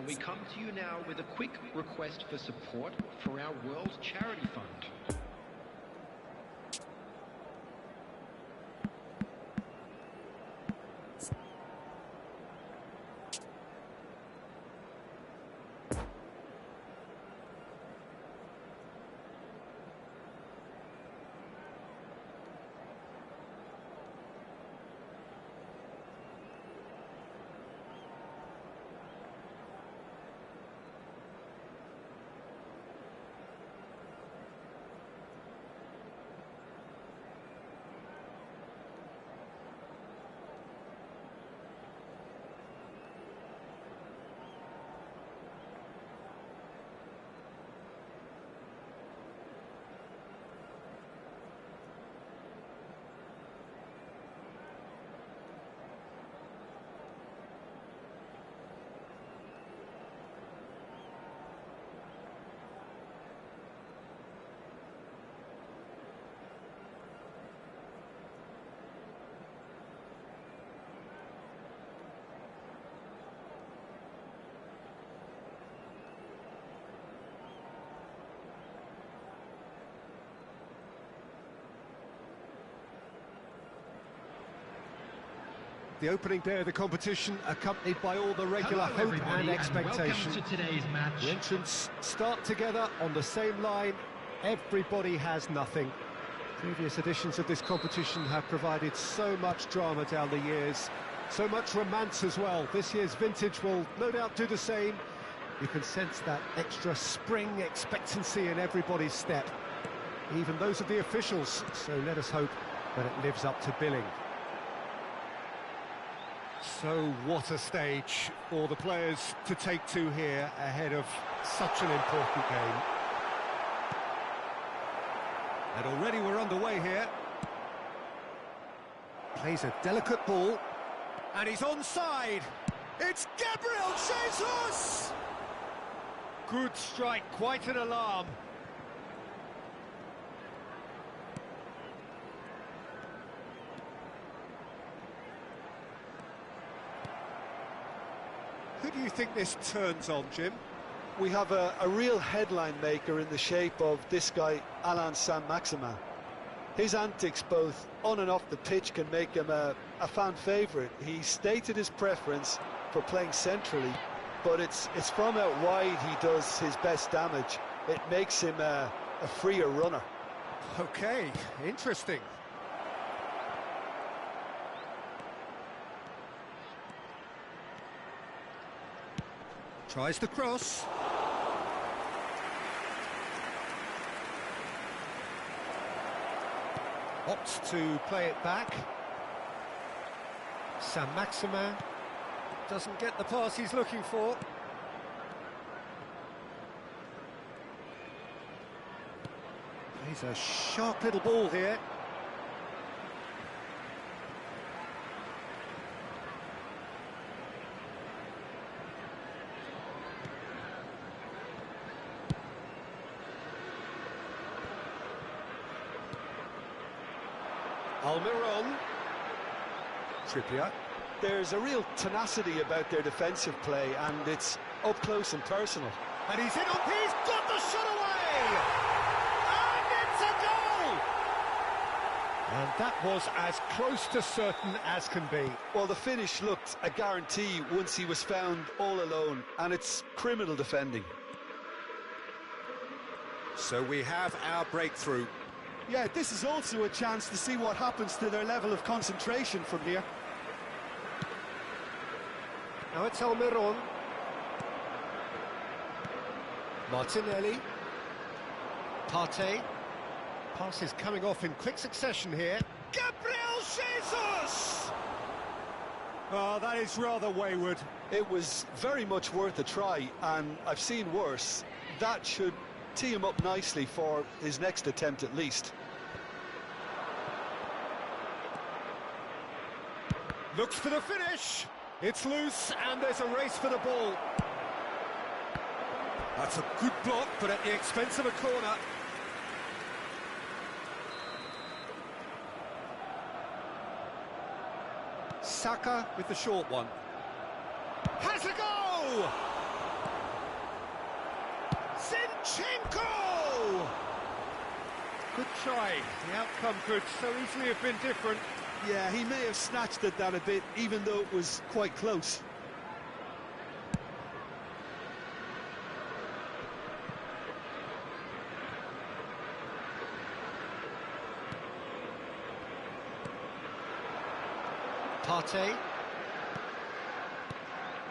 And we come to you now with a quick request for support for our World Charity Fund. The opening day of the competition accompanied by all the regular hope and expectation. Welcome to today's match. The entrants start together on the same line. Everybody has nothing. Previous editions of this competition have provided so much drama down the years, so much romance as well. This year's vintage will no doubt do the same. You can sense that extra spring expectancy in everybody's step, even those of the officials, so let us hope that it lives up to billing. So what a stage for the players to take to here ahead of such an important game. And already we're underway here. Plays a delicate ball, and he's onside. It's Gabriel Jesus! Good strike, quite an alarm. Who do you think this turns on, Jim? We have a real headline maker in the shape of this guy, Alain Saint-Maximin. His antics both on and off the pitch can make him a fan favourite. He stated his preference for playing centrally, but it's from out wide he does his best damage. It makes him a freer runner. Okay, interesting. Tries the cross. Opts to play it back. Saint-Maximin doesn't get the pass he's looking for. Plays a sharp little ball here. Almiron. Trippier. There's a real tenacity about their defensive play, and it's up close and personal. And he's in on, he's got the shot away! And it's a goal! And that was as close to certain as can be. Well, the finish looked a guarantee once he was found all alone, and it's criminal defending. So we have our breakthrough. Yeah, this is also a chance to see what happens to their level of concentration from here. Now it's Almiron. Martinelli. Partey. Passes coming off in quick succession here. Gabriel Jesus! Oh, that is rather wayward. It was very much worth a try, and I've seen worse. That should tee him up nicely for his next attempt at least. Looks for the finish. It's loose, and there's a race for the ball. That's a good block, but at the expense of a corner. Saka with the short one. Has a go! Zinchenko! Good try. The outcome could so easily have been different. Yeah, he may have snatched at that a bit, even though it was quite close. Partey.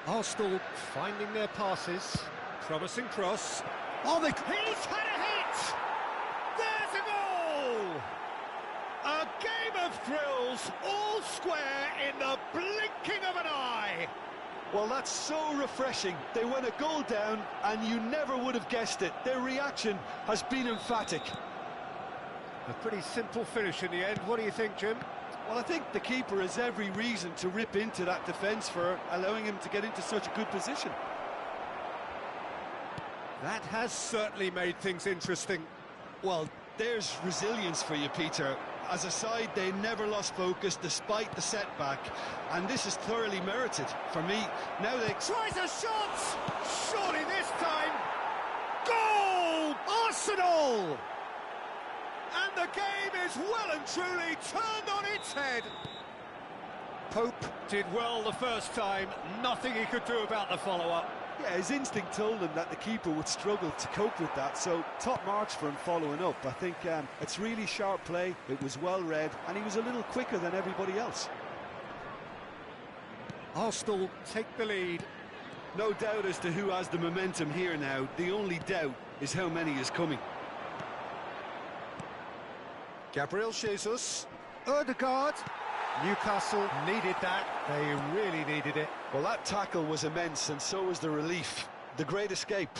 Arsenal finding their passes. Promising cross. Oh, he's had a hit! There's a goal! A game of thrills, all square in the blinking of an eye. Well, that's so refreshing. They went a goal down, and you never would have guessed it. Their reaction has been emphatic. A pretty simple finish in the end. What do you think, Jim? Well, I think the keeper has every reason to rip into that defence for allowing him to get into such a good position. That has certainly made things interesting. Well, there's resilience for you, Peter. As a side, they never lost focus despite the setback, and this is thoroughly merited. For me, now they... Tries a shot! Surely this time... Goal! Arsenal! And the game is well and truly turned on its head. Pope did well the first time, nothing he could do about the follow-up. Yeah, his instinct told him that the keeper would struggle to cope with that, so top marks for him following up. I think it's really sharp play, it was well read, and he was a little quicker than everybody else. Arsenal take the lead. No doubt as to who has the momentum here now. The only doubt is how many is coming. Gabriel Jesus, Ødegaard. Newcastle needed that, they really needed it. Well, that tackle was immense, and so was the relief. The great escape.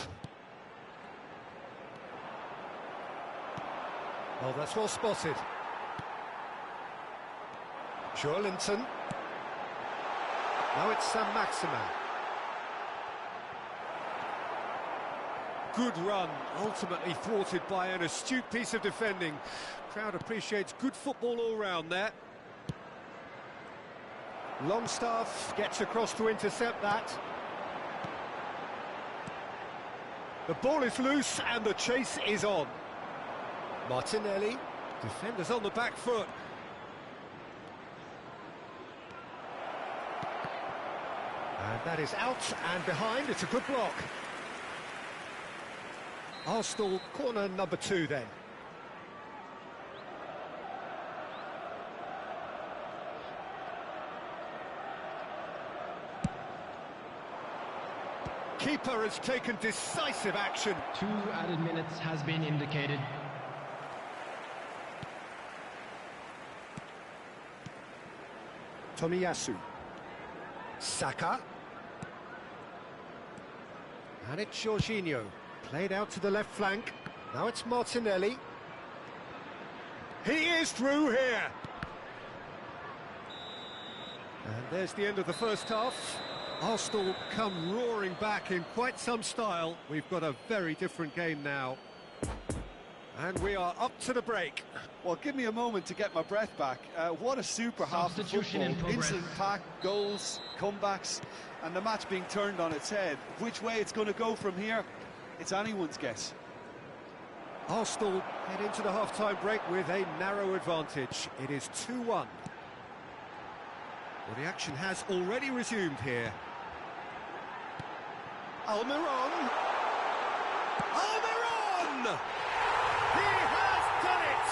Oh, that's well spotted. Joelinton. Now it's Saint-Maximin. Good run, ultimately thwarted by an astute piece of defending. Crowd appreciates good football all round there. Longstaff gets across to intercept that. The ball is loose and the chase is on. Martinelli, defenders on the back foot. And that is out and behind, it's a good block. Arsenal corner number 2 then. Keeper has taken decisive action. 2 added minutes has been indicated. Tomiyasu. Saka. And it's Jorginho. Played out to the left flank. Now it's Martinelli. He is through here. And there's the end of the first half. Arsenal come roaring back in quite some style. We've got a very different game now. And we are up to the break. Well, give me a moment to get my breath back. What a super half of Substitution in football. progress. Instant pack, goals, comebacks, and the match being turned on its head. Which way it's going to go from here, it's anyone's guess. Arsenal head into the half-time break with a narrow advantage. It is 2-1. Well, the action has already resumed here. Almiron! Almiron! He has done it!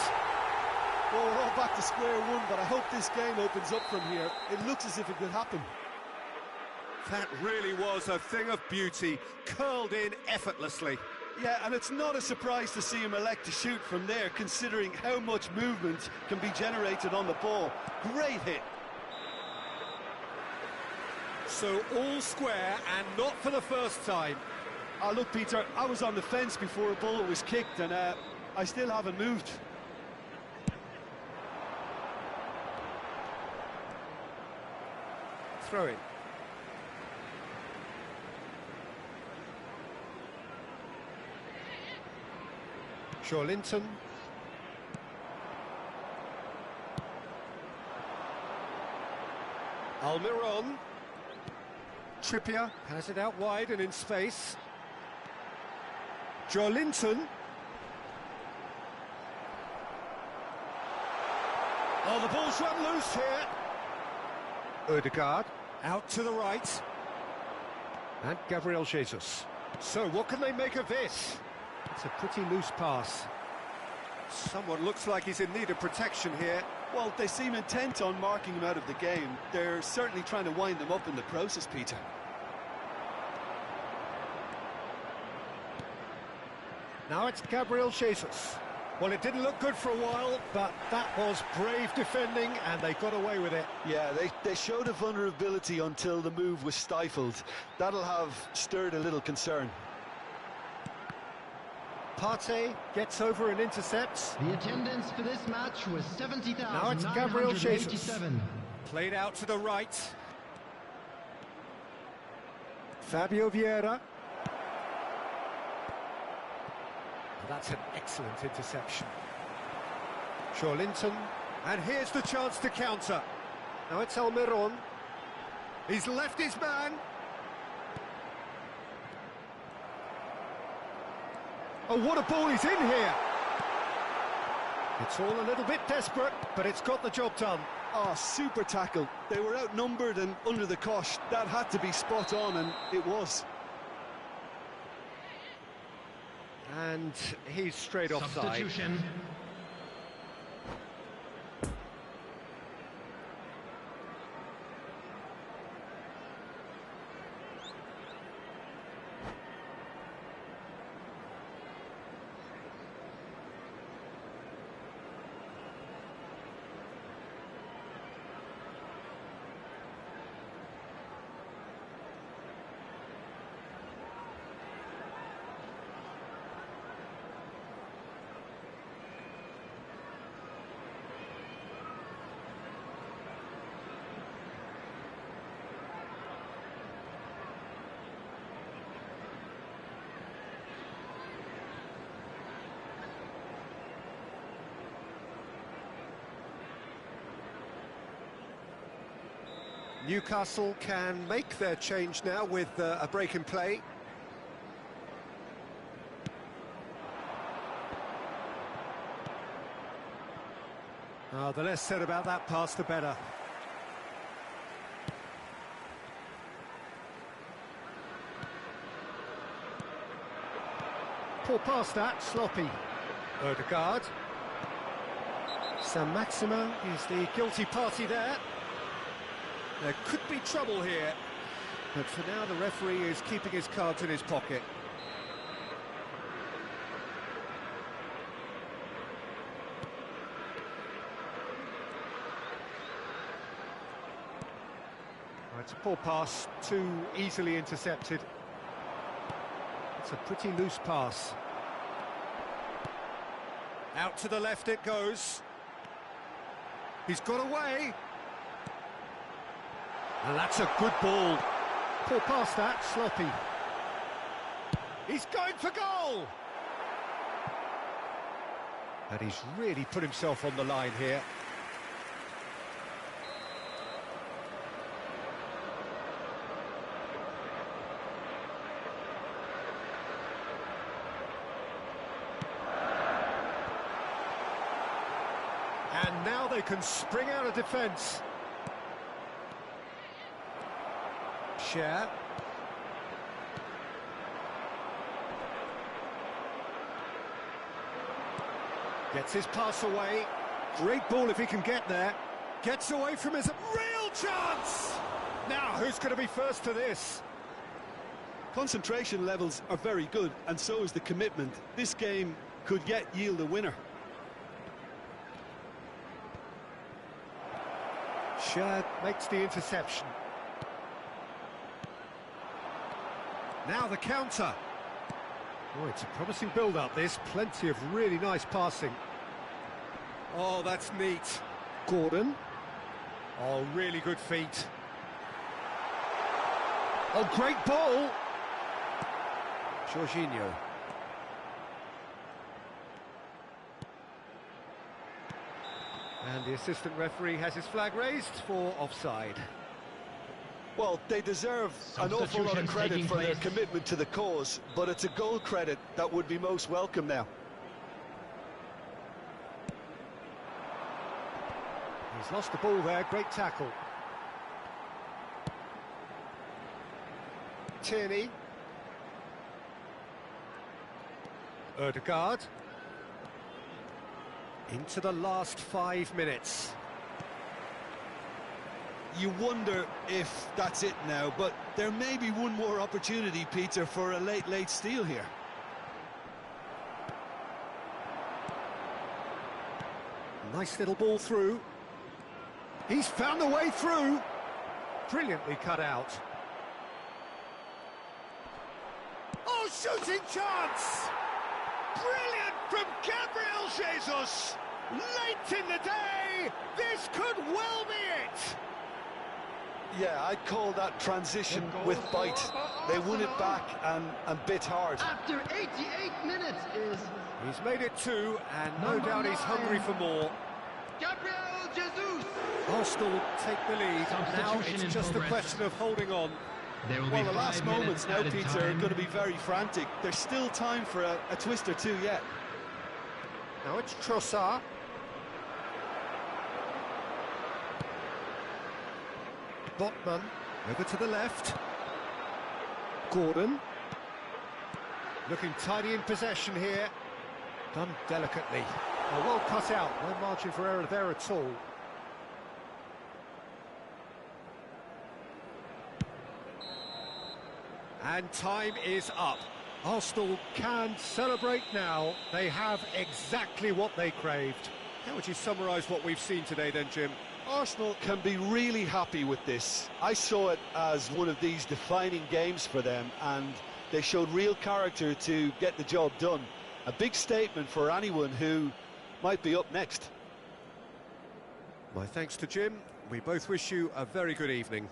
Well, we're all back to square one, but I hope this game opens up from here. It looks as if it could happen. That really was a thing of beauty, curled in effortlessly. Yeah, and it's not a surprise to see him elect to shoot from there, considering how much movement can be generated on the ball. Great hit. So all square, and not for the first time. Look, Peter, I was on the fence before a ball was kicked, and I still haven't moved. Throw in. Joelinton. Almiron. Trippier has it out wide and in space. Joelinton. Oh, the ball's run loose here. Ødegaard out to the right. And Gabriel Jesus. So what can they make of this? It's a pretty loose pass. Someone looks like he's in need of protection here. Well, they seem intent on marking him out of the game. They're certainly trying to wind them up in the process, Peter. Now it's Gabriel Jesus. Well, it didn't look good for a while, but that was brave defending, and they got away with it. Yeah, they showed a vulnerability until the move was stifled. That'll have stirred a little concern. Partey gets over and intercepts. The attendance for this match was 70,987. Now it's Gabriel Jesus. Played out to the right. Fabio Vieira. That's an excellent interception. Joelinton, and here's the chance to counter. Now it's Almiron. He's left his man. Oh, what a ball he's in here! It's all a little bit desperate, but it's got the job done. Oh, super tackle. They were outnumbered and under the cosh. That had to be spot on, and it was. And he's straight offside. Substitution. Newcastle can make their change now with a break in play. The less said about that pass, the better. Poor pass that, sloppy. Ødegaard. Saint-Maximin is the guilty party there. There could be trouble here, but for now the referee is keeping his cards in his pocket. It's a poor pass, too easily intercepted. It's a pretty loose pass. Out to the left it goes. He's got away. And that's a good ball. Poor pass that, sloppy. He's going for goal! And he's really put himself on the line here. And now they can spring out of defence. Share. Gets his pass away. Great ball if he can get there. Gets away from his real chance! Now, who's going to be first to this? Concentration levels are very good, and so is the commitment. This game could yet yield a winner. Shad makes the interception. Now the counter. Oh, it's a promising build-up, this. Plenty of really nice passing. Oh, that's neat. Gordon. Oh, really good feet. Oh, great ball. Jorginho. And the assistant referee has his flag raised for offside. Well, they deserve an awful lot of Substitutions credit taking for their place. commitment to the cause, but it's a goal credit that would be most welcome now. He's lost the ball there, great tackle. Tierney. Ødegaard. Into the last 5 minutes. You wonder if that's it now, but there may be one more opportunity, Peter, for a late steal here. Nice little ball through. He's found the way through. Brilliantly cut out. Oh, shooting chance! Brilliant from Gabriel Jesus! Late in the day, this could well be it! Yeah, I'd call that transition with bite. They won it back and bit hard. After 88 minutes is He's made it 2, and no Number doubt he's 9. hungry for more. Gabriel Jesus. Arsenal take the lead. Now Substitution in it's just a progress. question of holding on. There will Well, be the last 5 moments minutes now, added Peter, are time. going to be very frantic. There's still time for a twist or two yet. Now it's Trossard. Botman over to the left. Gordon. Looking tidy in possession here. Done delicately. Oh, well cut out. No margin for error there at all. And time is up. Arsenal can celebrate now. They have exactly what they craved. How would you summarise what we've seen today then, Jim? Arsenal can be really happy with this. I saw it as one of these defining games for them, and they showed real character to get the job done. A big statement for anyone who might be up next. My thanks to Jim. We both wish you a very good evening.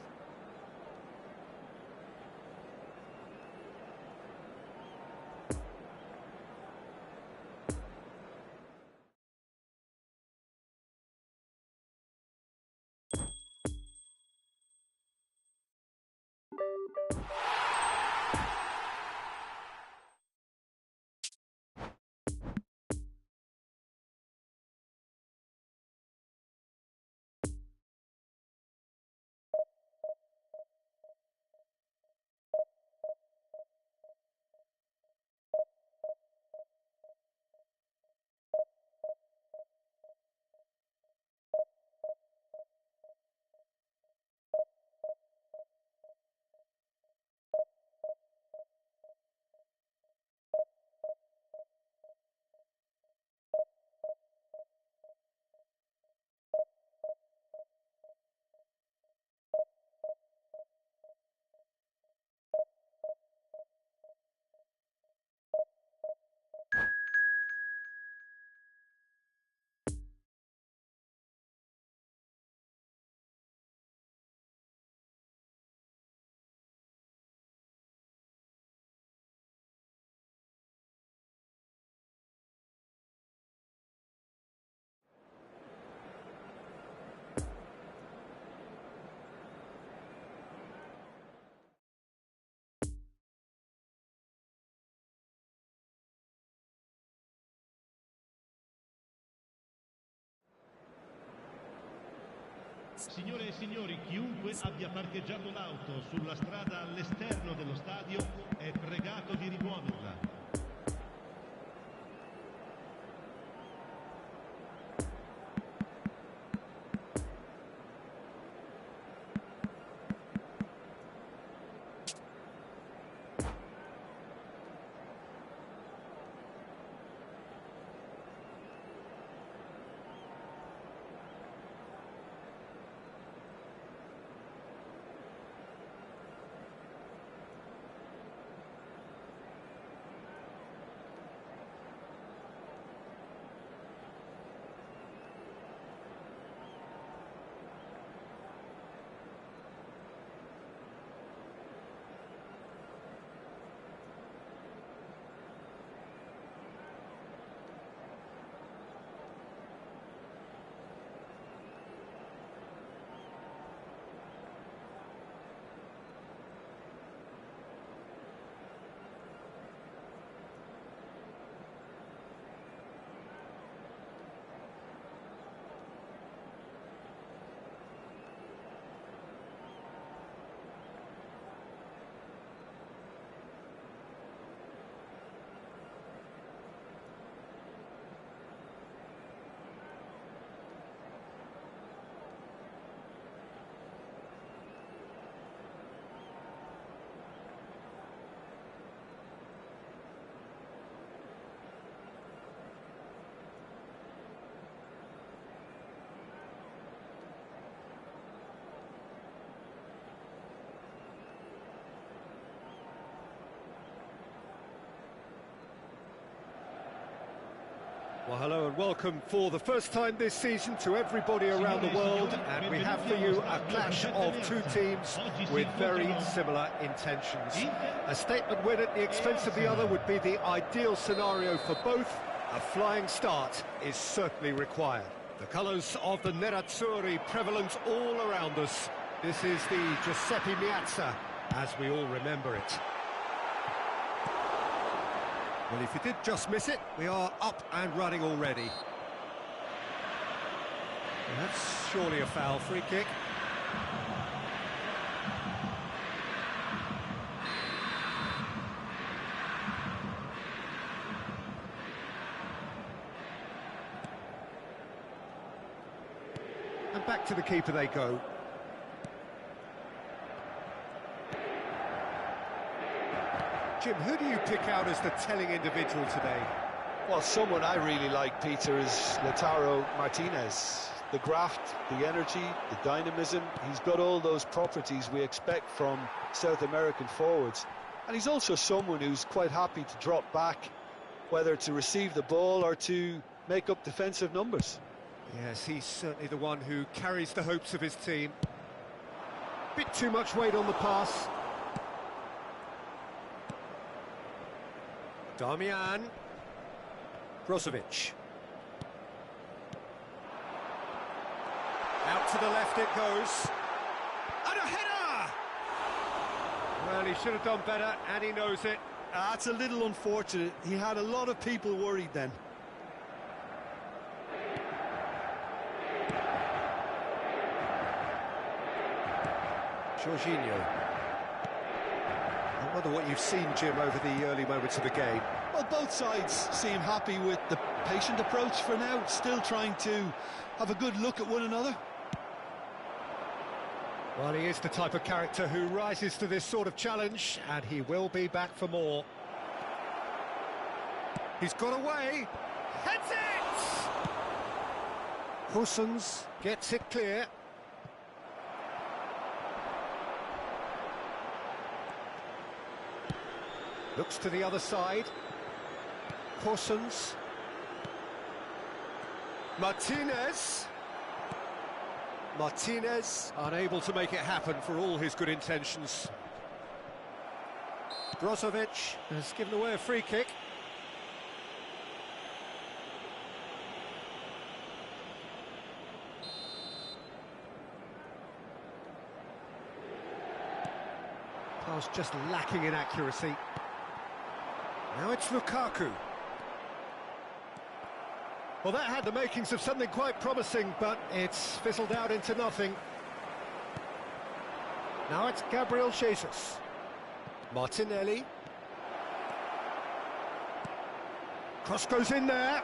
Signore e signori, chiunque abbia parcheggiato l'auto sulla strada all'esterno dello stadio è pregato di rimuoverla. Well, hello and welcome for the first time this season to everybody around the world, and we have for you a clash of two teams with very similar intentions. A statement win at the expense of the other would be the ideal scenario for both. A flying start is certainly required. The colours of the Nerazzurri prevalent all around us. This is the Giuseppe Meazza, as we all remember it. Well, if you did just miss it, we are up and running already. Well, that's surely a foul. Free kick. And back to the keeper they go. Jim, who do you pick out as the telling individual today? Well, someone I really like, Peter, is Lautaro Martinez. The graft, the energy, the dynamism, he's got all those properties we expect from South American forwards. And he's also someone who's quite happy to drop back, whether to receive the ball or to make up defensive numbers. Yes, he's certainly the one who carries the hopes of his team. Bit too much weight on the pass. Damian Brozovic. Out to the left it goes. And a header! Well, he should have done better, and he knows it. That's a little unfortunate. He had a lot of people worried then. Jorginho. I wonder what you've seen, Jim, over the early moments of the game. Well, both sides seem happy with the patient approach for now, still trying to have a good look at one another. Well, he is the type of character who rises to this sort of challenge, and he will be back for more. He's got away. Heads it! Hussens gets it clear. Looks to the other side. Hussens. Martinez. Martinez unable to make it happen for all his good intentions. Brozovic has given away a free kick. Pass just lacking in accuracy. Now it's Lukaku. Well, that had the makings of something quite promising, but it's fizzled out into nothing. Now it's Gabriel Jesus. Martinelli. Cross goes in there.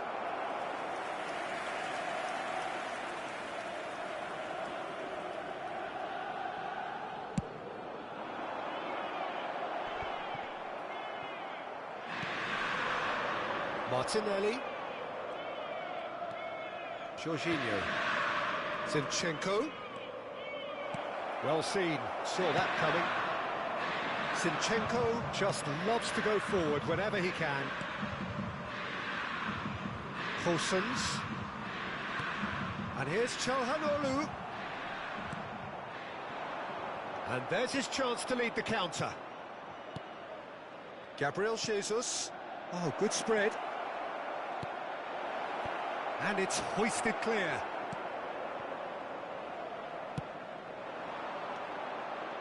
Martinelli. Jorginho. Zinchenko. Well seen, saw that coming. Zinchenko just loves to go forward whenever he can. Hussens. And here's Çalhanoğlu. And there's his chance to lead the counter. Gabriel Jesus. Oh, good spread. And it's hoisted clear.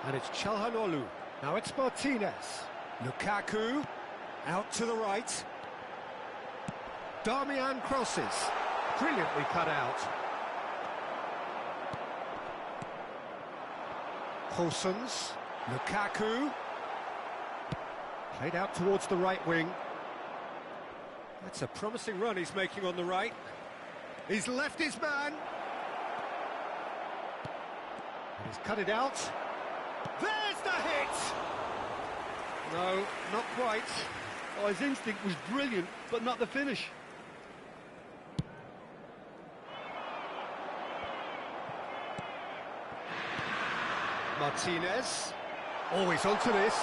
And it's Çalhanoğlu. Now it's Martinez. Lukaku. Out to the right. Damian crosses. Brilliantly cut out. Hussens. Lukaku. Played out towards the right wing. That's a promising run he's making on the right. He's left his man. And he's cut it out. There's the hit! No, not quite. Oh, his instinct was brilliant, but not the finish. Martinez. Always onto this.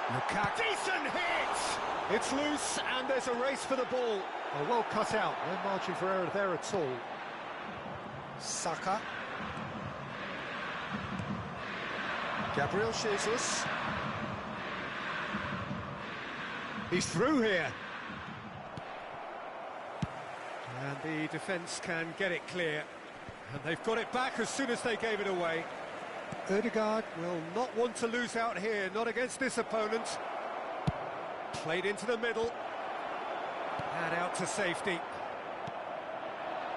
Lukaku. Decent hit! It's loose and there's a race for the ball. Oh, well cut out. No margin for error there at all. Saka. Gabriel Jesus. He's through here. And the defence can get it clear. And they've got it back as soon as they gave it away. Ødegaard will not want to lose out here, not against this opponent. Played into the middle. And out to safety.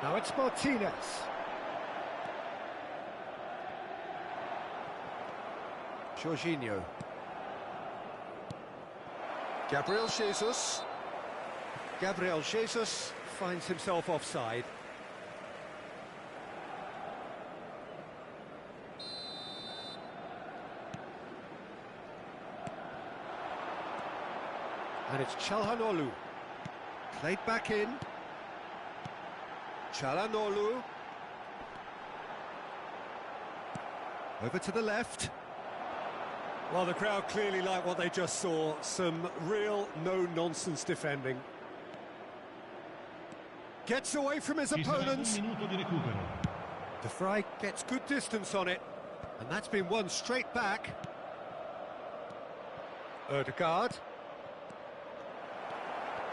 Now it's Martinez. Jorginho. Gabriel Jesus. Gabriel Jesus finds himself offside. And it's Çalhanoğlu. Played back in. Çalhanoğlu. Over to the left. Well, the crowd clearly like what they just saw. Some real no-nonsense defending. Gets away from his opponents. De Vrij gets good distance on it. And that's been won straight back. Ødegaard.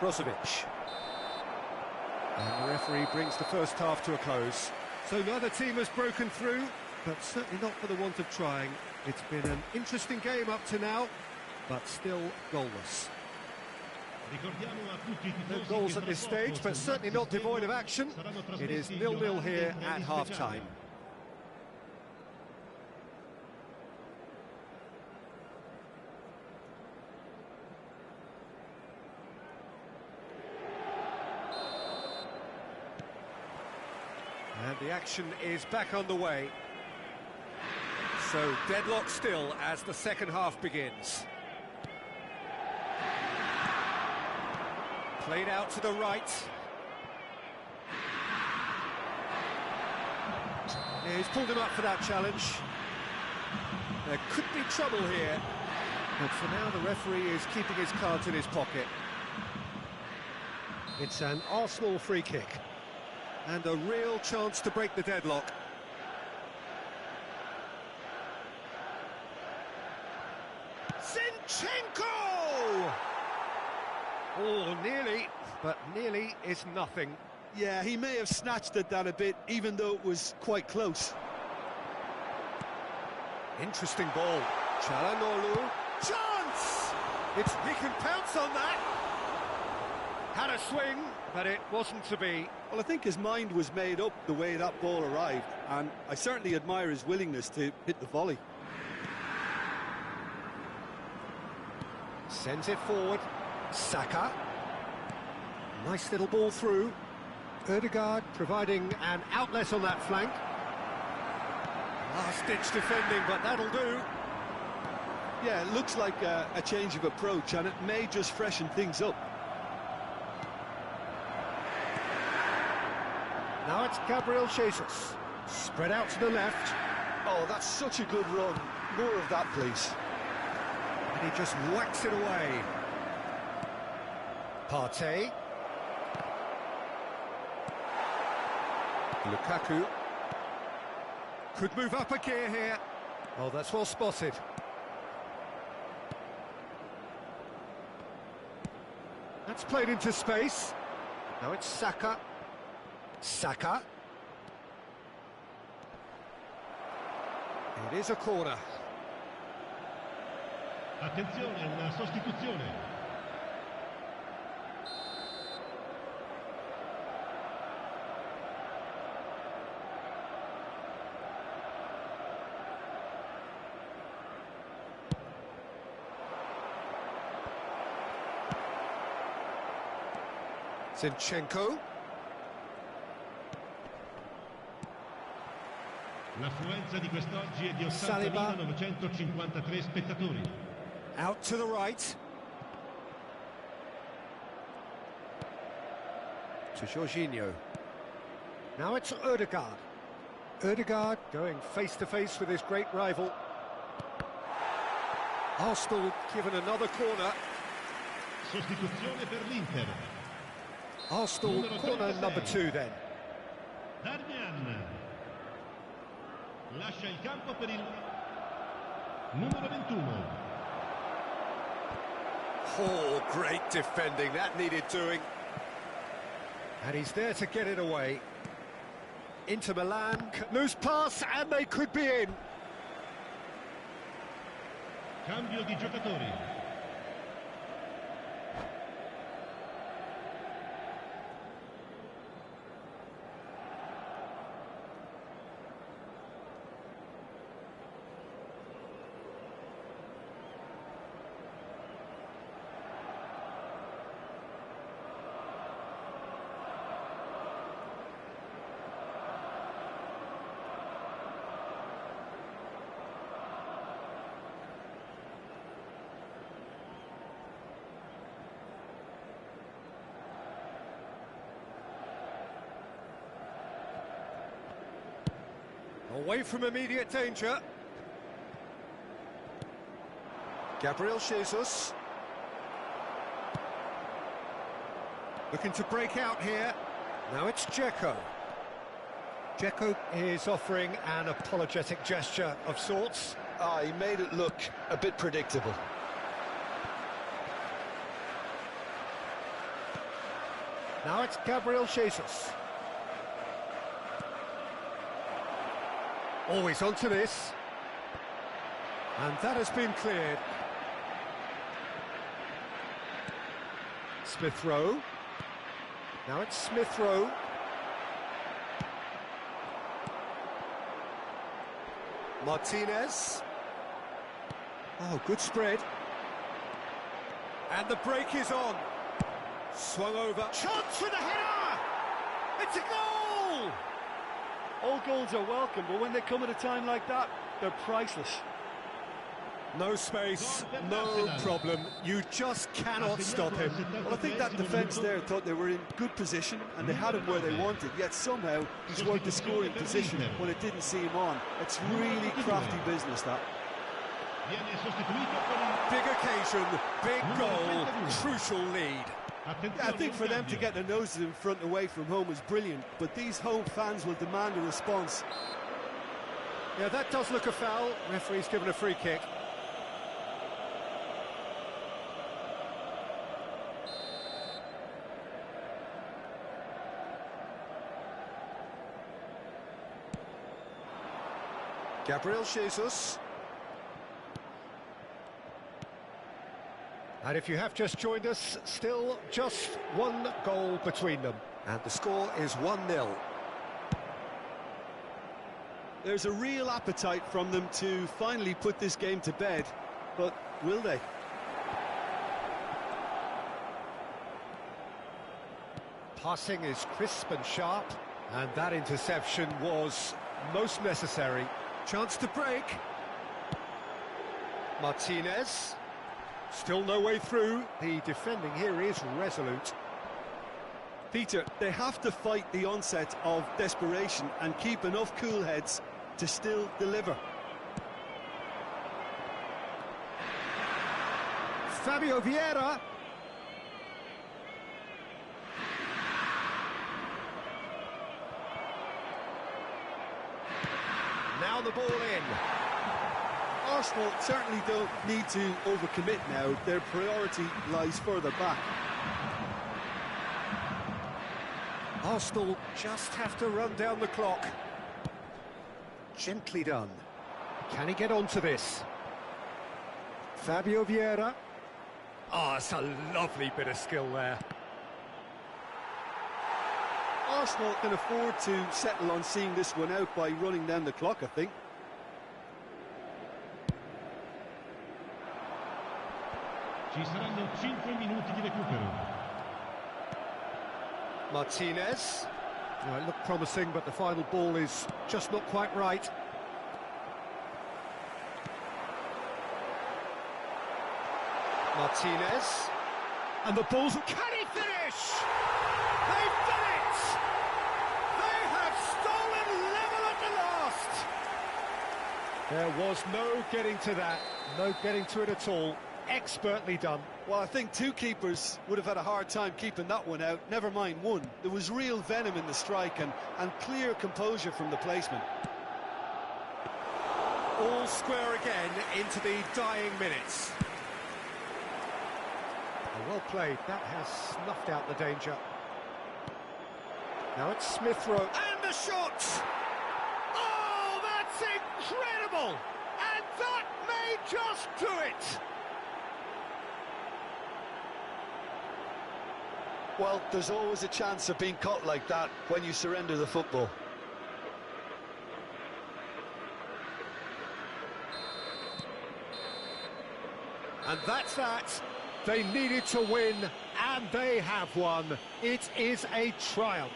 Brozovic. And the referee brings the first half to a close. So neither team has broken through, but certainly not for the want of trying. It's been an interesting game up to now, but still goalless. No goals at this stage, but certainly not devoid of action. It is 0-0 here at half-time. And the action is back on the way. So deadlock still as the second half begins. Played out to the right. Yeah, he's pulled him up for that challenge. There could be trouble here. But for now, the referee is keeping his cards in his pocket. It's an Arsenal free kick. And a real chance to break the deadlock. Zinchenko! Oh, nearly, but nearly is nothing. Yeah, he may have snatched at that a bit, even though it was quite close. Interesting ball. Çalhanoğlu. Chance! He can pounce on that. Had a swing, but it wasn't to be. Well, I think his mind was made up the way that ball arrived, and I certainly admire his willingness to hit the volley. Sends it forward. Saka. Nice little ball through. Ødegaard providing an outlet on that flank. Last-ditch defending, but that'll do. Yeah, it looks like a change of approach, and it may just freshen things up. Now it's Gabriel Jesus. Spread out to the left. Oh, that's such a good run. More of that, please. And he just whacks it away. Partey. Lukaku. Could move up a gear here. Oh, that's well spotted. That's played into space. Now it's Saka. Saka. It is a corner. Attenzione, una sostituzione. Zinchenko. L'affluenza di quest'oggi è di 80.953 spettatori. Out to the right. To Jorginho. Now it's Ødegaard. Ødegaard going face-to-face with his great rival. Arsenal given another corner. Sostituzione per l'Inter. Arsenal Numero corner 36. number 2 then. Darmian lascia il campo per il numero 21. Oh, great defending, that needed doing. And he's there to get it away. Inter Milan, loose pass, and they could be in. Cambio di giocatori. Away from immediate danger. Gabriel Jesus. Looking to break out here. Now it's Dzeko. Dzeko is offering an apologetic gesture of sorts. He made it look a bit predictable. Now it's Gabriel Jesus. Always onto this. And that has been cleared. Smith Rowe. Now it's Smith Rowe. Martinez. Oh, good spread. And the break is on. Swung over. Chance for the header! It's a goal! All goals are welcome, but when they come at a time like that, they're priceless. No space, no problem. You just cannot stop him. Well, I think that defence there thought they were in good position and they had him where they wanted, yet somehow he's worked the scoring position when it didn't see him on. It's really crafty business, that. Big occasion, big goal, crucial lead. Yeah, I think for them to get their noses in front away from home is brilliant, but these home fans will demand a response. Yeah, that does look a foul. Referee's given a free kick. Gabriel Jesus. And if you have just joined us, still just one goal between them. And the score is 1-0. There's a real appetite from them to finally put this game to bed, but will they? Passing is crisp and sharp, and that interception was most necessary. Chance to break. Martinez. Still no way through. The defending here is resolute. Peter, they have to fight the onset of desperation and keep enough cool heads to still deliver. Fabio Vieira. Now the ball in. Arsenal certainly don't need to overcommit now. Their priority lies further back. Arsenal just have to run down the clock. Gently done. Can he get onto this? Fabio Vieira. Ah, it's a lovely bit of skill there. Arsenal can afford to settle on seeing this one out by running down the clock, I think. Ci saranno 5 minuti di recupero. Martinez. Now, it looked promising, but the final ball is just not quite right. Martinez. And the ball's... Can he finish? They've done it! They have stolen level at the last! There was no getting to that, no getting to it at all. expertly done. Well, I think two keepers would have had a hard time keeping that one out, never mind one. There was real venom in the strike and clear composure from the placement. All square again into the dying minutes. Well played, that has snuffed out the danger. Now it's Smith Rowe, and the shot! Oh, that's incredible! And that may just do it! Well, there's always a chance of being caught like that when you surrender the football. And that's that. They needed to win, and they have won. It is a triumph.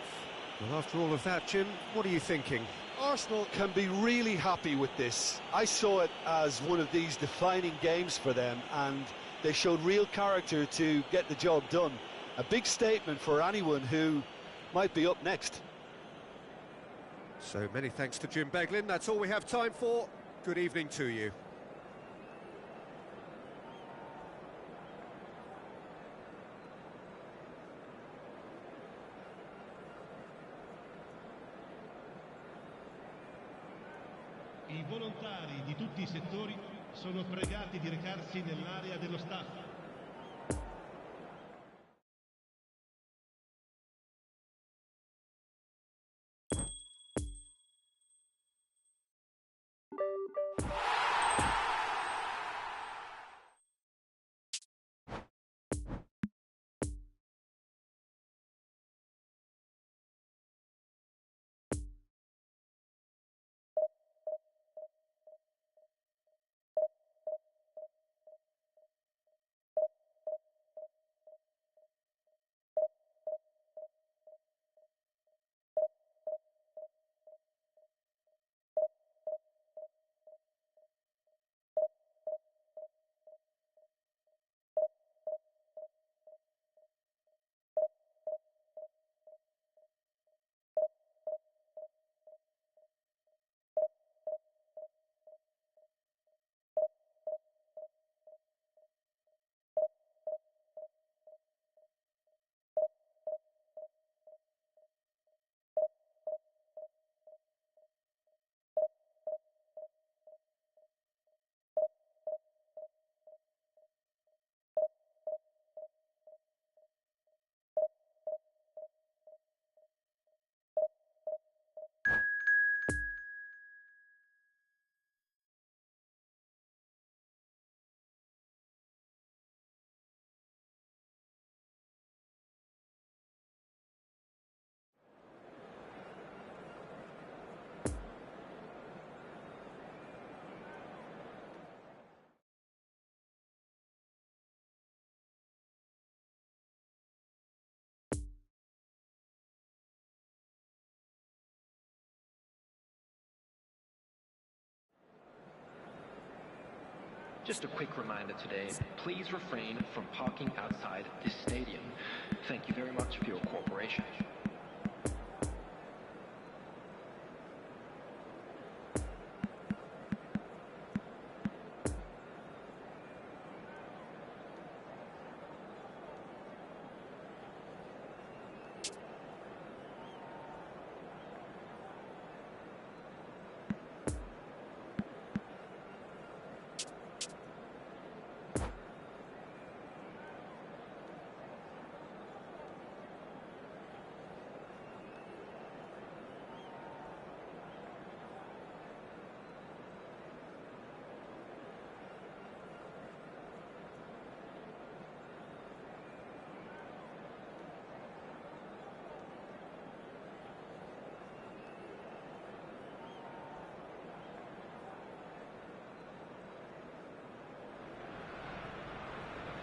Well, after all of that, Jim, what are you thinking? Arsenal can be really happy with this. I saw it as one of these defining games for them, and they showed real character to get the job done. A big statement for anyone who might be up next. So many thanks to Jim Beglin. That's all we have time for. Good evening to you. I volontari di tutti i settori sono pregati di recarsi nell'area dello staff. Just a quick reminder today, please refrain from parking outside this stadium. Thank you very much for your cooperation.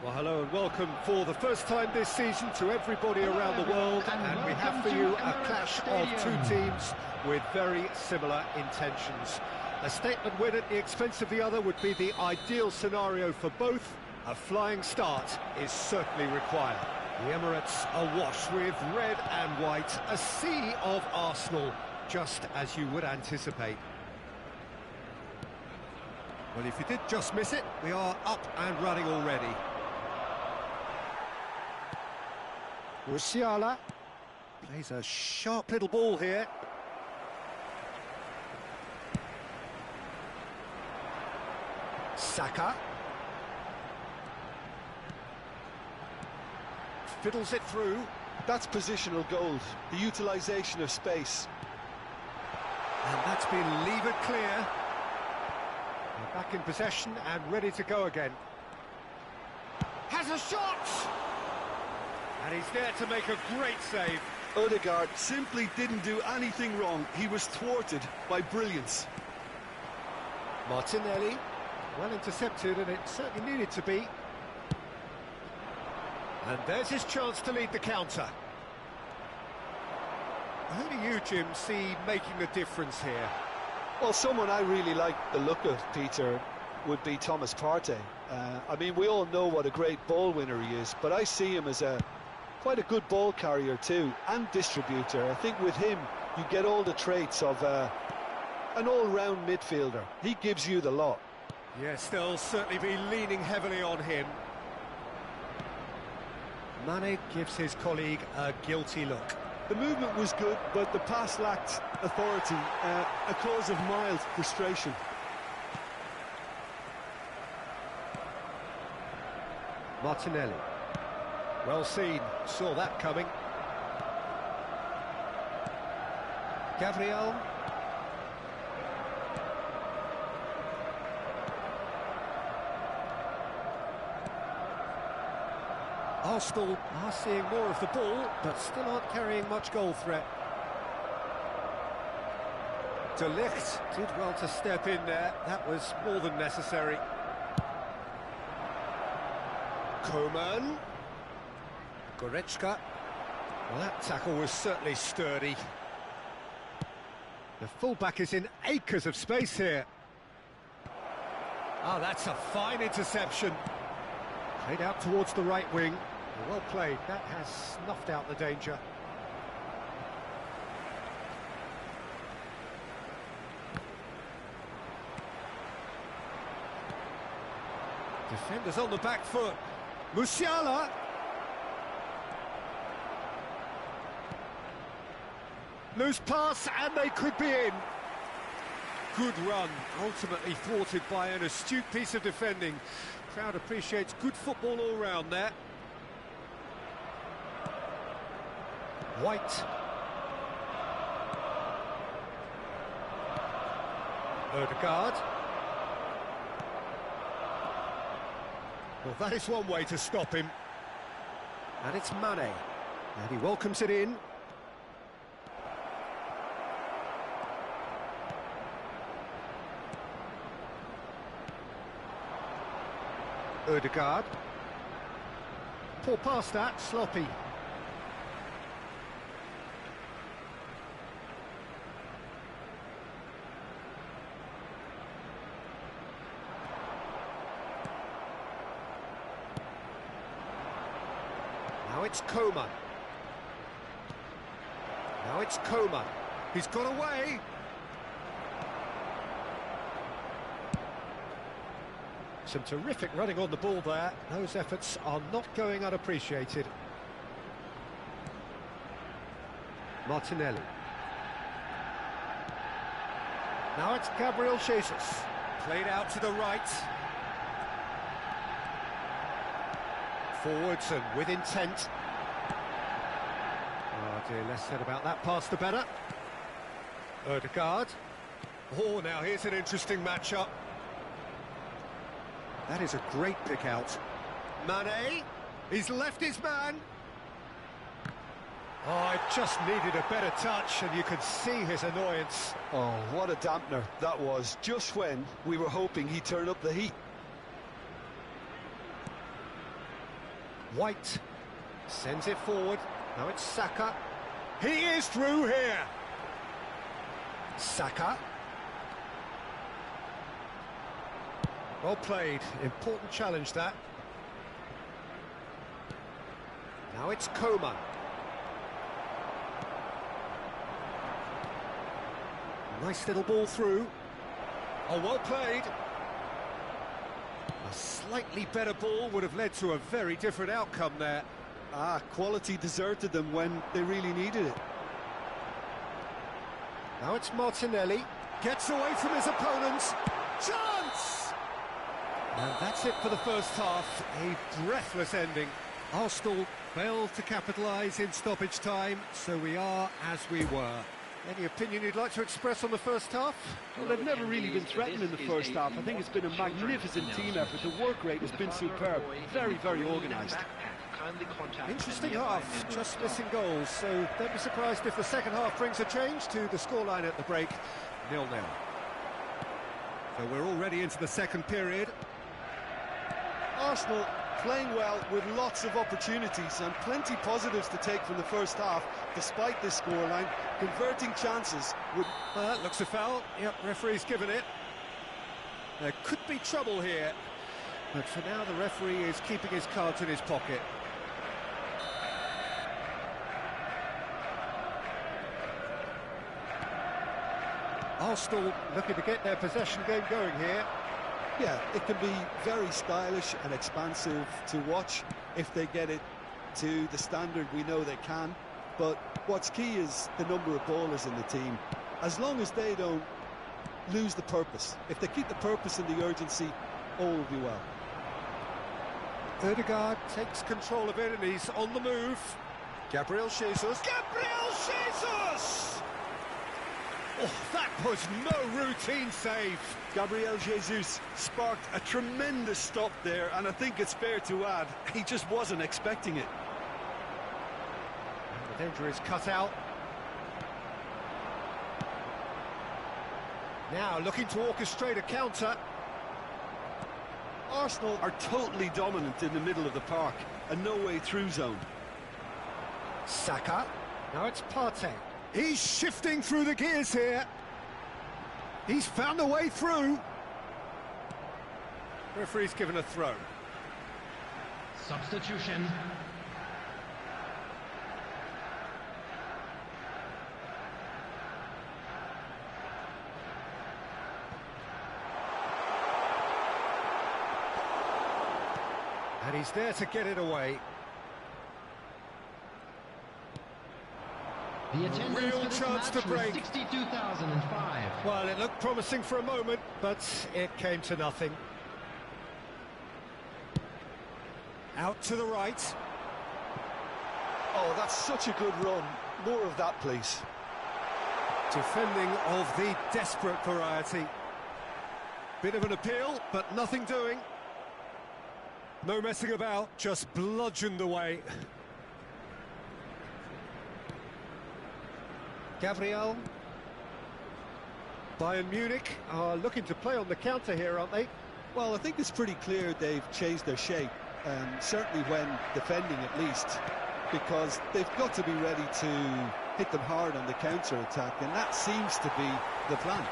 Well, hello and welcome for the first time this season to everybody around the world, and we have for you a clash of two teams with very similar intentions. A statement win at the expense of the other would be the ideal scenario for both. A flying start is certainly required. The Emirates awash with red and white, a sea of Arsenal, just as you would anticipate. Well, if you did just miss it, we are up and running already. Musiala plays a sharp little ball here. Saka fiddles it through. That's positional gold, the utilisation of space. And that's been levered clear. They're back in possession and ready to go again. Has a shot! And he's there to make a great save. Odegaard simply didn't do anything wrong. He was thwarted by brilliance. Martinelli, well intercepted, and it certainly needed to be. And there's his chance to lead the counter. Who do you, Jim, see making the difference here? Well, someone I really like the look of, Peter, would be Thomas Partey. I mean, we all know what a great ball winner he is, but I see him as quite a good ball carrier too, and distributor. I think with him, you get all the traits of an all-round midfielder. He gives you the lot. Yes, they'll certainly be leaning heavily on him. Mane gives his colleague a guilty look. The movement was good, but the pass lacked authority, a cause of mild frustration. Martinelli. Well seen, saw that coming. Gabriel. Arsenal are seeing more of the ball, but still aren't carrying much goal threat. De Ligt did well to step in there. That was more than necessary. Coman. Goretzka. Well, that tackle was certainly sturdy. The fullback is in acres of space here. Oh, that's a fine interception. Played out towards the right wing. Well played. That has snuffed out the danger. Defenders on the back foot. Musiala. Loose pass, and they could be in. Good run, ultimately thwarted by an astute piece of defending. Crowd appreciates good football all round there. White. Odegaard. Well, that is one way to stop him. And it's Mane. And he welcomes it in. Odegaard. Poor pass that, sloppy. Now it's Coman. Now it's Coman. He's got away. Some terrific running on the ball there. Those efforts are not going unappreciated. Martinelli. Now it's Gabriel Jesus. Played out to the right. Forwards and with intent. Oh dear, less said about that pass the better. Odegaard. Oh, now here's an interesting matchup. That is a great pick out. Mane, he's left his man. Oh, it just needed a better touch, and you could see his annoyance. Oh, what a dampener that was, just when we were hoping he'd turn up the heat. White sends it forward. Now it's Saka. He is through here. Saka. Well played, important challenge that. Now it's Coman. Nice little ball through. Oh, well played. A slightly better ball would have led to a very different outcome there. Quality deserted them when they really needed it. Now it's Martinelli, gets away from his opponents, chance! And that's it for the first half, a breathless ending. Arsenal failed to capitalise in stoppage time, so we are as we were. Any opinion you'd like to express on the first half? Well, they've never really been threatened in the first half. I think it's been a magnificent team effort. The work rate has been superb. Very, very organised. Interesting half, just missing goals, so don't be surprised if the second half brings a change to the scoreline at the break, 0-0. So we're already into the second period. Arsenal playing well with lots of opportunities and plenty positives to take from the first half, despite this scoreline. Converting chances would... Looks a foul. Yep, referee's given it. There could be trouble here, but for now the referee is keeping his cards in his pocket. Arsenal looking to get their possession game going here. Yeah, it can be very stylish and expansive to watch if they get it to the standard we know they can. But what's key is the number of ballers in the team. As long as they don't lose the purpose, if they keep the purpose and the urgency, all will be well. Ødegaard takes control of it and he's on the move. Gabriel Jesus. Gabriel Jesus! Oh, that was no routine save. Gabriel Jesus sparked a tremendous stop there, and I think it's fair to add, he just wasn't expecting it. And the danger is cut out. Now looking to orchestrate a counter. Arsenal are totally dominant in the middle of the park, a no-way through zone. Saka. Now it's Partey. He's shifting through the gears here. He's found a way through. Referee's given a throw. Substitution. And he's there to get it away. The attendance Real for this chance to match was break. 62,005. Well, it looked promising for a moment, but it came to nothing. Out to the right. Oh, that's such a good run. More of that, please. Defending of the desperate variety. Bit of an appeal, but nothing doing. No messing about, just bludgeoned away. Gabriel. Bayern Munich are looking to play on the counter here, aren't they? Well, I think it's pretty clear they've changed their shape, certainly when defending at least, because they've got to be ready to hit them hard on the counter-attack, and that seems to be the plan.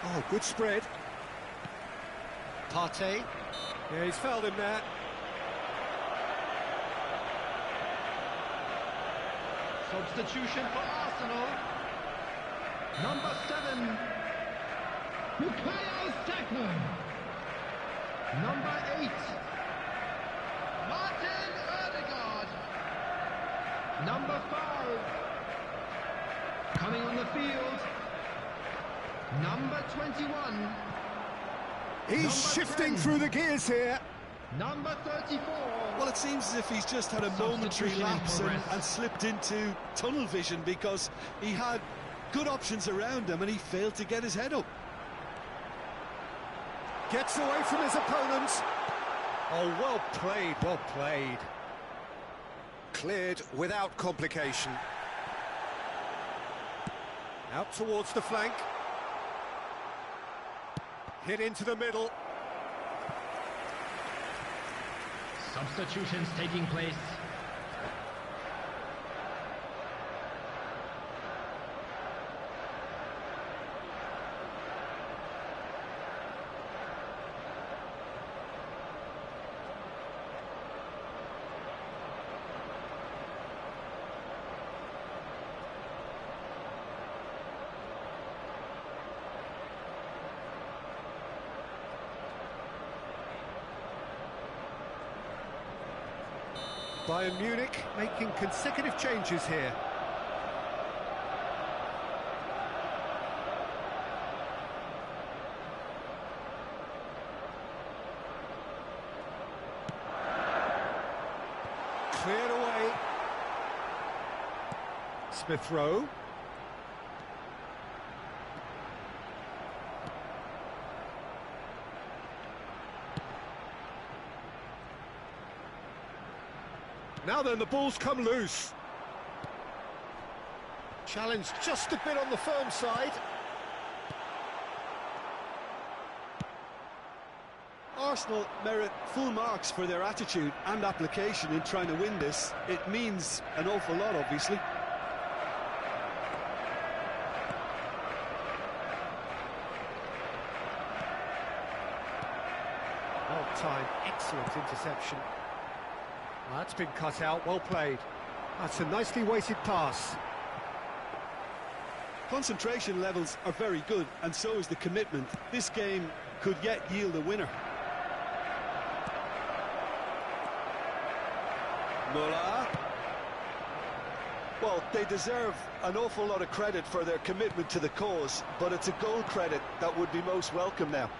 Oh, good spread. Partey. Yeah, he's fouled him there. Substitution for Arsenal. Number 7, Bukayo Saka. Number 8, Martin Ødegaard. Number 5, coming on the field, number 21. He's Number shifting 10. through the gears here. Number 34. Well, it seems as if he's just had a momentary Substitution in lapse progress. and slipped into tunnel vision, because he had good options around him and he failed to get his head up. Gets away from his opponents. Oh, well played, well played. Cleared without complication. Out towards the flank. Hit into the middle. Substitutions taking place. Bayern Munich making consecutive changes here. Cleared away. Smith Rowe. Now then, the ball's come loose. Challenge just a bit on the firm side. Arsenal merit full marks for their attitude and application in trying to win this. It means an awful lot, obviously. Well-timed, excellent interception. That's been cut out, well played. That's a nicely weighted pass. Concentration levels are very good, and so is the commitment. This game could yet yield a winner. Muller. Well, they deserve an awful lot of credit for their commitment to the cause, but it's a goal credit that would be most welcome now.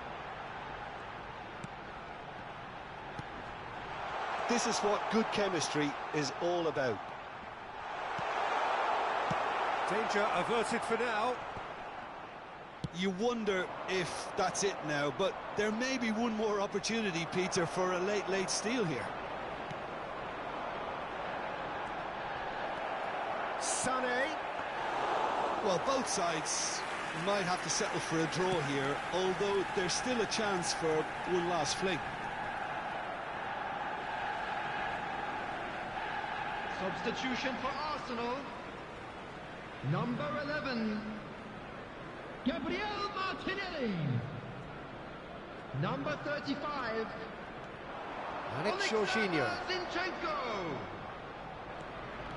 This is what good chemistry is all about. Danger averted for now. You wonder if that's it now, but there may be one more opportunity, Peter, for a late steal here. Sané. Well, both sides might have to settle for a draw here, although there's still a chance for one last fling. Substitution for Arsenal. Number 11, Gabriel Martinelli. Number 35, Alex Jorginho. Zinchenko.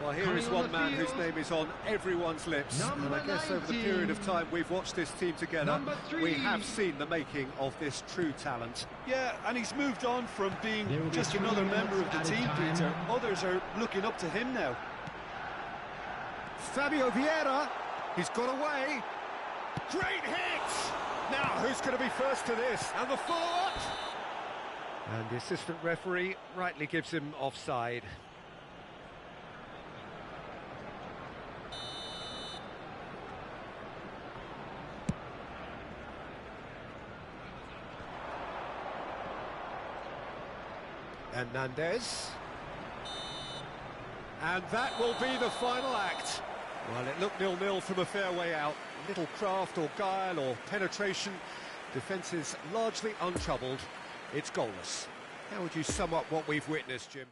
Well, here is one man whose name is on everyone's lips. And I guess over the period of time we've watched this team together, we have seen the making of this true talent. Yeah, and he's moved on from being just another member of the team, Peter. Others are looking up to him now. Fabio Vieira, he's got away. Great hit! Now, who's going to be first to this? And the follow-up! And the assistant referee rightly gives him offside. Hernandez. And that will be the final act. Well, it looked 0-0 from a fair way out. Little craft or guile or penetration. Defence is largely untroubled. It's goalless. How would you sum up what we've witnessed, Jim?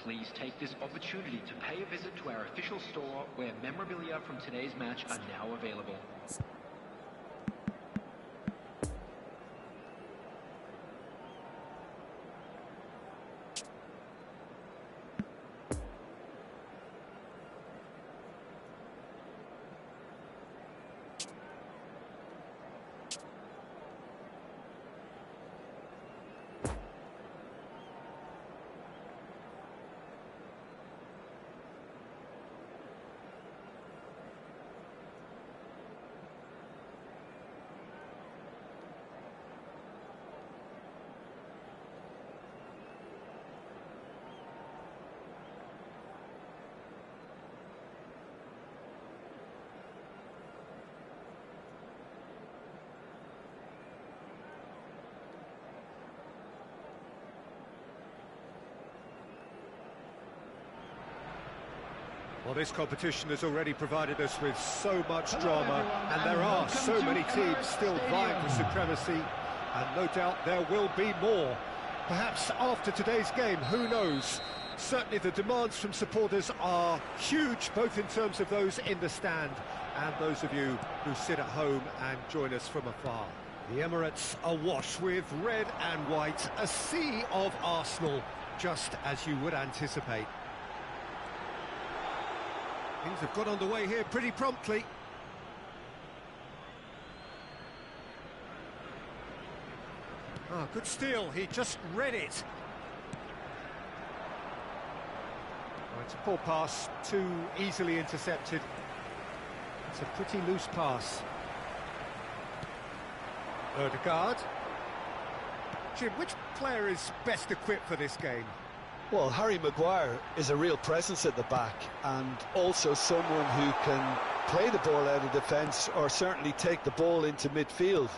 Please take this opportunity to pay a visit to our official store where memorabilia from today's match are now available. Well, this competition has already provided us with so much drama, and there are so many teams still vying for supremacy, and no doubt there will be more. Perhaps after today's game, who knows? Certainly the demands from supporters are huge, both in terms of those in the stand and those of you who sit at home and join us from afar. The Emirates awash with red and white, a sea of Arsenal, just as you would anticipate. Things have got underway here pretty promptly. Ah, good steal, he just read it. Oh, it's a poor pass, too easily intercepted. It's a pretty loose pass. Ødegaard. Jim, which player is best equipped for this game? Well, Harry Maguire is a real presence at the back, and also someone who can play the ball out of defence or certainly take the ball into midfield.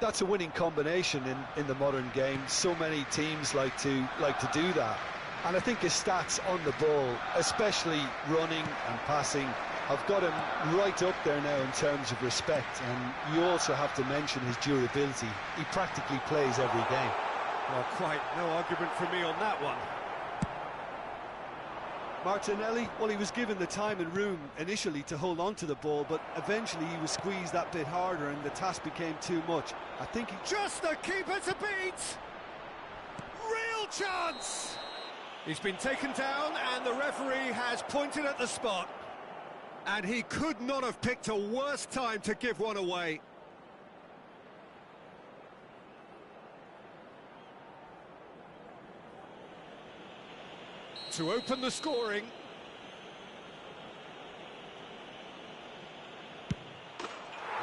That's a winning combination in the modern game. So many teams like to do that, and I think his stats on the ball, especially running and passing, have got him right up there now in terms of respect. And you also have to mention his durability. He practically plays every game. Well, quite no argument from me on that one. Martinelli, well, he was given the time and room initially to hold on to the ball, but eventually he was squeezed that bit harder and the task became too much. I think he... Just the keeper to beat! Real chance! He's been taken down and the referee has pointed at the spot. And he could not have picked a worse time to give one away. To open the scoring.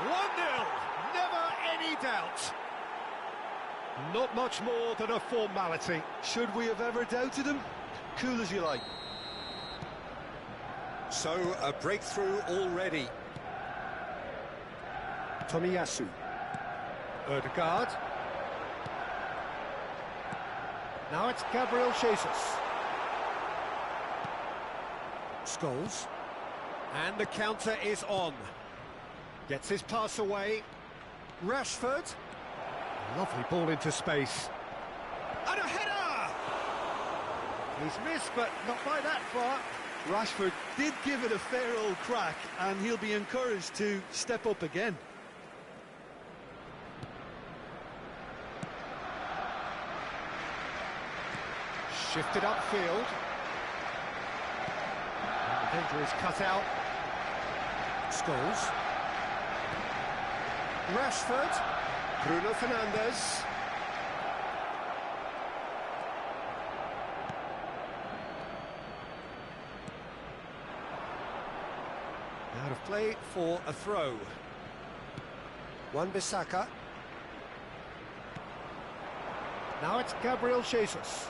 1-0, never any doubt. Not much more than a formality. Should we have ever doubted him? Cool as you like. So, a breakthrough already. Tomiyasu. Ødegaard. Now it's Gabriel Jesus. Scholes, and the counter is on. Gets his pass away. Rashford, lovely ball into space. And a header! He's missed, but not by that far. Rashford did give it a fair old crack, and he'll be encouraged to step up again. Shifted upfield. Danger is cut out. Scholes. Rashford. Bruno Fernandes. Out of play for a throw. Wan-Bissaka. Now it's Gabriel Jesus.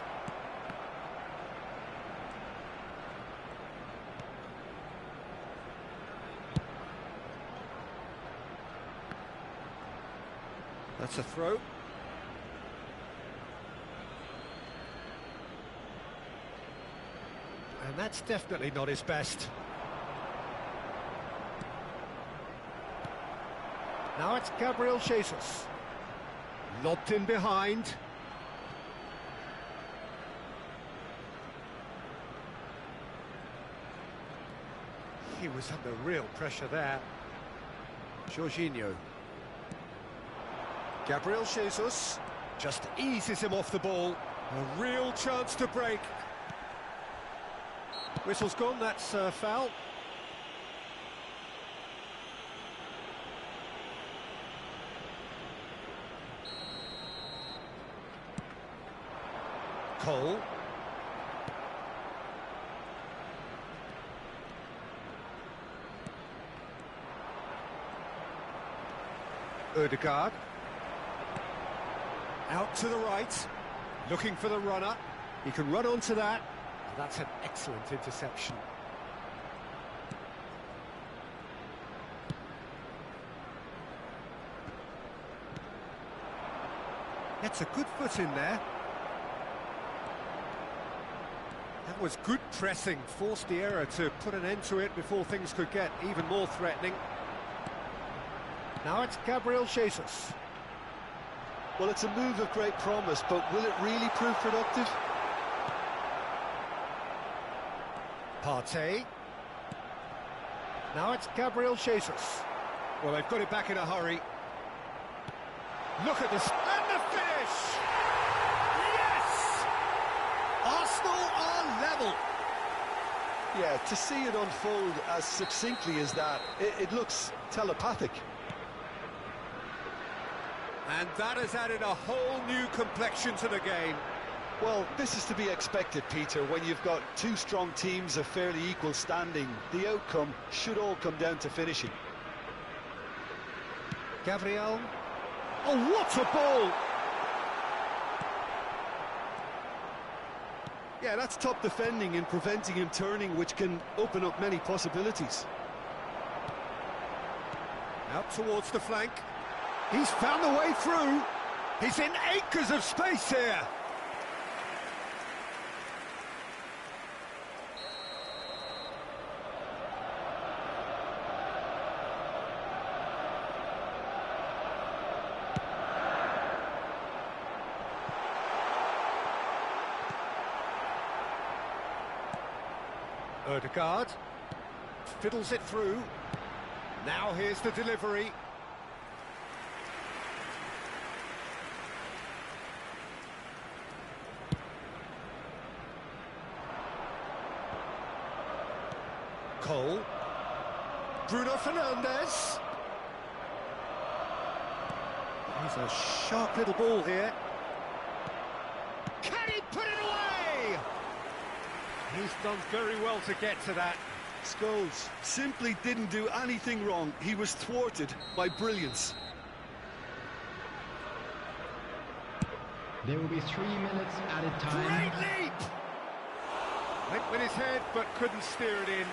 That's a throw. And that's definitely not his best. Now it's Gabriel Jesus. Lobbed in behind. He was under real pressure there. Jorginho. Gabriel Jesus just eases him off the ball. A real chance to break. Whistle's gone, that's foul. Cole. Ødegaard. Out to the right, looking for the runner. He can run onto that. That's an excellent interception. Gets a good foot in there. That was good pressing, forced the error to put an end to it before things could get even more threatening. Now it's Gabriel Jesus. Well, it's a move of great promise, but will it really prove productive? Partey. Now it's Gabriel Jesus. Well, they've got it back in a hurry. Look at this. And the finish! Yes! Arsenal are level. Yeah, to see it unfold as succinctly as that, it looks telepathic. And that has added a whole new complexion to the game. Well, this is to be expected, Peter, when you've got two strong teams of fairly equal standing. The outcome should all come down to finishing. Gabriel. Oh, what a ball! Yeah, that's top defending and preventing him turning, which can open up many possibilities. Out towards the flank. He's found the way through. He's in acres of space here. Ødegaard fiddles it through. Now here's the delivery. Cole. Bruno Fernandes. He's a sharp little ball here. Can he put it away? He's done very well to get to that. Scholes simply didn't do anything wrong. He was thwarted by brilliance. There will be 3 minutes added time. Great leap! Went with his head, but couldn't steer it in.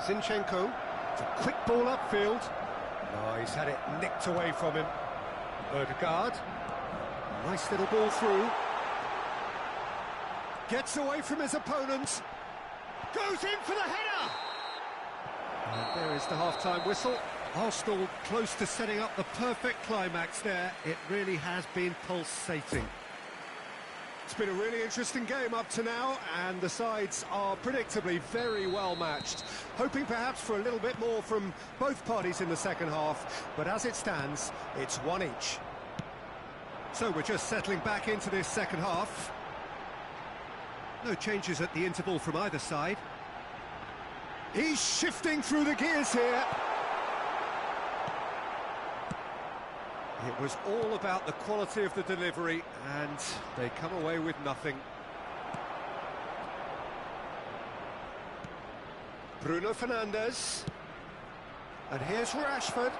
Zinchenko, it's a quick ball upfield. Oh, he's had it nicked away from him. Ødegaard, nice little ball through. Gets away from his opponent. Goes in for the header! And there is the half-time whistle. Arsenal close to setting up the perfect climax there. It really has been pulsating. It's been a really interesting game up to now, and the sides are predictably very well matched. Hoping perhaps for a little bit more from both parties in the second half, but as it stands, it's one each. So we're just settling back into this second half. No changes at the interval from either side. He's shifting through the gears here. It was all about the quality of the delivery, and they come away with nothing. Bruno Fernandes. And here's Rashford.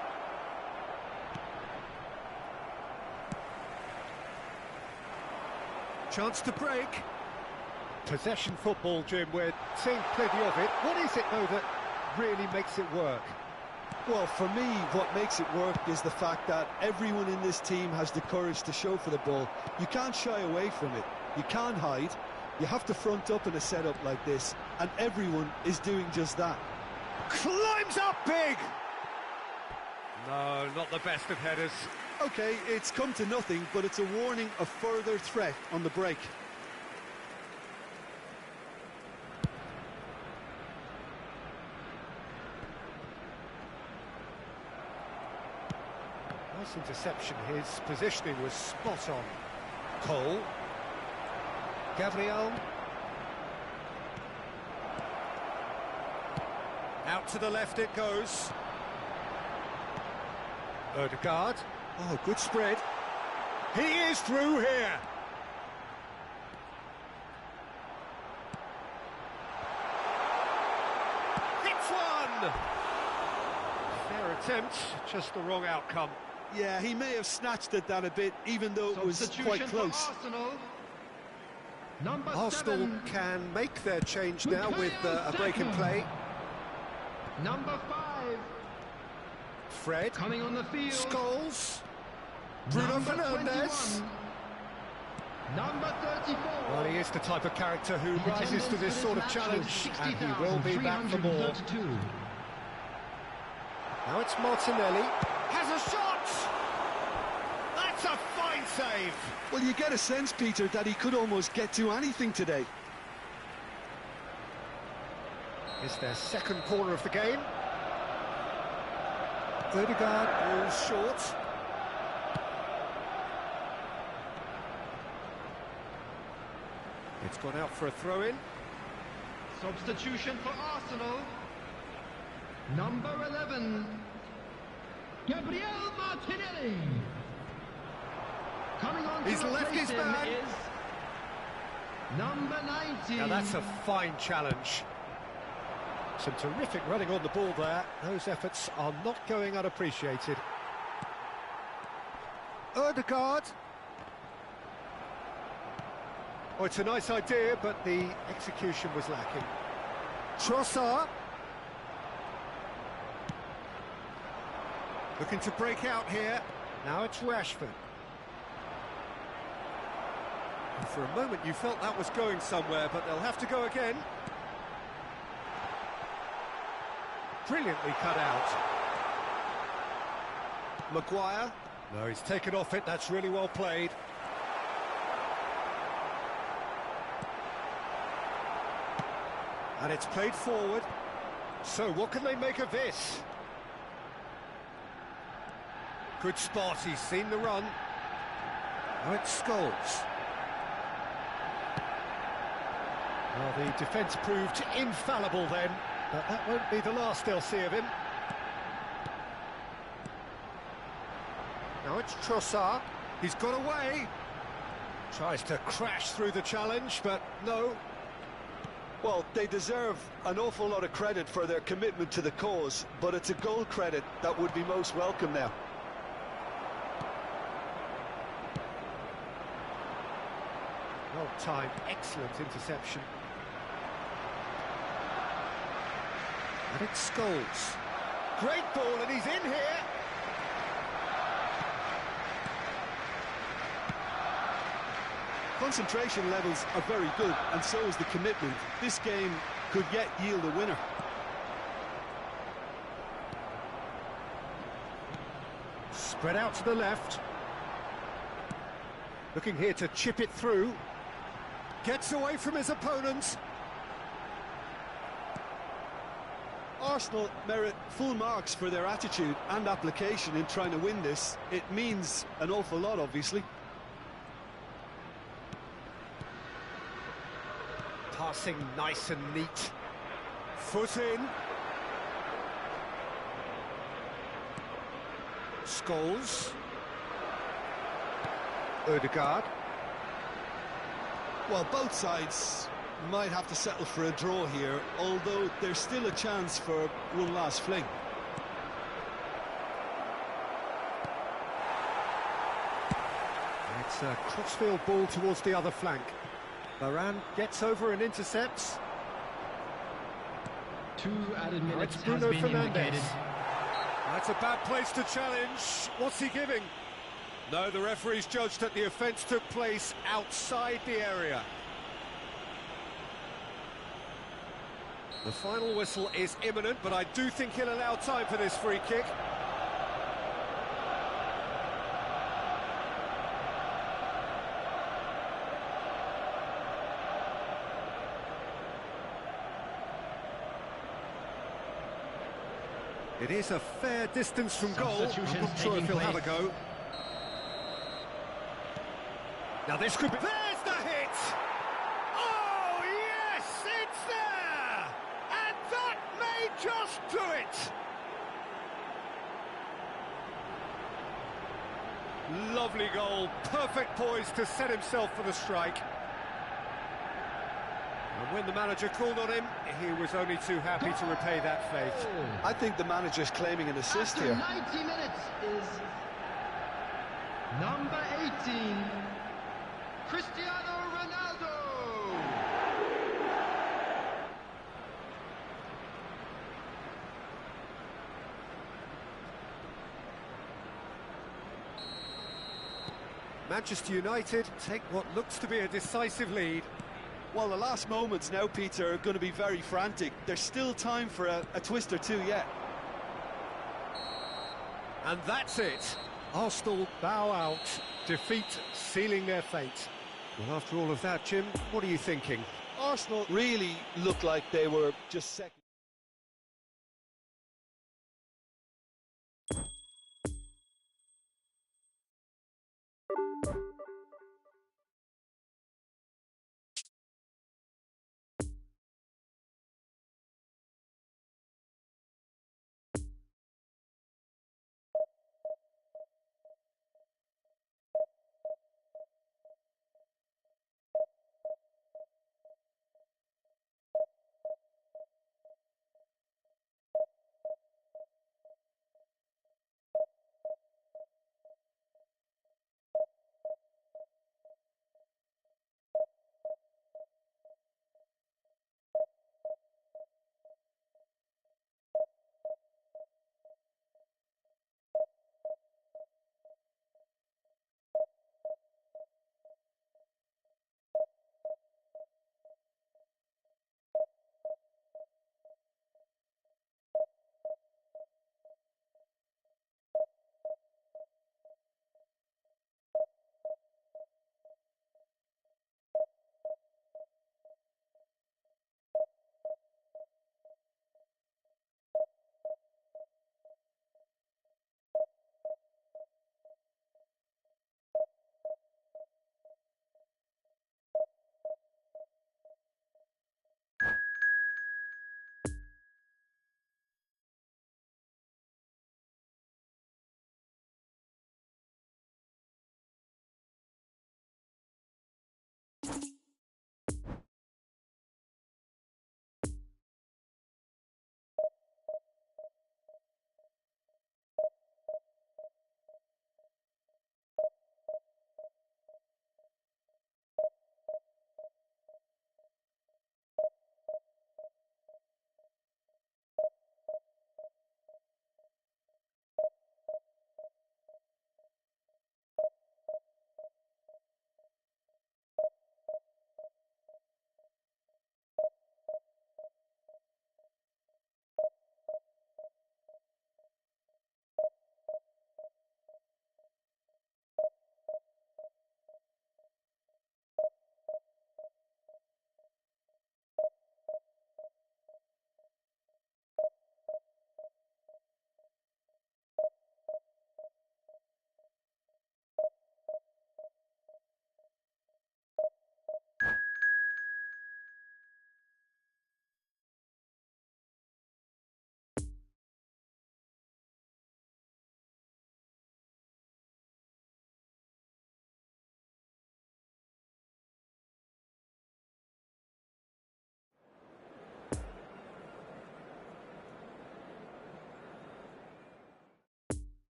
Chance to break. Possession football, Jim, we're seeing plenty of it. What is it, though, that really makes it work? Well, for me, what makes it work is the fact that everyone in this team has the courage to show for the ball. You can't shy away from it. You can't hide. You have to front up in a setup like this, and everyone is doing just that. Climbs up big! No, not the best of headers. OK, it's come to nothing, but it's a warning of further threat on the break. Nice interception. His positioning was spot on. Cole. Gabriel. Out to the left it goes. Odegaard. Oh, good spread. He is through here. Hits one! Fair attempt, just the wrong outcome. Yeah, he may have snatched at that a bit, even though it was quite close. Arsenal can make their change now with a break in play. Number 5. Fred. Coming on the field. Scholes. Bruno Fernandes. Number 34. Well, he is the type of character who rises to this sort of challenge, and he will be back for more. Now it's Martinelli. Has a shot! That's a fine save! Well, you get a sense, Peter, that he could almost get to anything today. Is their second corner of the game. Odegaard goes short. It's gone out for a throw-in. Substitution for Arsenal. Number 11. Gabriel Martinelli. Coming on He's to left replace his him man. is number 19. Now that's a fine challenge. Some terrific running on the ball there. Those efforts are not going unappreciated. Odegaard. Oh, it's a nice idea, but the execution was lacking. Trossard. Looking to break out here. Now it's Rashford. And for a moment you felt that was going somewhere, but they'll have to go again. Brilliantly cut out. Maguire. No, he's taken off it. That's really well played. And it's played forward. So what can they make of this? Good spot, he's seen the run. Now it's Scholes. Well, the defence proved infallible then, but that won't be the last they'll see of him. Now it's Trossard. He's got away. Tries to crash through the challenge, but no. Well, they deserve an awful lot of credit for their commitment to the cause, but it's a goal credit that would be most welcome now. Well timed, excellent interception. And it's Scholes. Great ball, and he's in here. Concentration levels are very good, and so is the commitment. This game could yet yield a winner. Spread out to the left. Looking here to chip it through. Gets away from his opponents. Arsenal merit full marks for their attitude and application in trying to win this. It means an awful lot, obviously. Passing nice and neat. Foot in. Scholes. Odegaard. Well, both sides might have to settle for a draw here, although there's still a chance for one last fling. It's a crossfield ball towards the other flank. Varane gets over and intercepts. 2 added minutes It's has Bruno been indicated. Fernandes. That's a bad place to challenge. What's he giving? No, the referee's judged that the offence took place outside the area. The final whistle is imminent, but I do think he'll allow time for this free kick. It is a fair distance from goal. I'm Substitutions not sure if taking he'll have a place. go. Now this could be... There's the hit! Oh, yes! It's there! And that may just do it! Lovely goal. Perfect poise to set himself for the strike. And when the manager called on him, he was only too happy to repay that faith. I think the manager's claiming an assist After here. 90 minutes is number 18, Cristiano Ronaldo. Manchester United take what looks to be a decisive lead. Well, the last moments now, Peter, are going to be very frantic. There's still time for a twist or two yet. And that's it. Arsenal bow out, defeat sealing their fate. Well, after all of that, Jim, what are you thinking? Arsenal really looked like they were just second.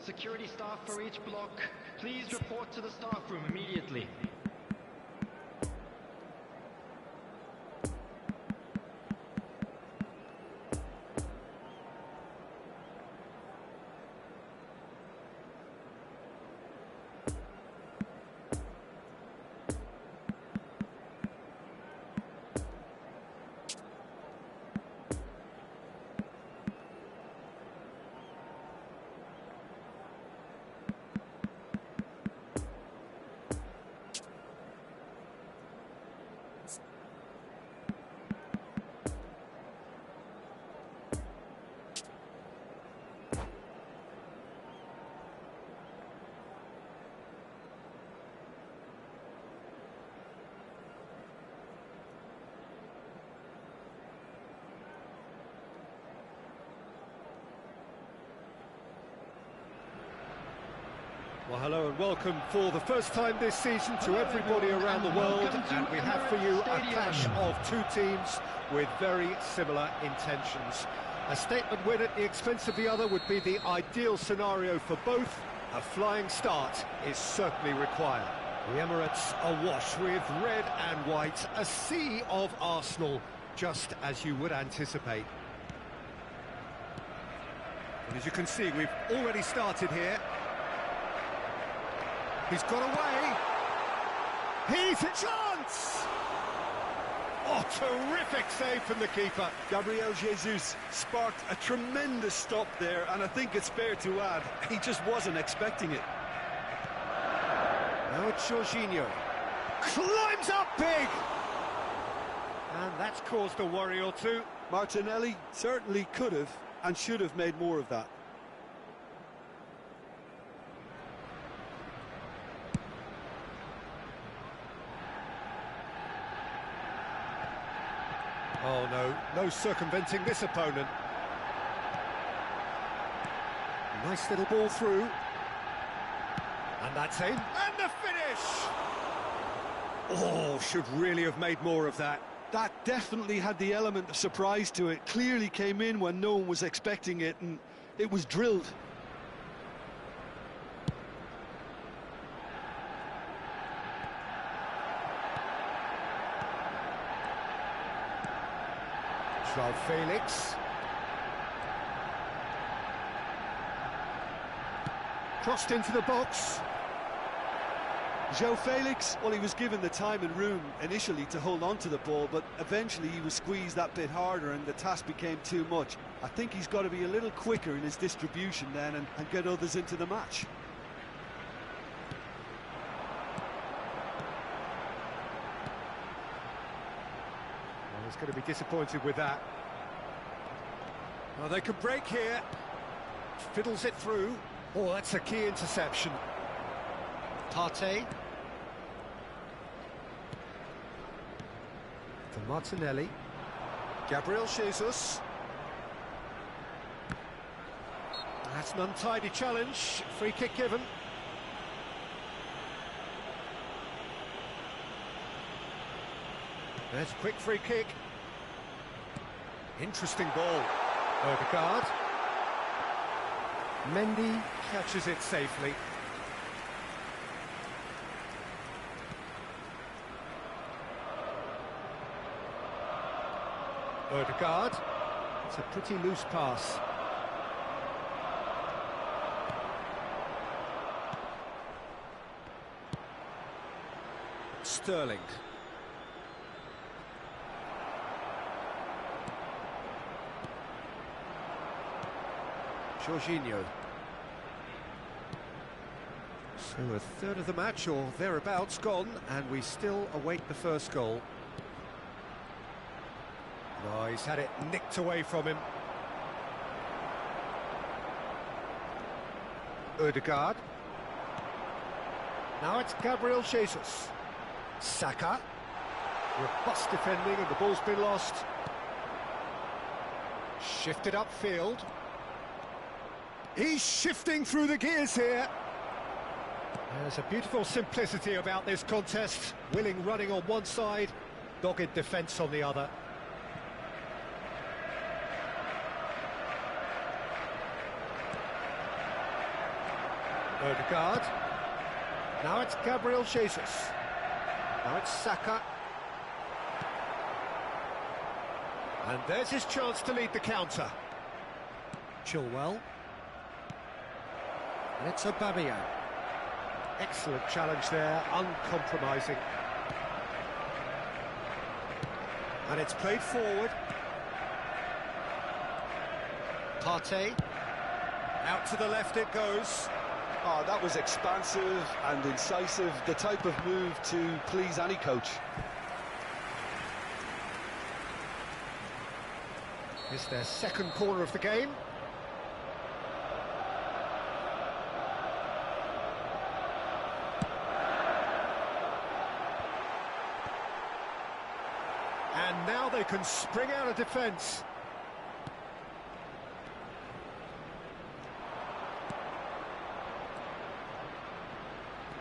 Security staff for each block, please report to the staff room immediately. Well, hello and welcome for the first time this season to everybody around the world, and we have for you a clash of two teams with very similar intentions. A statement win at the expense of the other would be the ideal scenario for both. A flying start is certainly required. The Emirates awash with red and white, a sea of Arsenal, just as you would anticipate. And as you can see, we've already started here. He's got away. He's a chance! Oh, terrific save from the keeper. Gabriel Jesus sparked a tremendous stop there, and I think it's fair to add, he just wasn't expecting it. Now it's Jorginho. Climbs up big! And that's caused a worry or two. Martinelli certainly could have and should have made more of that. Oh no, no circumventing this opponent. Nice little ball through. And that's in. And the finish! Oh, should really have made more of that. That definitely had the element of surprise to it. Clearly came in when no one was expecting it, and it was drilled. Joao Felix. Crossed into the box. Joao Felix, well, he was given the time and room initially to hold on to the ball, but eventually he was squeezed that bit harder and the task became too much. I think he's got to be a little quicker in his distribution then and get others into the match. Well, he's going to be disappointed with that. Well, they can break here. Fiddles it through. Oh, that's a key interception. Partey. For Martinelli. Gabriel Jesus. That's an untidy challenge. Free kick given. There's a quick free kick. Interesting ball. Odegaard. Mendy catches it safely. Odegaard. It's a pretty loose pass. Sterling. Jorginho. So a third of the match or thereabouts gone, and we still await the first goal. Oh, he's had it nicked away from him. Odegaard. Now it's Gabriel Jesus. Saka. Robust defending and the ball's been lost. Shifted upfield. He's shifting through the gears here. There's a beautiful simplicity about this contest. Willing running on one side, dogged defence on the other. Odegaard. Now it's Gabriel Jesus. Now it's Saka. And there's his chance to lead the counter. Chilwell. And it's Aubameyang. Excellent challenge there, uncompromising. And it's played forward. Partey. Out to the left it goes. Oh, that was expansive and incisive, the type of move to please any coach. It's their second corner of the game. And now they can spring out of defence.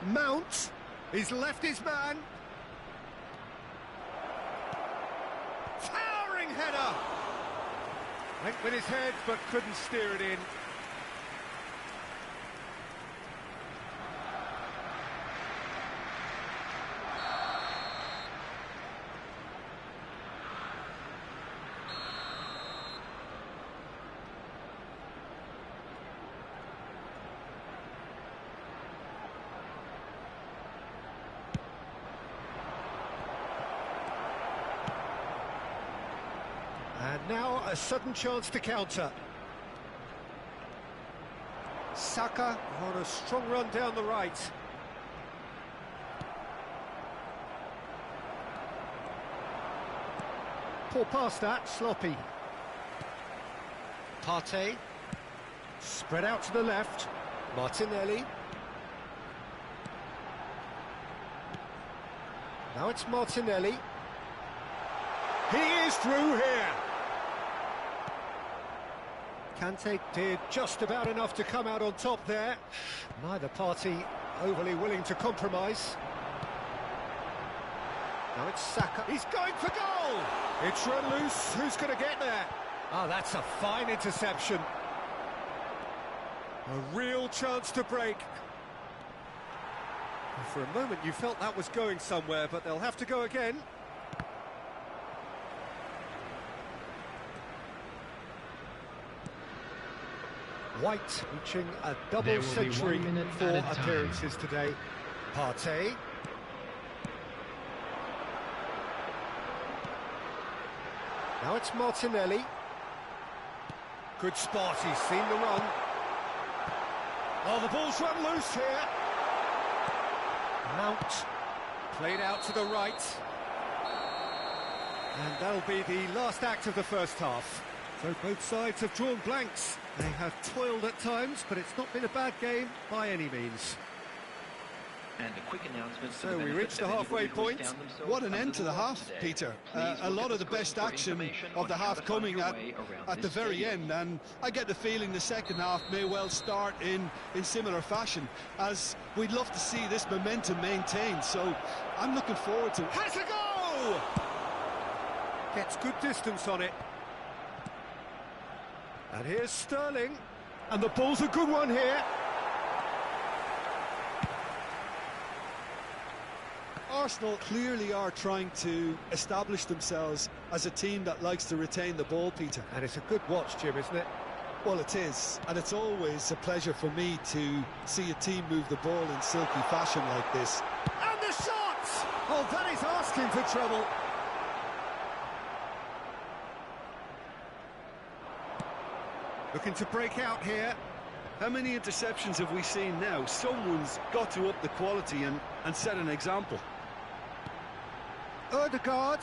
Mount, he's left his man. Towering header! Went with his head, but couldn't steer it in. And now a sudden chance to counter. Saka on a strong run down the right. Poor pass that, sloppy. Partey. Spread out to the left. Martinelli. Now it's Martinelli. He is through here. Kante did just about enough to come out on top there. Neither party overly willing to compromise. Now it's Saka. He's going for goal! It's run loose. Who's going to get there? Oh, that's a fine interception. A real chance to break. And for a moment you felt that was going somewhere, but they'll have to go again. White reaching a double century for appearances today. Partey. Now it's Martinelli. Good spot, he's seen the run. Oh, the ball's run loose here. Mount played out to the right. And that'll be the last act of the first half. So both sides have drawn blanks. They have toiled at times, but it's not been a bad game by any means. And a quick announcement. So we reached the halfway point. What an end to the half, Peter. A lot of the best action of the half coming at the very end, and I get the feeling the second half may well start in similar fashion, as we'd love to see this momentum maintained. So I'm looking forward to it. Has a go! Gets good distance on it. And here's Sterling, and the ball's a good one here. Arsenal clearly are trying to establish themselves as a team that likes to retain the ball, Peter. And it's a good watch, Jim, isn't it? Well, it is, and it's always a pleasure for me to see a team move the ball in silky fashion like this. And the shot! Oh, that is asking for trouble. Looking to break out here. How many interceptions have we seen now? Someone's got to up the quality and set an example. Ødegaard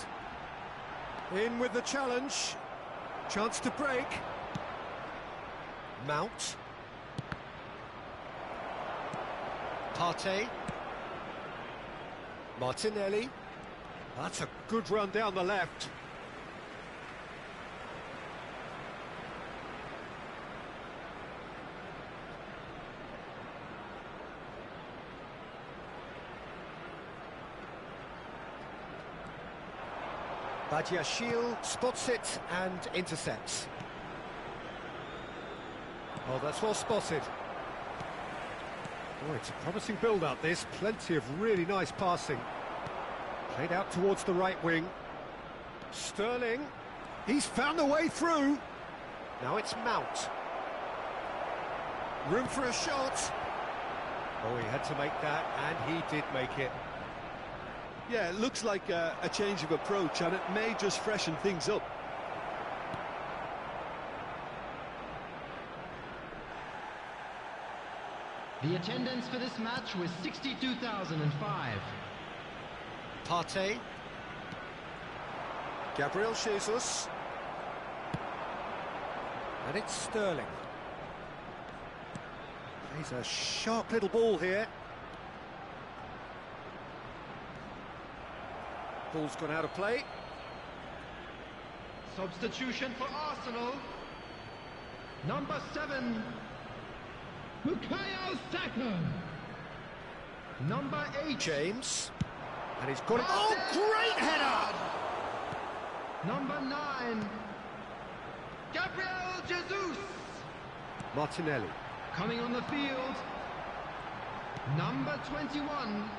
in with the challenge. Chance to break. Mount. Partey. Martinelli. That's a good run down the left. Badiashile spots it and intercepts. Oh, that's well spotted. Oh, it's a promising build-up, this. Plenty of really nice passing. Played out towards the right wing. Sterling. He's found the way through. Now it's Mount. Room for a shot. Oh, he had to make that, and he did make it. Yeah, it looks like a change of approach, and it may just freshen things up. The attendance for this match was 62,005. Partey. Gabriel Jesus. And it's Sterling. He's a sharp little ball here. Ball's gone out of play. Substitution for Arsenal. Number 7, Bukayo Saka. Number 8. James. And he's got it. Oh, great header! Number 9. Gabriel Jesus. Martinelli. Coming on the field. Number 21.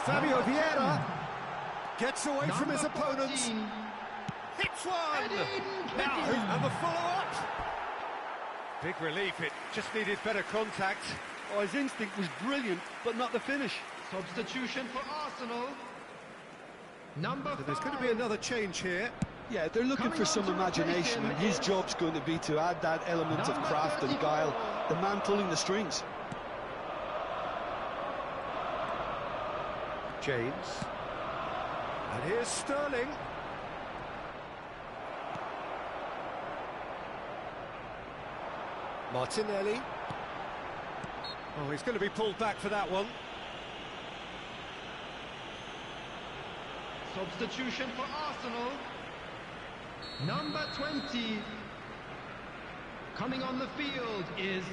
Fabio Vieira gets away from his Number opponents. 14. Hits one! Edin Now, Ketin. and the follow-up. Big relief, it just needed better contact. Oh, his instinct was brilliant, but not the finish. Substitution for Arsenal. Number 5. So there's going to be another change here. Yeah, they're looking Coming for some on to imagination, and his rotation job's going to be to add that element of Number craft and 34. guile, the man pulling the strings. James. And here's Sterling. Martinelli. Oh, he's going to be pulled back for that one. Substitution for Arsenal. Number 20. Coming on the field is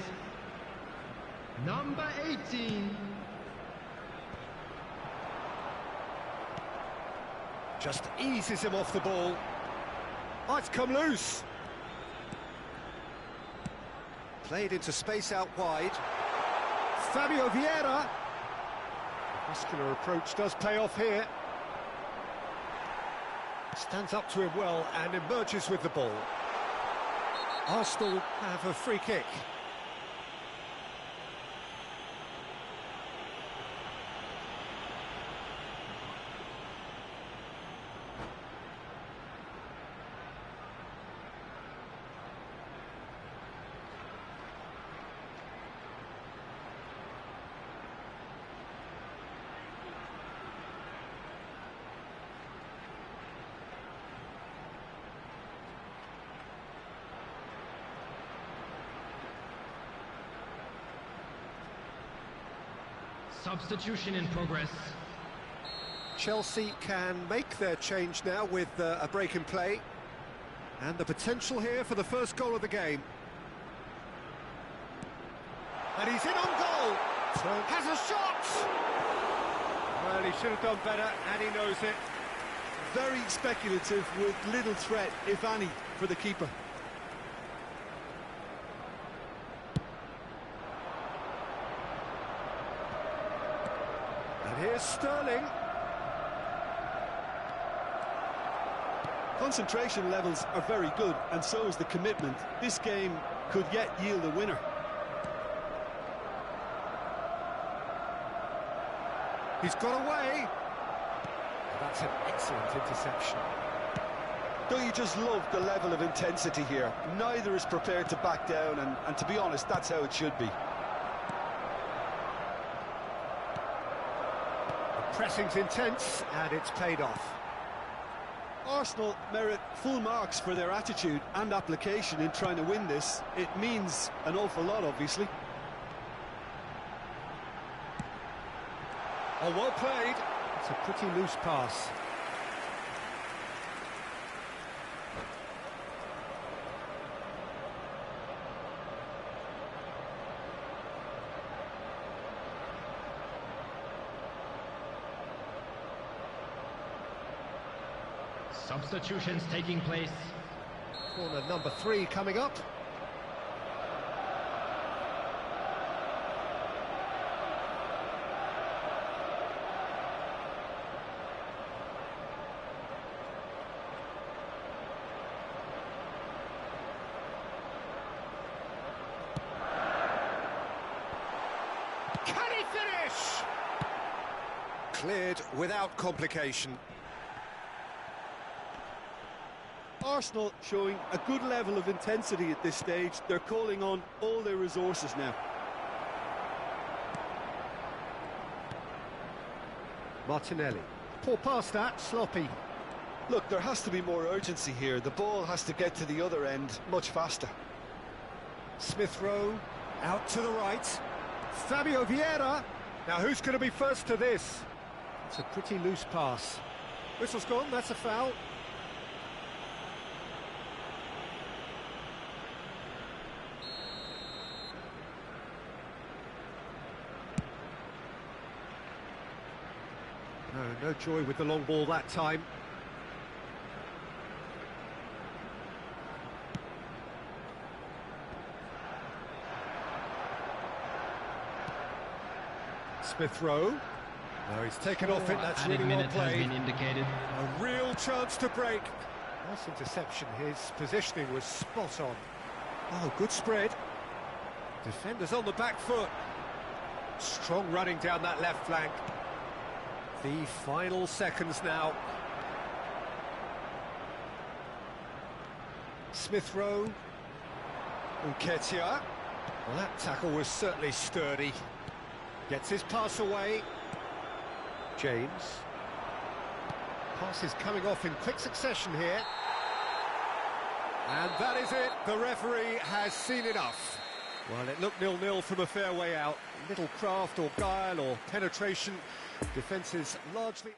number 18. Just eases him off the ball. Oh, it's come loose. Played into space out wide. Fabio Vieira. Muscular approach does pay off here. Stands up to him well and emerges with the ball. Arsenal have a free kick. Substitution in progress. Chelsea can make their change now with a break in play. And the potential here for the first goal of the game. And he's in on goal! Has a shot! Well, he should have done better, and he knows it. Very speculative with little threat, if any, for the keeper. And here's Sterling. Concentration levels are very good, and so is the commitment. This game could yet yield a winner. He's got away. That's an excellent interception. Don't you just love the level of intensity here? Neither is prepared to back down, and to be honest, that's how it should be. The pressing's intense, and it's paid off. Arsenal merit full marks for their attitude and application in trying to win this. It means an awful lot, obviously. Oh, well played. It's a pretty loose pass. Substitutions taking place. Corner number 3 coming up. Can he finish? Cleared without complication. Arsenal showing a good level of intensity at this stage. They're calling on all their resources now. Martinelli. Poor pass that, sloppy. Look, there has to be more urgency here. The ball has to get to the other end much faster. Smith Rowe out to the right. Fabio Vieira. Now who's going to be first to this? It's a pretty loose pass. Whistle's gone, that's a foul. No joy with the long ball that time. Smith Rowe. No, he's taken off it, that's really well played. A real chance to break. Nice interception, his positioning was spot on. Oh, good spread. Defenders on the back foot. Strong running down that left flank. The final seconds now. Smith Rowe. Nketiah. Well, that tackle was certainly sturdy. Gets his pass away. James. Pass is coming off in quick succession here. And that is it. The referee has seen enough. Well, it looked 0-0 from a fair way out. Little craft or guile or penetration. Defence is largely...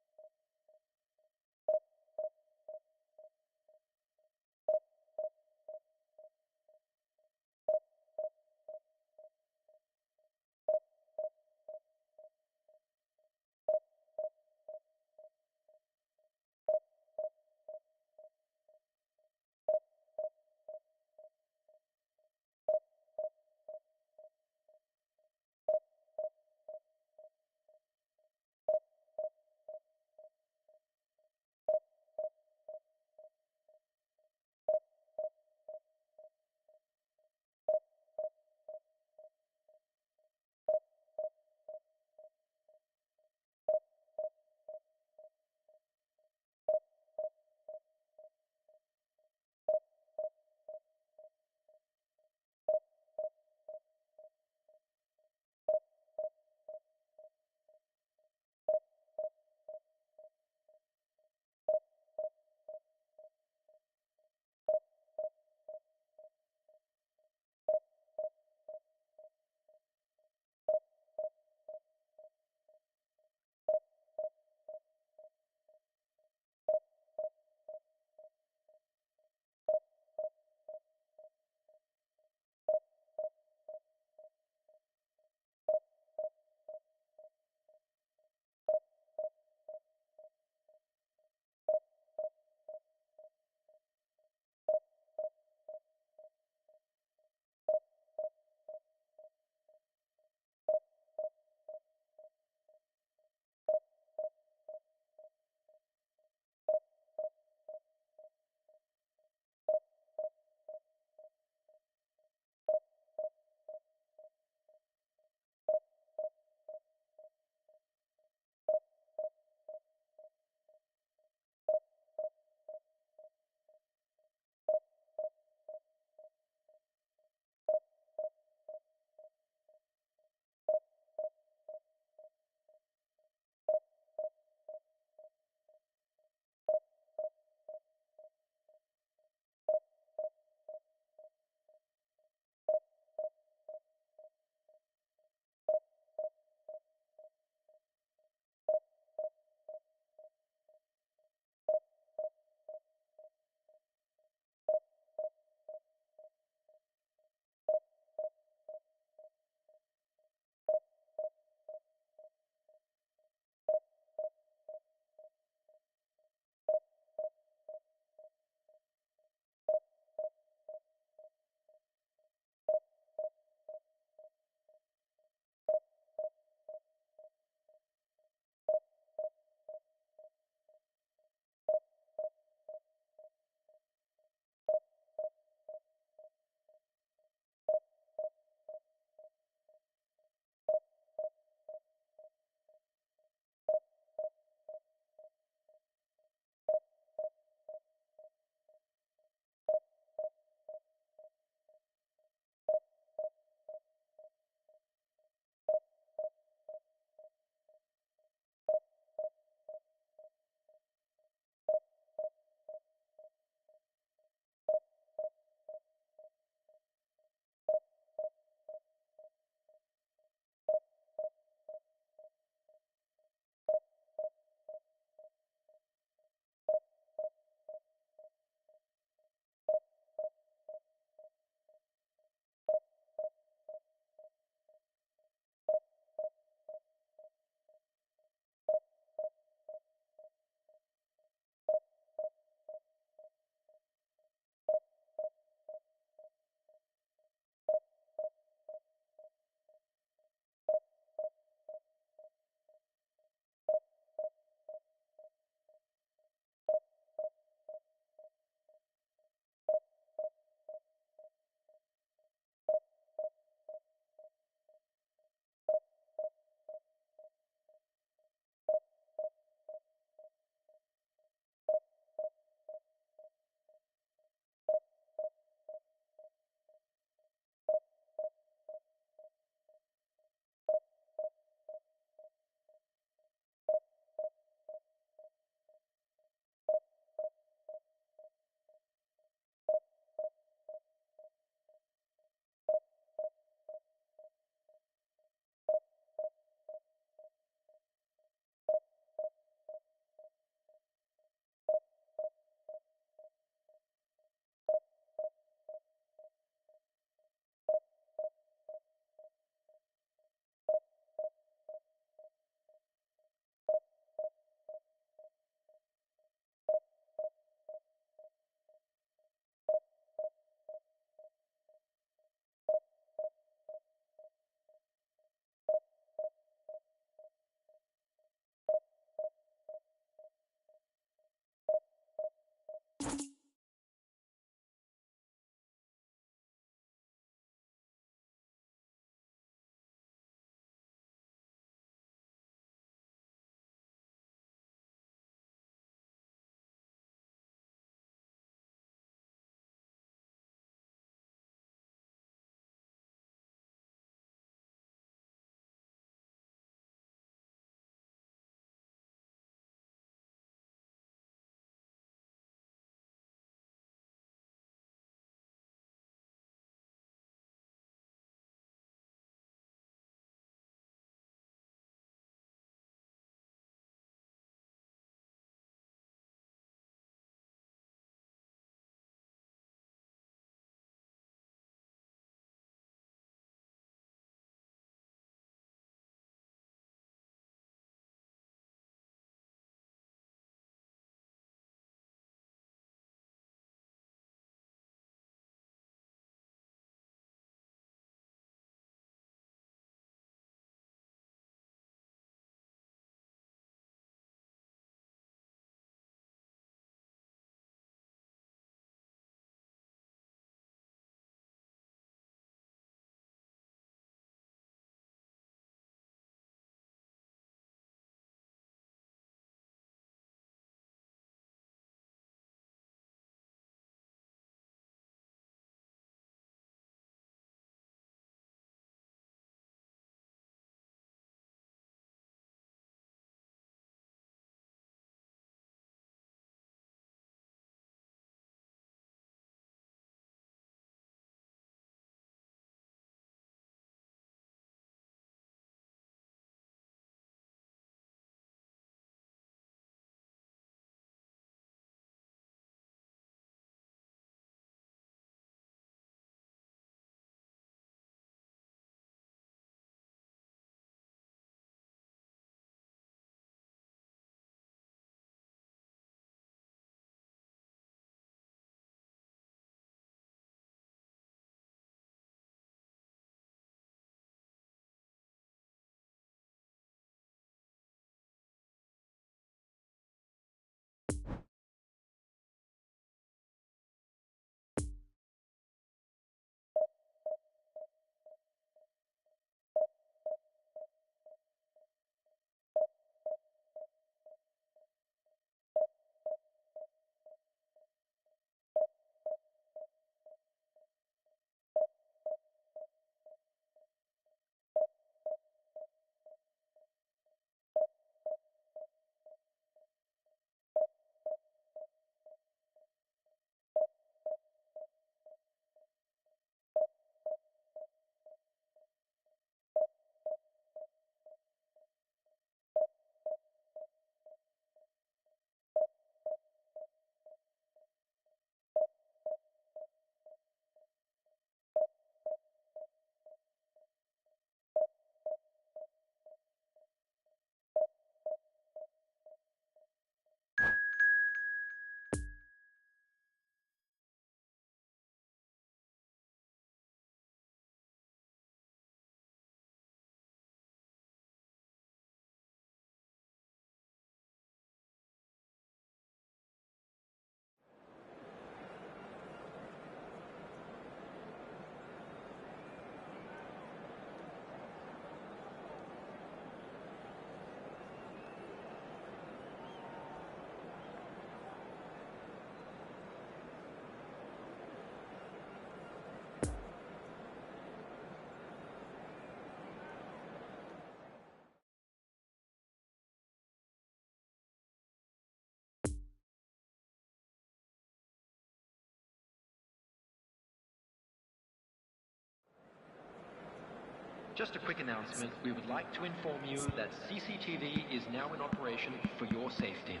Just a quick announcement. We would like to inform you that CCTV is now in operation for your safety.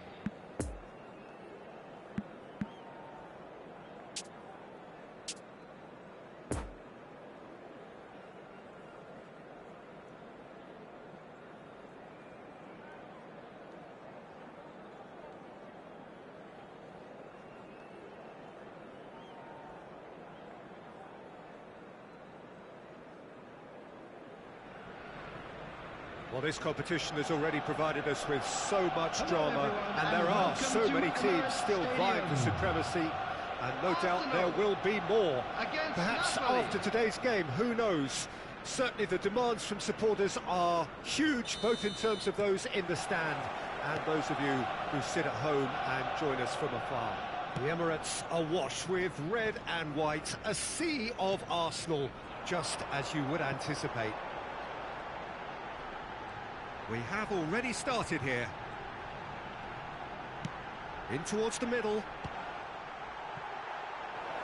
Well, this competition has already provided us with so much drama, and there are so many teams still vying for supremacy, and no doubt there will be more. Perhaps after today's game, who knows? Certainly the demands from supporters are huge, both in terms of those in the stand and those of you who sit at home and join us from afar. The Emirates awash with red and white, a sea of Arsenal, just as you would anticipate. We have already started here. In towards the middle.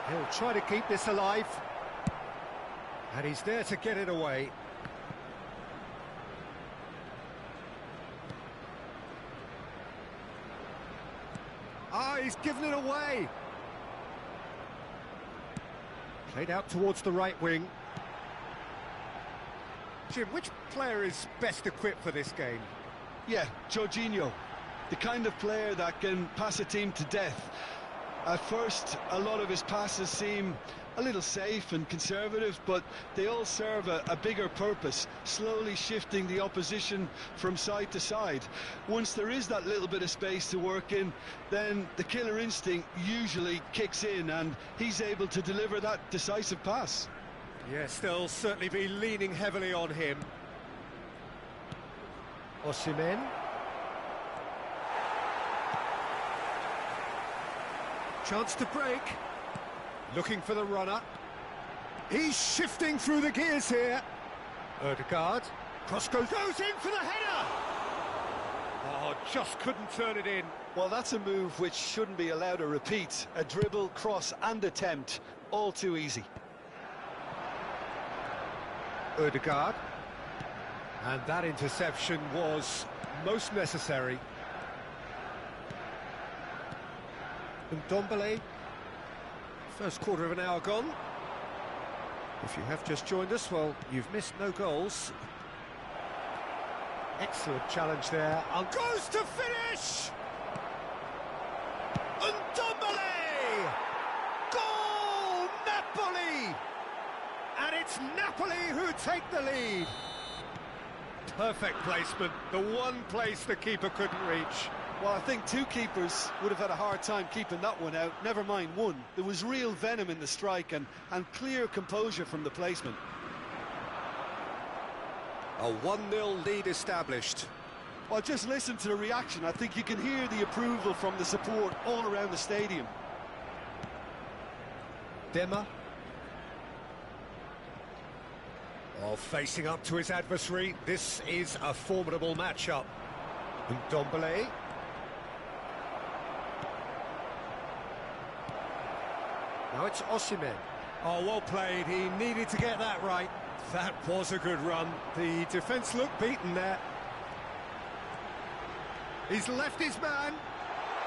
He'll try to keep this alive. And he's there to get it away. Ah, he's given it away. Played out towards the right wing. Jim, which player is best equipped for this game? Yeah, Jorginho, the kind of player that can pass a team to death. At first, a lot of his passes seem a little safe and conservative, but they all serve a bigger purpose, slowly shifting the opposition from side to side. Once there is that little bit of space to work in, then the killer instinct usually kicks in, and he's able to deliver that decisive pass. Yes, they'll certainly be leaning heavily on him. Osimhen. Chance to break. Looking for the runner. He's shifting through the gears here. Odegaard. Cross goes in for the header! Oh, just couldn't turn it in. Well, that's a move which shouldn't be allowed to repeat. A dribble, cross and attempt, all too easy. Odegaard, and that interception was most necessary. Ndombele, first quarter of an hour gone. If you have just joined us, well, you've missed no goals. Excellent challenge there, and goes to finish! Ndombele! Goal, Napoli! And it's Napoli who take the lead. Perfect placement, the one place the keeper couldn't reach. Well, I think two keepers would have had a hard time keeping that one out, never mind one. There was real venom in the strike and clear composure from the placement. A 1-0 lead established. Well, just listen to the reaction. I think you can hear the approval from the support all around the stadium. Demmer. Oh, facing up to his adversary, this is a formidable matchup. Ndombele. Now it's Osimhen. Oh, well played. He needed to get that right. That was a good run. The defence looked beaten there. He's left his man.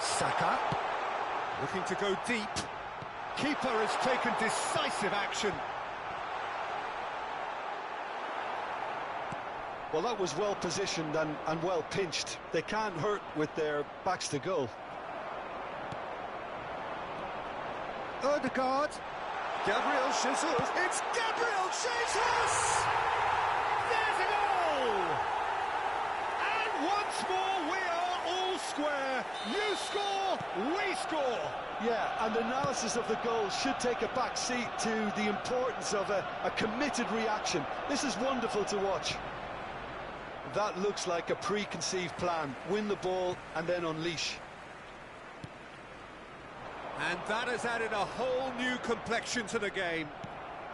Saka. Looking to go deep. Keeper has taken decisive action. Well, that was well positioned and well pinched. They can't hurt with their backs to goal. Odegaard. Gabriel Jesus. It's Gabriel Jesus! There's a goal! And once more we are all square. You score, we score. Yeah, and analysis of the goal should take a back seat to the importance of a committed reaction. This is wonderful to watch. That looks like a preconceived plan. Win the ball and then unleash. And that has added a whole new complexion to the game.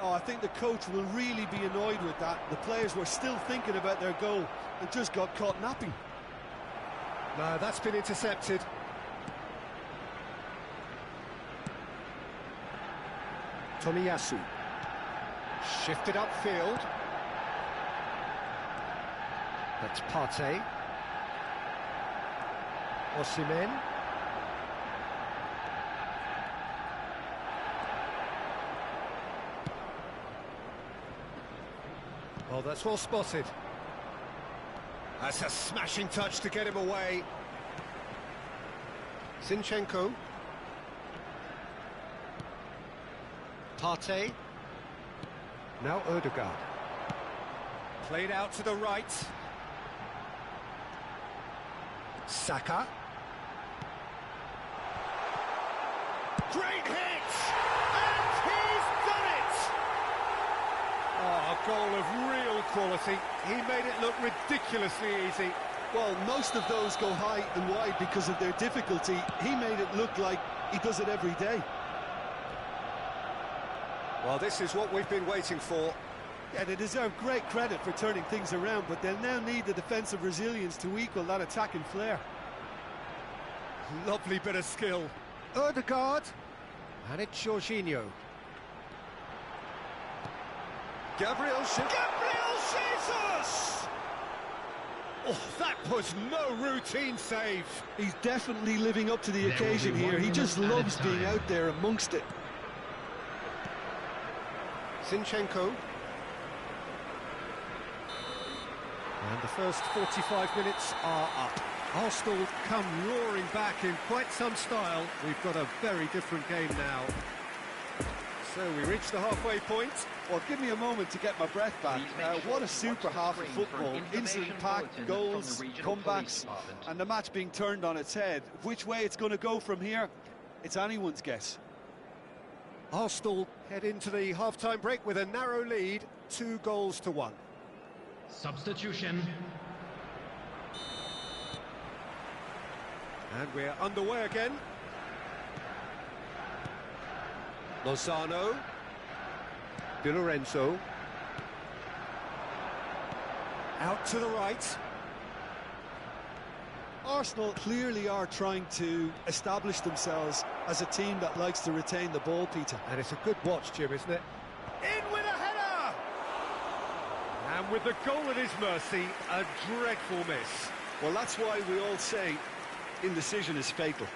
Oh, I think the coach will really be annoyed with that. The players were still thinking about their goal and just got caught napping. No, that's been intercepted. Tomiyasu. Shifted upfield. That's Partey. Osimhen. Oh, that's well spotted. That's a smashing touch to get him away. Zinchenko. Partey. Now Ødegaard. Played out to the right. Saka. Great hit! And he's done it! Oh, a goal of real quality. He made it look ridiculously easy. Well, most of those go high and wide because of their difficulty. He made it look like he does it every day. Well, this is what we've been waiting for. Yeah, they deserve great credit for turning things around, but they'll now need the defensive resilience to equal that attacking flair. Lovely bit of skill. Ødegaard. And it's Jorginho. Gabriel Jesus! Oh, that was no routine save. He's definitely living up to the occasion here. He just loves being out there amongst it. Zinchenko. And the first 45 minutes are up. Arsenal come roaring back in quite some style. We've got a very different game now. So we reach the halfway point. Well, give me a moment to get my breath back. What a super half of football. Incident-packed goals, comebacks, and the match being turned on its head. Which way it's going to go from here, it's anyone's guess. Arsenal head into the half-time break with a narrow lead, 2-1. Substitution. And we're underway again. Lozano. Di Lorenzo. Out to the right. Arsenal clearly are trying to establish themselves as a team that likes to retain the ball, Peter. And it's a good watch, Jim, isn't it? In with a header! And with the goal at his mercy, a dreadful miss. Well, that's why we all say indecision is fatal.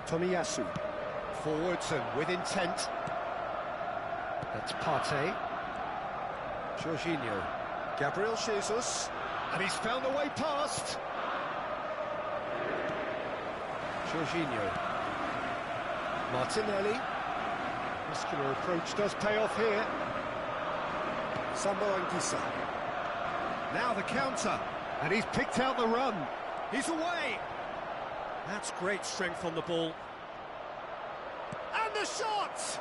Tomiyasu. Forwards and with intent. That's Partey. Jorginho. Gabriel Jesus. And he's found a way past. Jorginho. Martinelli. Muscular approach does pay off here. Sambo Anguissa. Now the counter. And he's picked out the run. He's away. That's great strength on the ball. And the shot!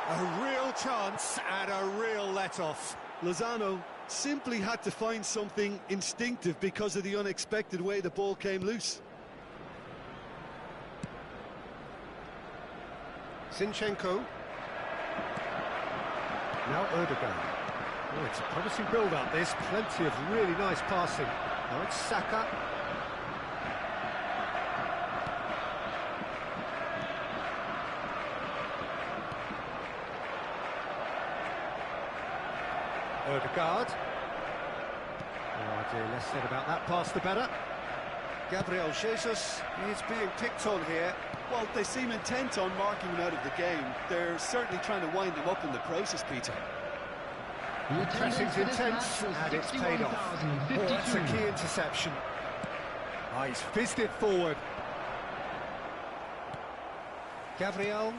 A real chance and a real let-off. Lozano simply had to find something instinctive because of the unexpected way the ball came loose. Zinchenko. Now Ødegaard. Oh, it's a promising build-up, this. Plenty of really nice passing. Now it's Saka. Ødegaard. Oh dear, less said about that pass the better. Gabriel Jesus is being picked on here. Well, they seem intent on marking him out of the game. They're certainly trying to wind him up in the process, Peter. The pressing's intense, and it's paid off. Oh, that's a key interception. Oh, he's fizzed it forward. Gabriel.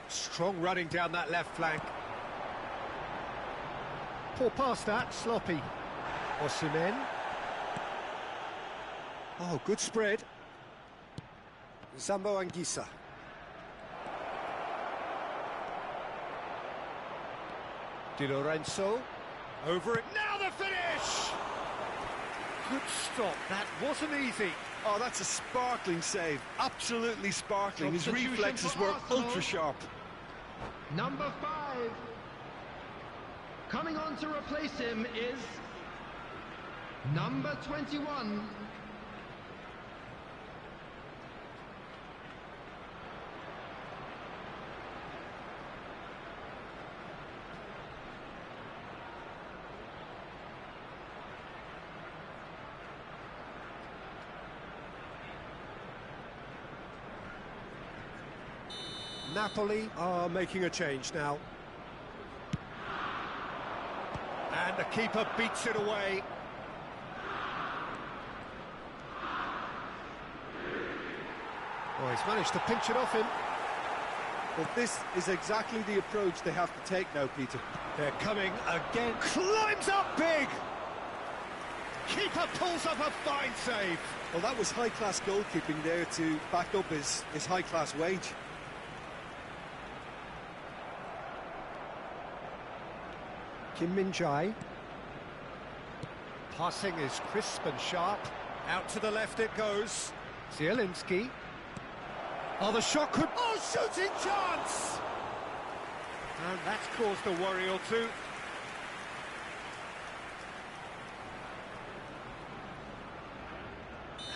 Strong running down that left flank. Poor pass that, sloppy. Osimhen. Oh, good spread. Sambo Anguissa. Di Lorenzo. Over it. Now the finish! Good stop. That wasn't easy. Oh, that's a sparkling save. Absolutely sparkling. His reflexes were ultra-sharp. Number 5. Coming on to replace him is number 21. Napoli are making a change now. And the keeper beats it away. Oh, he's managed to pinch it off him. Well, this is exactly the approach they have to take now, Peter. They're coming again. Climbs up big! Keeper pulls up a fine save. Well, that was high-class goalkeeping there to back up his high-class wage. Kim Min-jae. Passing is crisp and sharp. Out to the left it goes. Zielinski. Oh, the shot could... Oh, shooting chance! And that's caused a worry or two.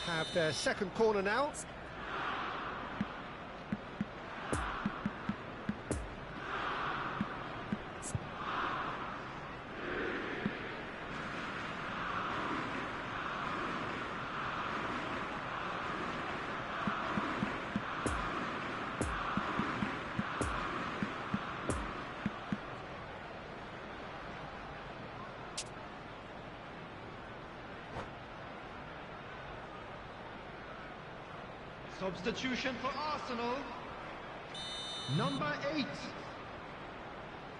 Have their second corner now. Substitution for Arsenal. Number 8.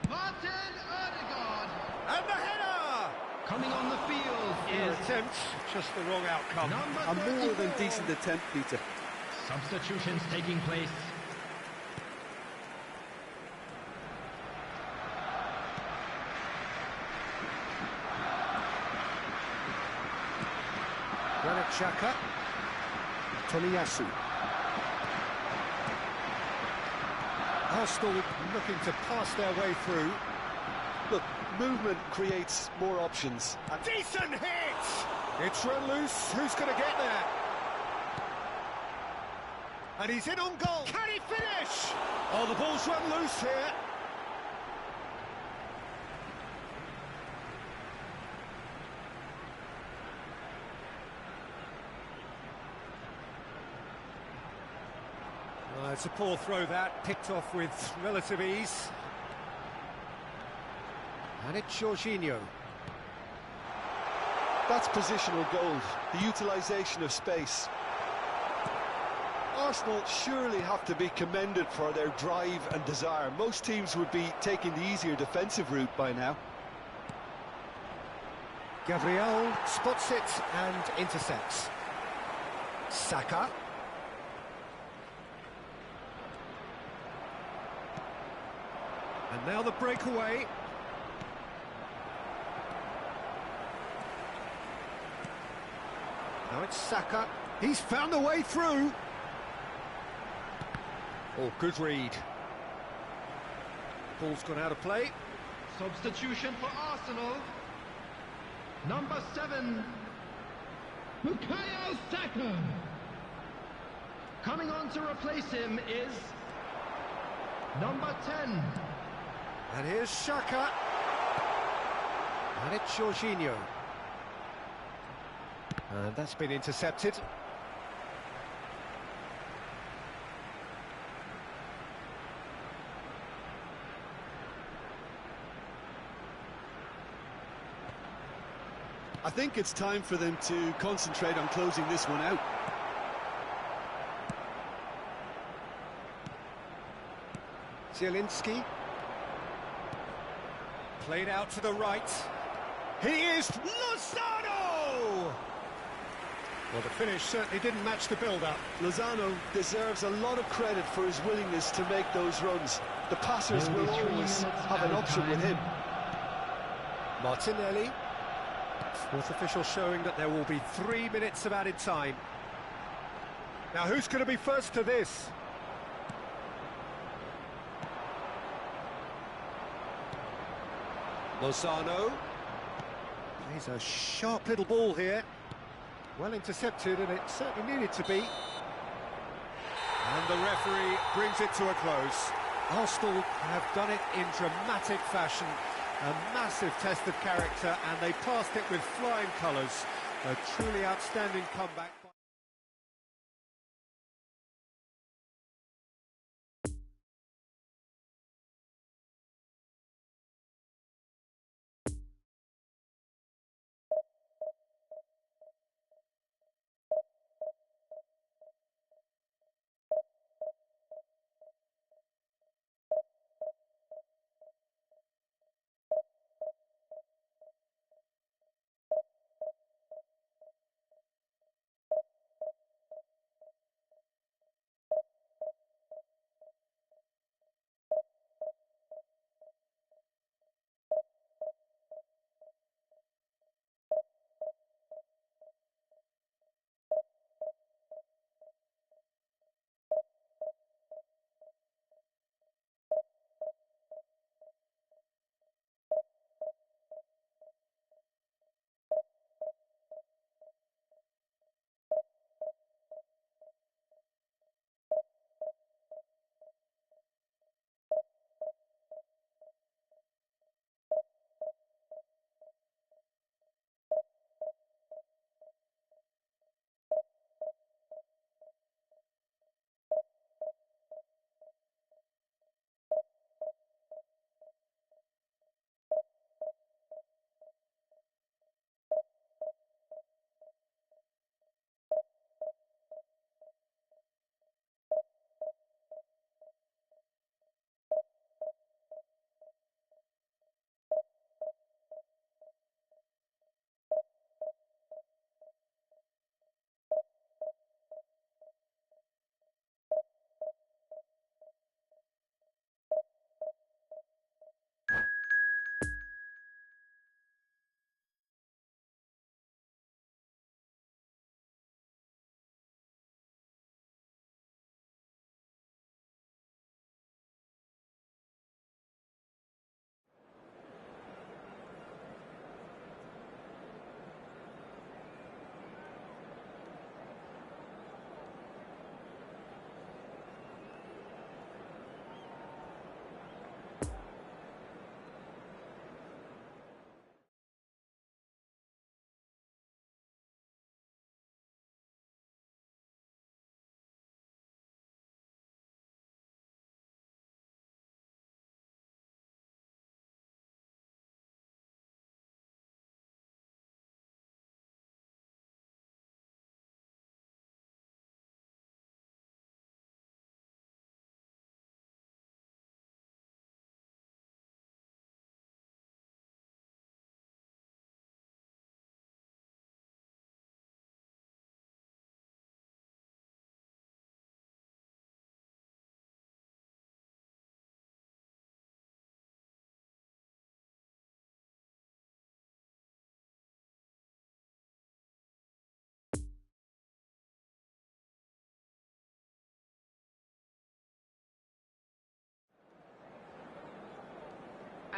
Martin Odegaard. And the header! Coming on the field Their is attempt, just the wrong outcome. number A more than 34. decent attempt, Peter. Substitutions taking place. Granit Xhaka. Tomiyasu. Arsenal looking to pass their way through. Look, movement creates more options. A decent hit! It's run loose. Who's going to get there? And he's in on goal. Can he finish? Oh, the ball's run loose here. It's a poor throw that, picked off with relative ease. And it's Jorginho. That's positional gold, the utilisation of space. Arsenal surely have to be commended for their drive and desire. Most teams would be taking the easier defensive route by now. Gabriel spots it and intercepts. Saka. And now the breakaway. Now it's Saka. He's found a way through. Oh, good read. Ball's gone out of play. Substitution for Arsenal. Number 7. Bukayo Saka. Coming on to replace him is number 10. And here's Xhaka. And it's Jorginho. And that's been intercepted. I think it's time for them to concentrate on closing this one out. Zielinski. Played out to the right. He is Lozano! Well, the finish certainly didn't match the build-up. Lozano deserves a lot of credit for his willingness to make those runs. The passers will always have an option with him. Martinelli. Fourth official showing that there will be 3 minutes of added time. Now, who's going to be first to this? Lozano. Plays a sharp little ball here. Well intercepted, and it certainly needed to be. And the referee brings it to a close. Arsenal have done it in dramatic fashion. A massive test of character, and they passed it with flying colours. A truly outstanding comeback.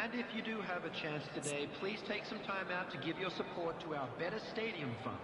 And if you do have a chance today, please take some time out to give your support to our Better Stadium Fund.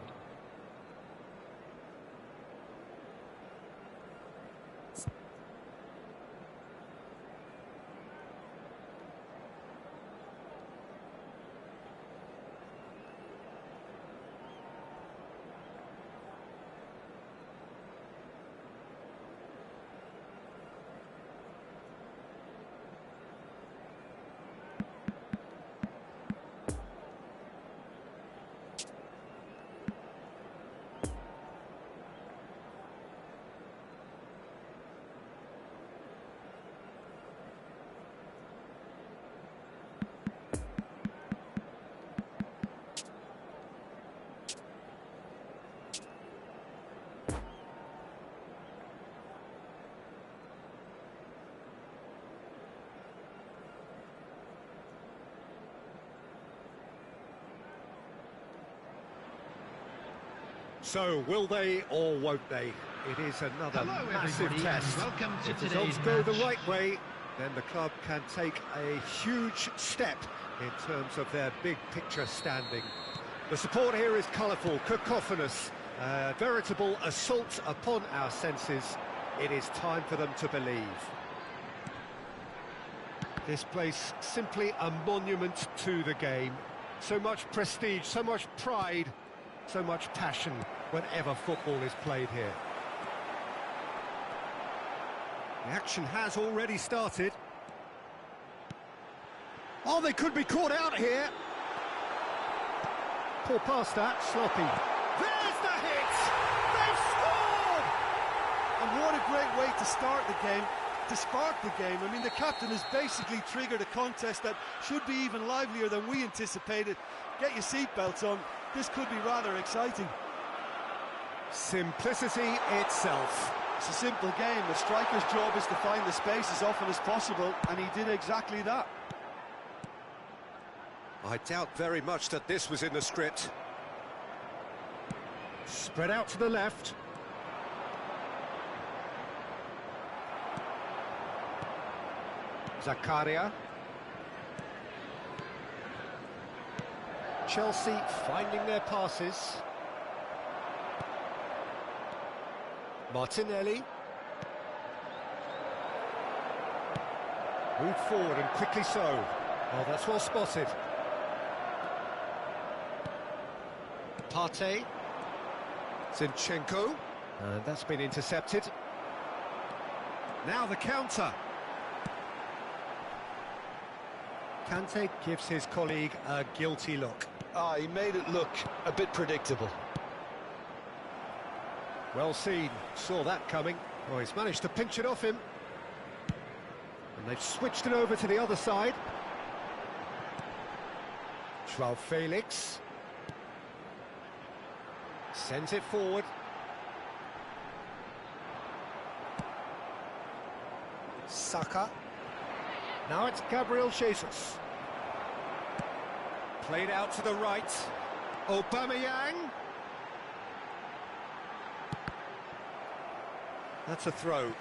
So, will they or won't they? It is another Hello, massive everybody, test. and welcome to If today's results go the match. right way, then the club can take a huge step in terms of their big picture standing. The support here is colourful, cacophonous, a veritable assault upon our senses. It is time for them to believe. This place simply a monument to the game. So much prestige, so much pride, so much passion whenever football is played here. The action has already started. Oh, they could be caught out here. Poor pass that, sloppy. There's the hit! They've scored! And what a great way to start the game, to spark the game. I mean, the captain has basically triggered a contest that should be even livelier than we anticipated. Get your seatbelts on. This could be rather exciting. Simplicity itself. It's a simple game. The striker's job is to find the space as often as possible, and he did exactly that. I doubt very much that this was in the script. Spread out to the left. Zakaria. Chelsea finding their passes. Martinelli. Moved forward and quickly so. Oh, that's well spotted. Partey. Zinchenko. And that's been intercepted. Now the counter. Kante gives his colleague a guilty look. He made it look a bit predictable. Well seen, saw that coming. Oh, he's managed to pinch it off him. And they've switched it over to the other side. Joao Felix. Sends it forward. Saka. Now it's Gabriel Jesus. Played out to the right. Aubameyang. That's a throw.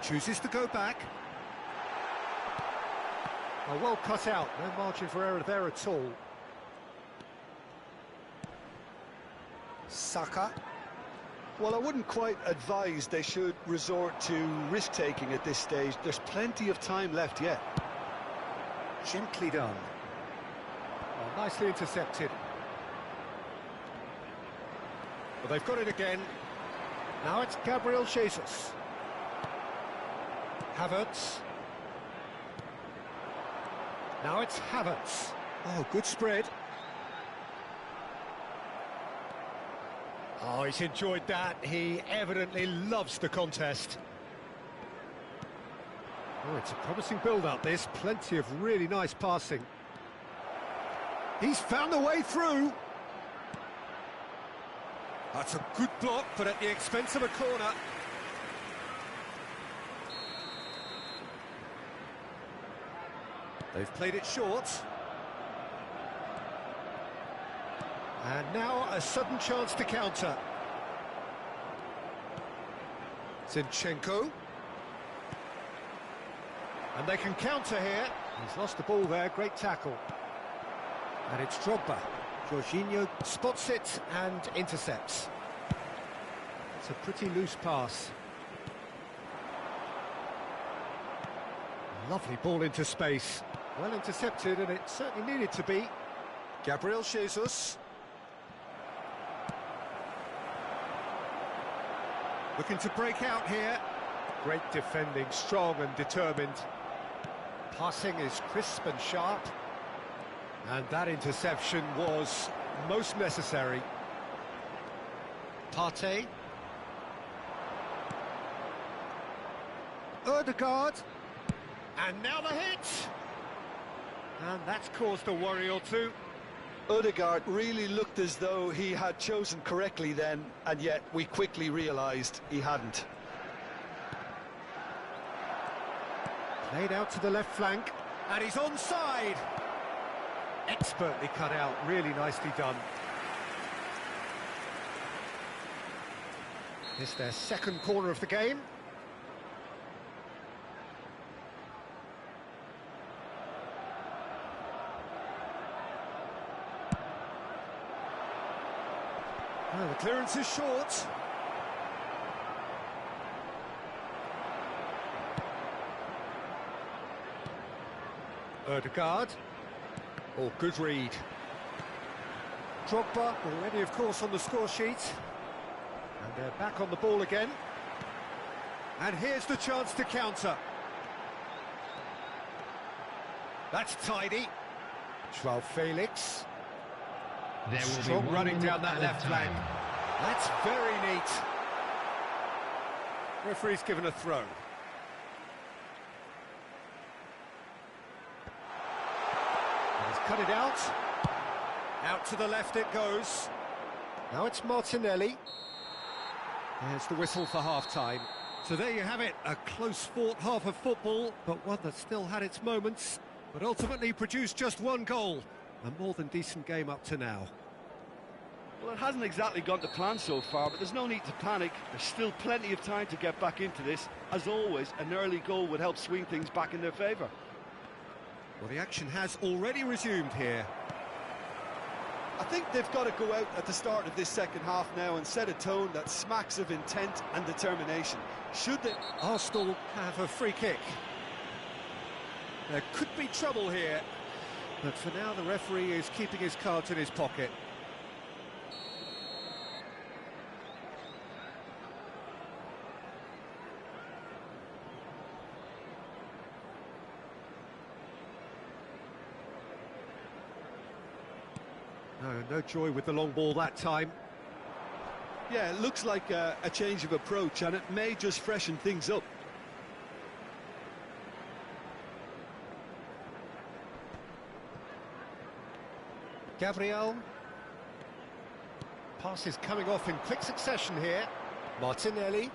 Chooses to go back. Oh, well cut out. No margin for error there at all. Saka. Well, I wouldn't quite advise they should resort to risk-taking at this stage. There's plenty of time left yet. Gently done. Oh, nicely intercepted. Well, they've got it again. Now it's Gabriel Jesus. Havertz. Now it's Havertz. Oh, good spread. Oh, he's enjoyed that. He evidently loves the contest. Oh, it's a promising build-up, this. Plenty of really nice passing. He's found a way through. That's a good block, but at the expense of a corner. They've played it short. And now a sudden chance to counter. Zinchenko. And they can counter here. He's lost the ball there, great tackle. And it's Drogba. Jorginho spots it and intercepts. It's a pretty loose pass. Lovely ball into space. Well intercepted, and it certainly needed to be. Gabriel Jesus. Looking to break out here. Great defending, strong and determined. Passing is crisp and sharp. And that interception was most necessary. Partey. Ødegaard. And now the hit! And that's caused a worry or two. Ødegaard really looked as though he had chosen correctly then, and yet we quickly realised he hadn't. Played out to the left flank, and he's onside! Expertly cut out, really nicely done. It's their second corner of the game. Well, the clearance is short. Ødegaard. Oh, good read. Drogba already, of course, on the score sheet. And they're back on the ball again. And here's the chance to counter. That's tidy. João Felix. There will Strong be running down that left flank. time. That's very neat. Referee's given a throw. And he's cut it out. Out to the left it goes. Now it's Martinelli. There's the whistle for half-time. So there you have it, a close-fought half of football, but one that still had its moments, but ultimately produced just one goal. A more than decent game up to now. Well, it hasn't exactly gone to plan so far, but there's no need to panic. There's still plenty of time to get back into this. As always, an early goal would help swing things back in their favour. Well, the action has already resumed here. I think they've got to go out at the start of this second half now and set a tone that smacks of intent and determination. Should they... Arsenal have a free kick. There could be trouble here, but for now the referee is keeping his cards in his pocket. No joy with the long ball that time. Yeah, it looks like a change of approach, and it may just freshen things up. Gabriel. Pass is coming off in quick succession here. Martinelli.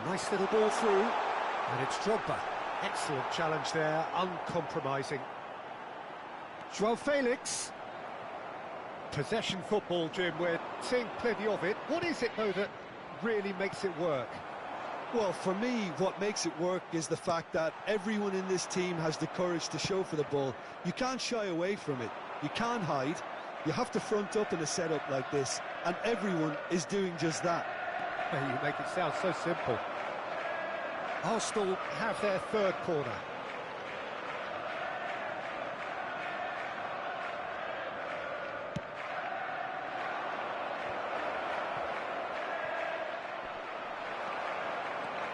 Nice little ball through. And it's Drogba. Excellent challenge there, uncompromising. João Felix. Possession football, Jim, we're seeing plenty of it. What is it, though, that really makes it work? Well, for me, what makes it work is the fact that everyone in this team has the courage to show for the ball. You can't shy away from it. You can't hide. You have to front up in a setup like this, and everyone is doing just that. You make it sound so simple. Arsenal have their third corner.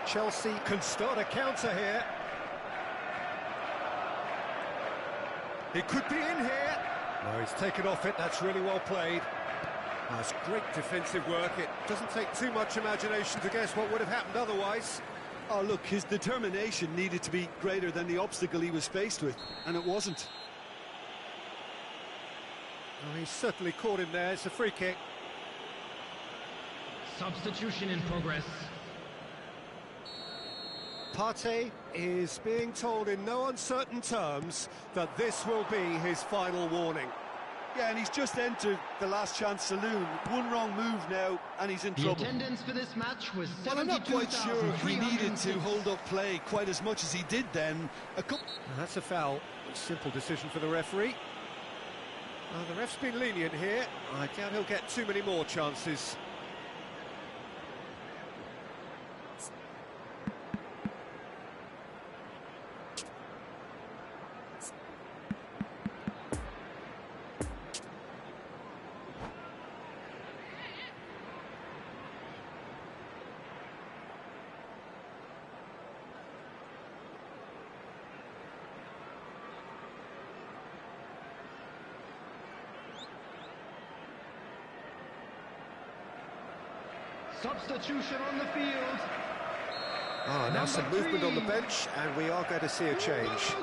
Chelsea can start a counter here. He could be in here. No, he's taken off it. That's really well played. That's great defensive work. It doesn't take too much imagination to guess what would have happened otherwise. Oh, look, his determination needed to be greater than the obstacle he was faced with, and it wasn't. Well, he's certainly caught him there. It's a free kick. Substitution in progress. Partey is being told in no uncertain terms that this will be his final warning. Yeah, and he's just entered the last chance saloon. One wrong move now, and he's in The trouble. attendance for this match was Well, I'm not quite sure he needed to 72,306. hold up play quite as much as he did then. That's a foul. A simple decision for the referee. The ref's been lenient here. I doubt he'll get too many more chances. Substitution on the field. Now some Number movement on the 3. bench, and we are going to see a change.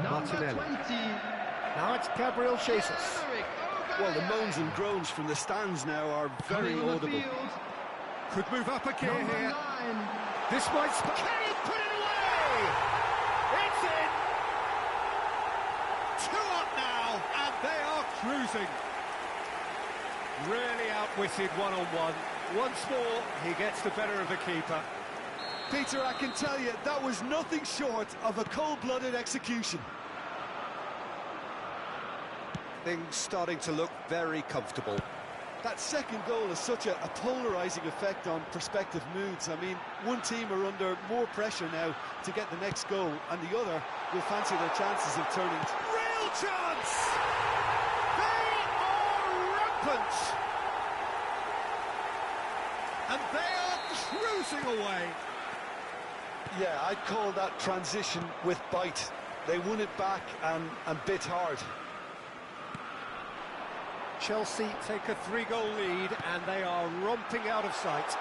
Number Martinelli. 20. Now it's Gabriel Jesus. Well, the moans and groans from the stands now are very Coming on the audible. field, Could move up a gear number here. 9. This might... Can he put it away? It's in! 2 up now, and they are cruising. Really outwitted one-on-one. Once more, he gets the better of the keeper. Peter, I can tell you, that was nothing short of a cold-blooded execution. Things starting to look very comfortable. That second goal has such a polarising effect on prospective moods. I mean, one team are under more pressure now to get the next goal, and the other will fancy their chances of turning... Real chance! They are rampant! And they are cruising away. Yeah, I'd call that transition with bite. They won it back and bit hard. Chelsea take a 3-goal lead, and they are romping out of sight.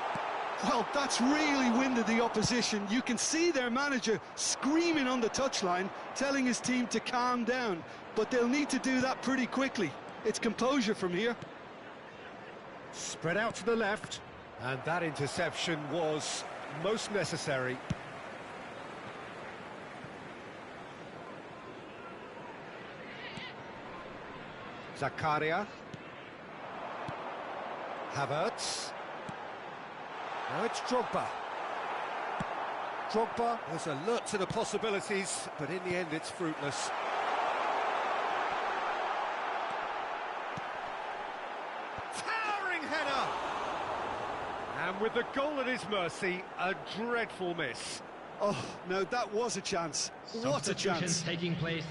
Well, that's really winded the opposition. You can see their manager screaming on the touchline, telling his team to calm down. But they'll need to do that pretty quickly. It's composure from here. Spread out to the left, and that interception was most necessary. Zakaria. Havertz. Now it's Drogba. Drogba was alert to the possibilities, but in the end it's fruitless. Towering header! And with the goal at his mercy, a dreadful miss. Oh, no, that was a chance. What a chance. Taking place.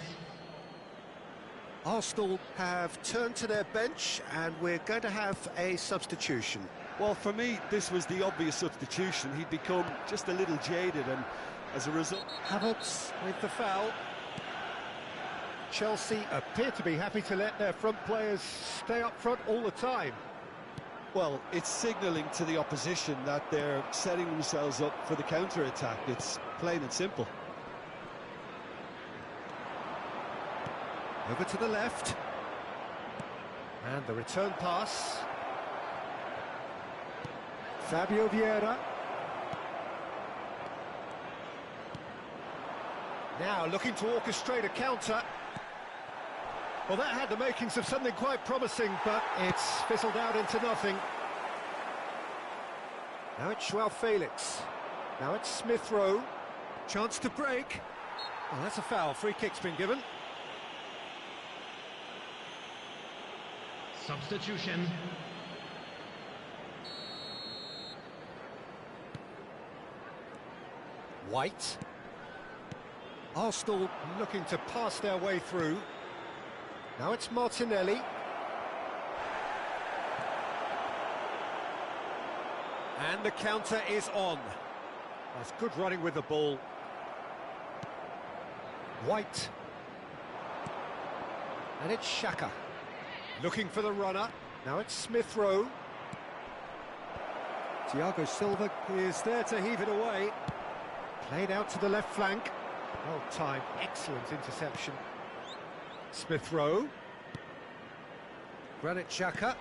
Arsenal have turned to their bench, and we're going to have a substitution. Well, for me, this was the obvious substitution. He'd become just a little jaded, and as a result... Havertz with the foul. Chelsea appear to be happy to let their front players stay up front all the time. Well, it's signalling to the opposition that they're setting themselves up for the counter-attack. It's plain and simple. Over to the left. And the return pass. Fabio Vieira. Now looking to orchestrate a counter. Well, that had the makings of something quite promising, but it's fizzled out into nothing. Now it's Joao Felix. Now it's Smith Rowe. Chance to break. Oh, that's a foul. Free kick's been given. Substitution. White. Arsenal looking to pass their way through. Now it's Martinelli. And the counter is on. That's good running with the ball. White. And it's Xhaka. Looking for the runner. Now it's Smith Rowe. Thiago Silva is there to heave it away. Played out to the left flank. Well timed, excellent interception. Smith Rowe. Granit Xhaka.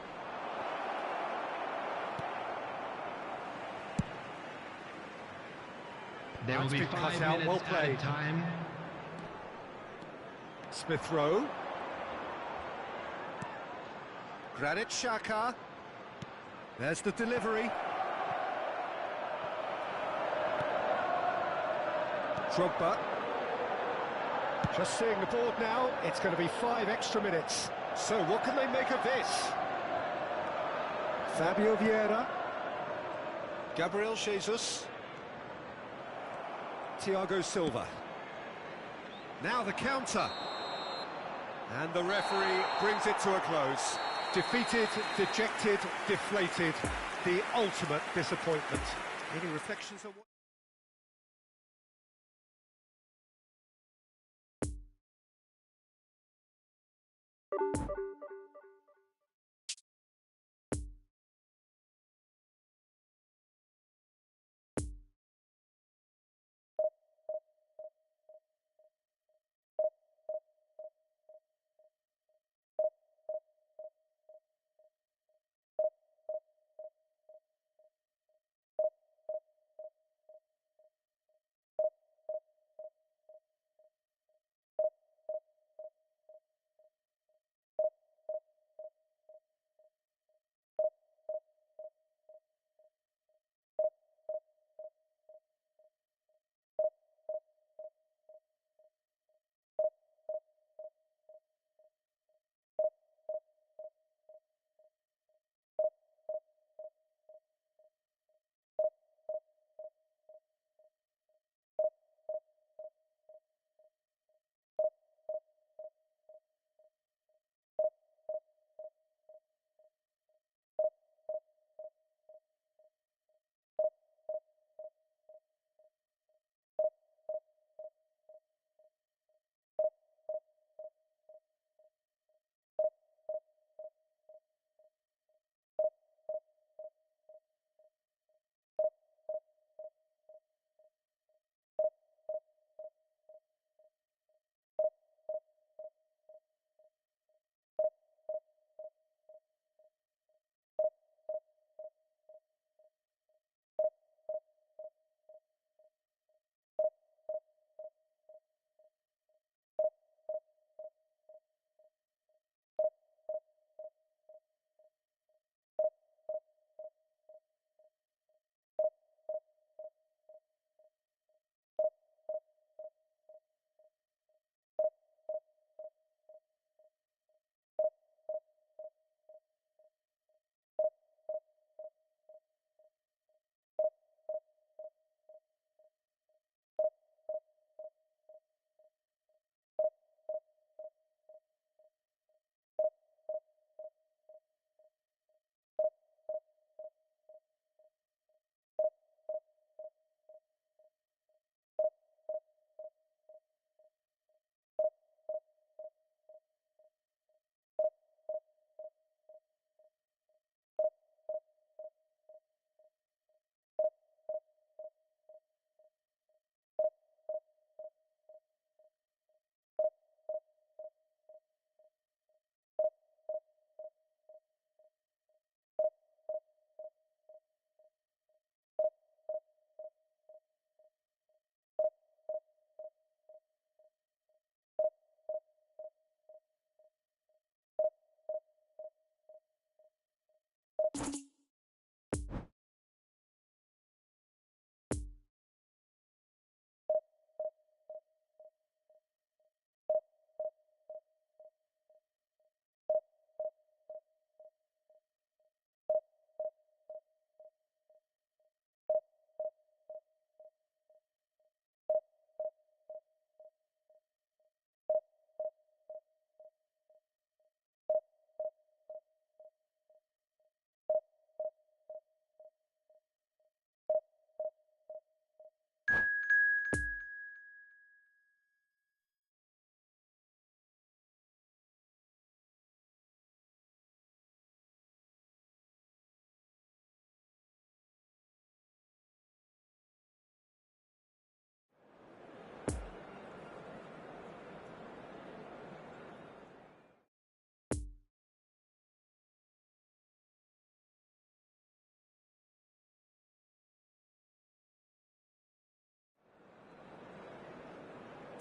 There will be That's been 5 cut out, minutes well played. added time. Smith Rowe. Granit Xhaka. There's the delivery. Drogba. Just seeing the board now, it's going to be 5 extra minutes. So what can they make of this? Fabio Vieira. Gabriel Jesus. Thiago Silva. Now the counter. And the referee brings it to a close. Defeated, dejected, deflated. The ultimate disappointment. Any reflections on what...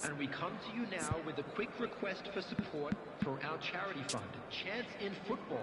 And we come to you now with a quick request for support for our charity fund, Chance in Football.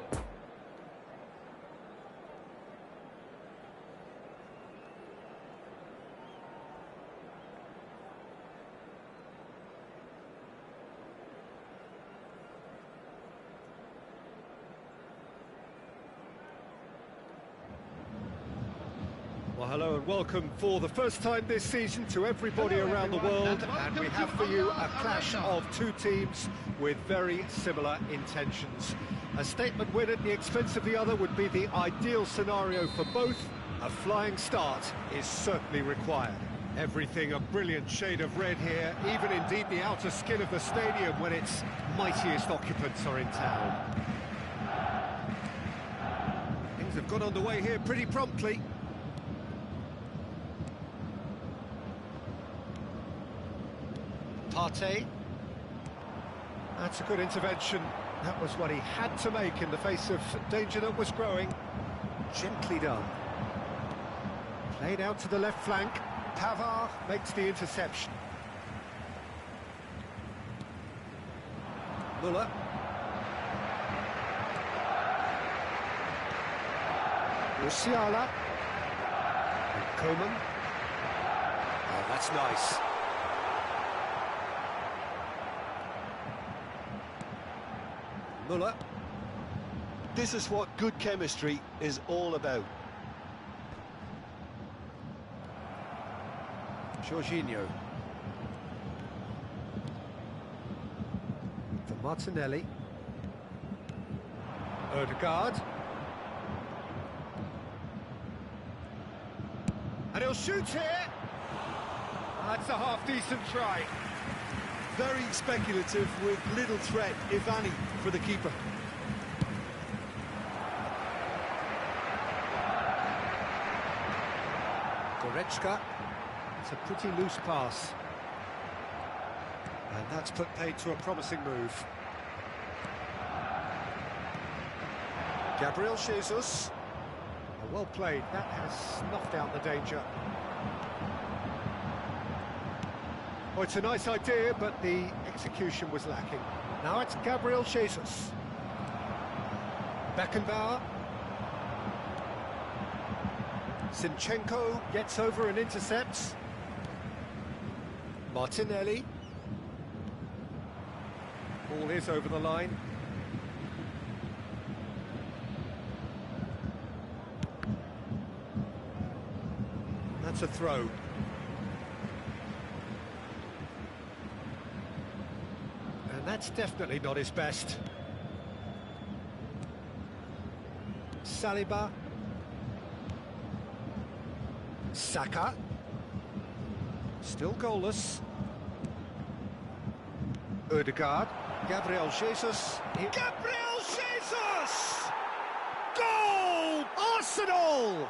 hello and welcome for the first time this season to everybody around the world, and we have for you a clash of two teams with very similar intentions. A statement win at the expense of the other would be the ideal scenario for both. A flying start is certainly required. Everything a brilliant shade of red here, even indeed the outer skin of the stadium when its mightiest occupants are in town. Things have got underway here pretty promptly. Partey. That's a good intervention. That was what he had to make in the face of danger that was growing. Gently done. Played out to the left flank. Pavard makes the interception. Muller. Musiala. And Coman. Oh, that's nice. Muller. This is what good chemistry is all about. Jorginho. For Martinelli. Odegaard. And he'll shoot here. That's a half-decent try. Very speculative with little threat, if any, for the keeper. Goretzka. It's a pretty loose pass. And that's put paid to a promising move. Gabriel Jesus. Oh, well played. That has snuffed out the danger. Oh, it's a nice idea, but the execution was lacking. Now it's Gabriel Jesus. Beckenbauer. Zinchenko gets over and intercepts. Martinelli. Ball is over the line. That's a throw. And that's definitely not his best. Saliba. Saka. Still goalless. Odegaard. Gabriel Jesus. Gabriel Jesus! Goal! Arsenal!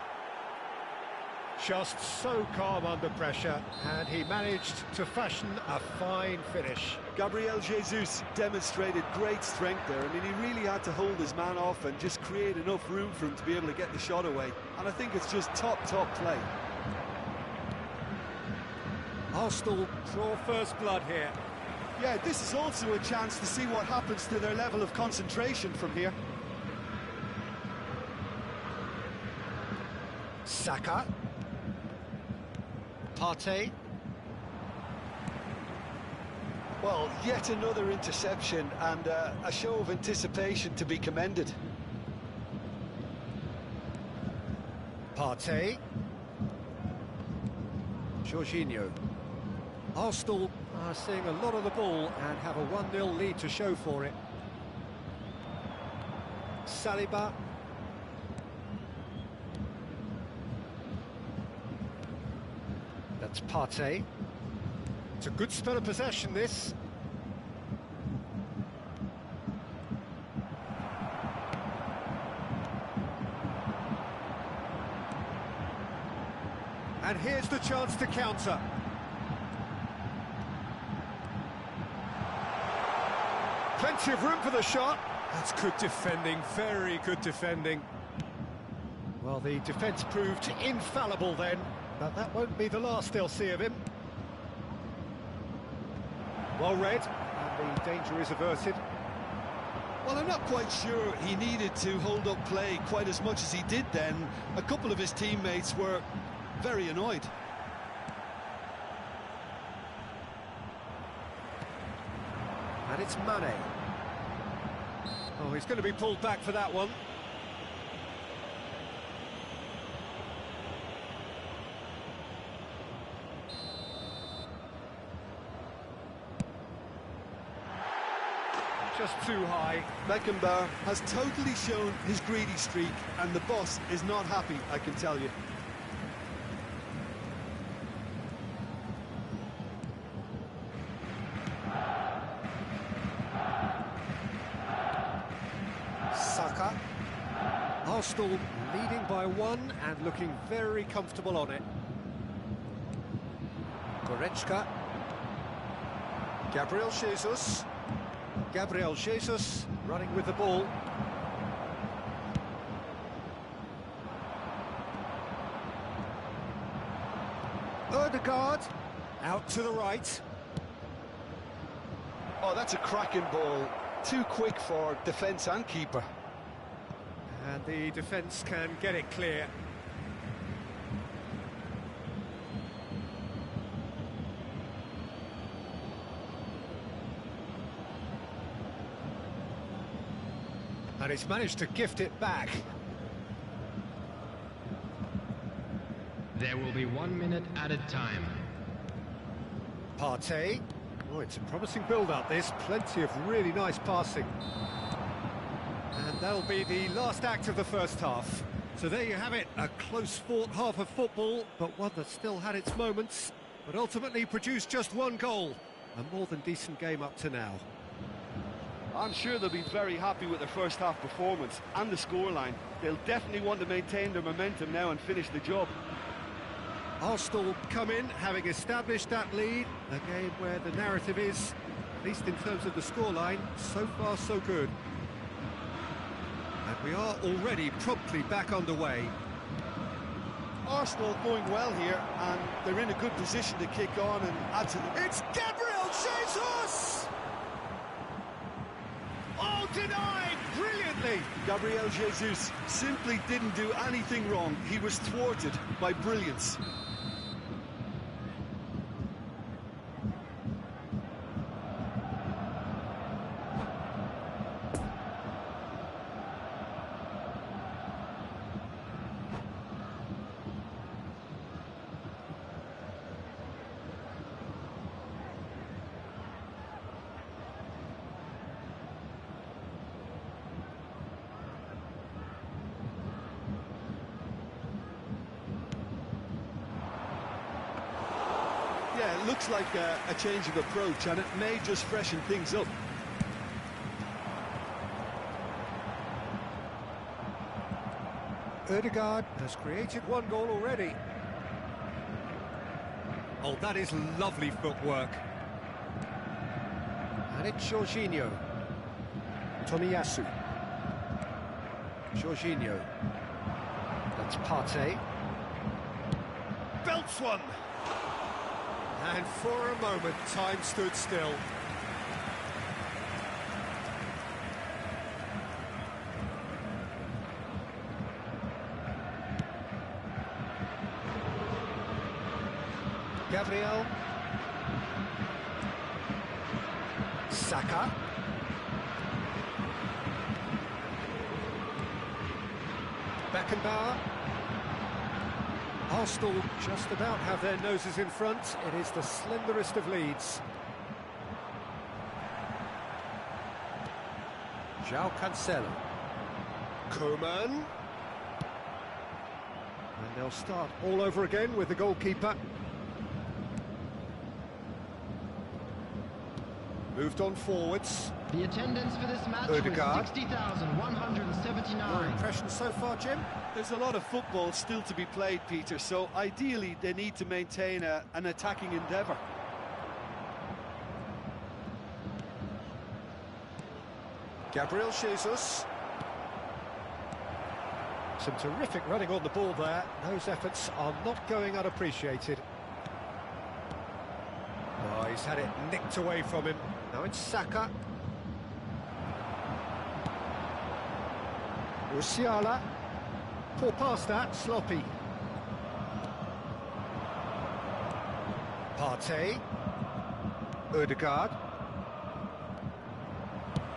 Just so calm under pressure, and he managed to fashion a fine finish. Gabriel Jesus demonstrated great strength there. I mean, he really had to hold his man off and just create enough room for him to be able to get the shot away. And I think it's just top play. Arsenal draw first blood here. Yeah, this is also a chance to see what happens to their level of concentration from here. Saka. Partey. Well, yet another interception and a show of anticipation to be commended. Partey. Jorginho. Arsenal are seeing a lot of the ball and have a 1-0 lead to show for it. Saliba. That's Partey. It's a good spell of possession, this. And here's the chance to counter. Plenty of room for the shot. That's good defending, very good defending. Well, the defence proved infallible then, but that won't be the last they'll see of him. Well read, and the danger is averted. Well, I'm not quite sure he needed to hold up play quite as much as he did then. A couple of his teammates were very annoyed. And it's Mane. Oh, he's going to be pulled back for that one. just too high. Beckenbauer has totally shown his greedy streak, and the boss is not happy, I can tell you. Saka. Arsenal leading by one and looking very comfortable on it. Goretzka. Gabriel Jesus. Gabriel Jesus running with the ball. Odegaard out to the right. Oh, that's a cracking ball. Too quick for defence and keeper. And the defence can get it clear. And he's managed to gift it back. There will be 1 minute added time. Partey. Oh, it's a promising build-up, this. Plenty of really nice passing. And that'll be the last act of the first half. So there you have it, a close-fought half of football, but one that still had its moments, but ultimately produced just one goal. A more than decent game up to now. I'm sure they'll be very happy with their first half performance and the scoreline. They'll definitely want to maintain their momentum now and finish the job. Arsenal come in, having established that lead, a game where the narrative is, at least in terms of the scoreline, so far so good. And we are already promptly back underway. Arsenal going well here, and they're in a good position to kick on and add to the... It's Gabriel Jesus! Oh, denied brilliantly! Gabriel Jesus simply didn't do anything wrong. He was thwarted by brilliance. Yeah, it looks like a change of approach, and it may just freshen things up. Odegaard has created one goal already. Oh, that is lovely footwork. And it's Jorginho. Tomiyasu. Jorginho. That's Partey. Belts one. And for a moment, time stood still. Gabriel. Saka. Beckenbauer. Arsenal just about have their noses in front. It is the slenderest of leads. João Cancelo. Koeman. And they'll start all over again with the goalkeeper. Moved on forwards. The attendance for this match Odegaard. was 60,179. Your impressions so far, Jim? There's a lot of football still to be played, Peter, so ideally they need to maintain an attacking endeavour. Gabriel Jesus. Some terrific running on the ball there. Those efforts are not going unappreciated. Oh, he's had it nicked away from him. Now it's Saka. Musiala. Poor pass that, sloppy. Partey. Odegaard.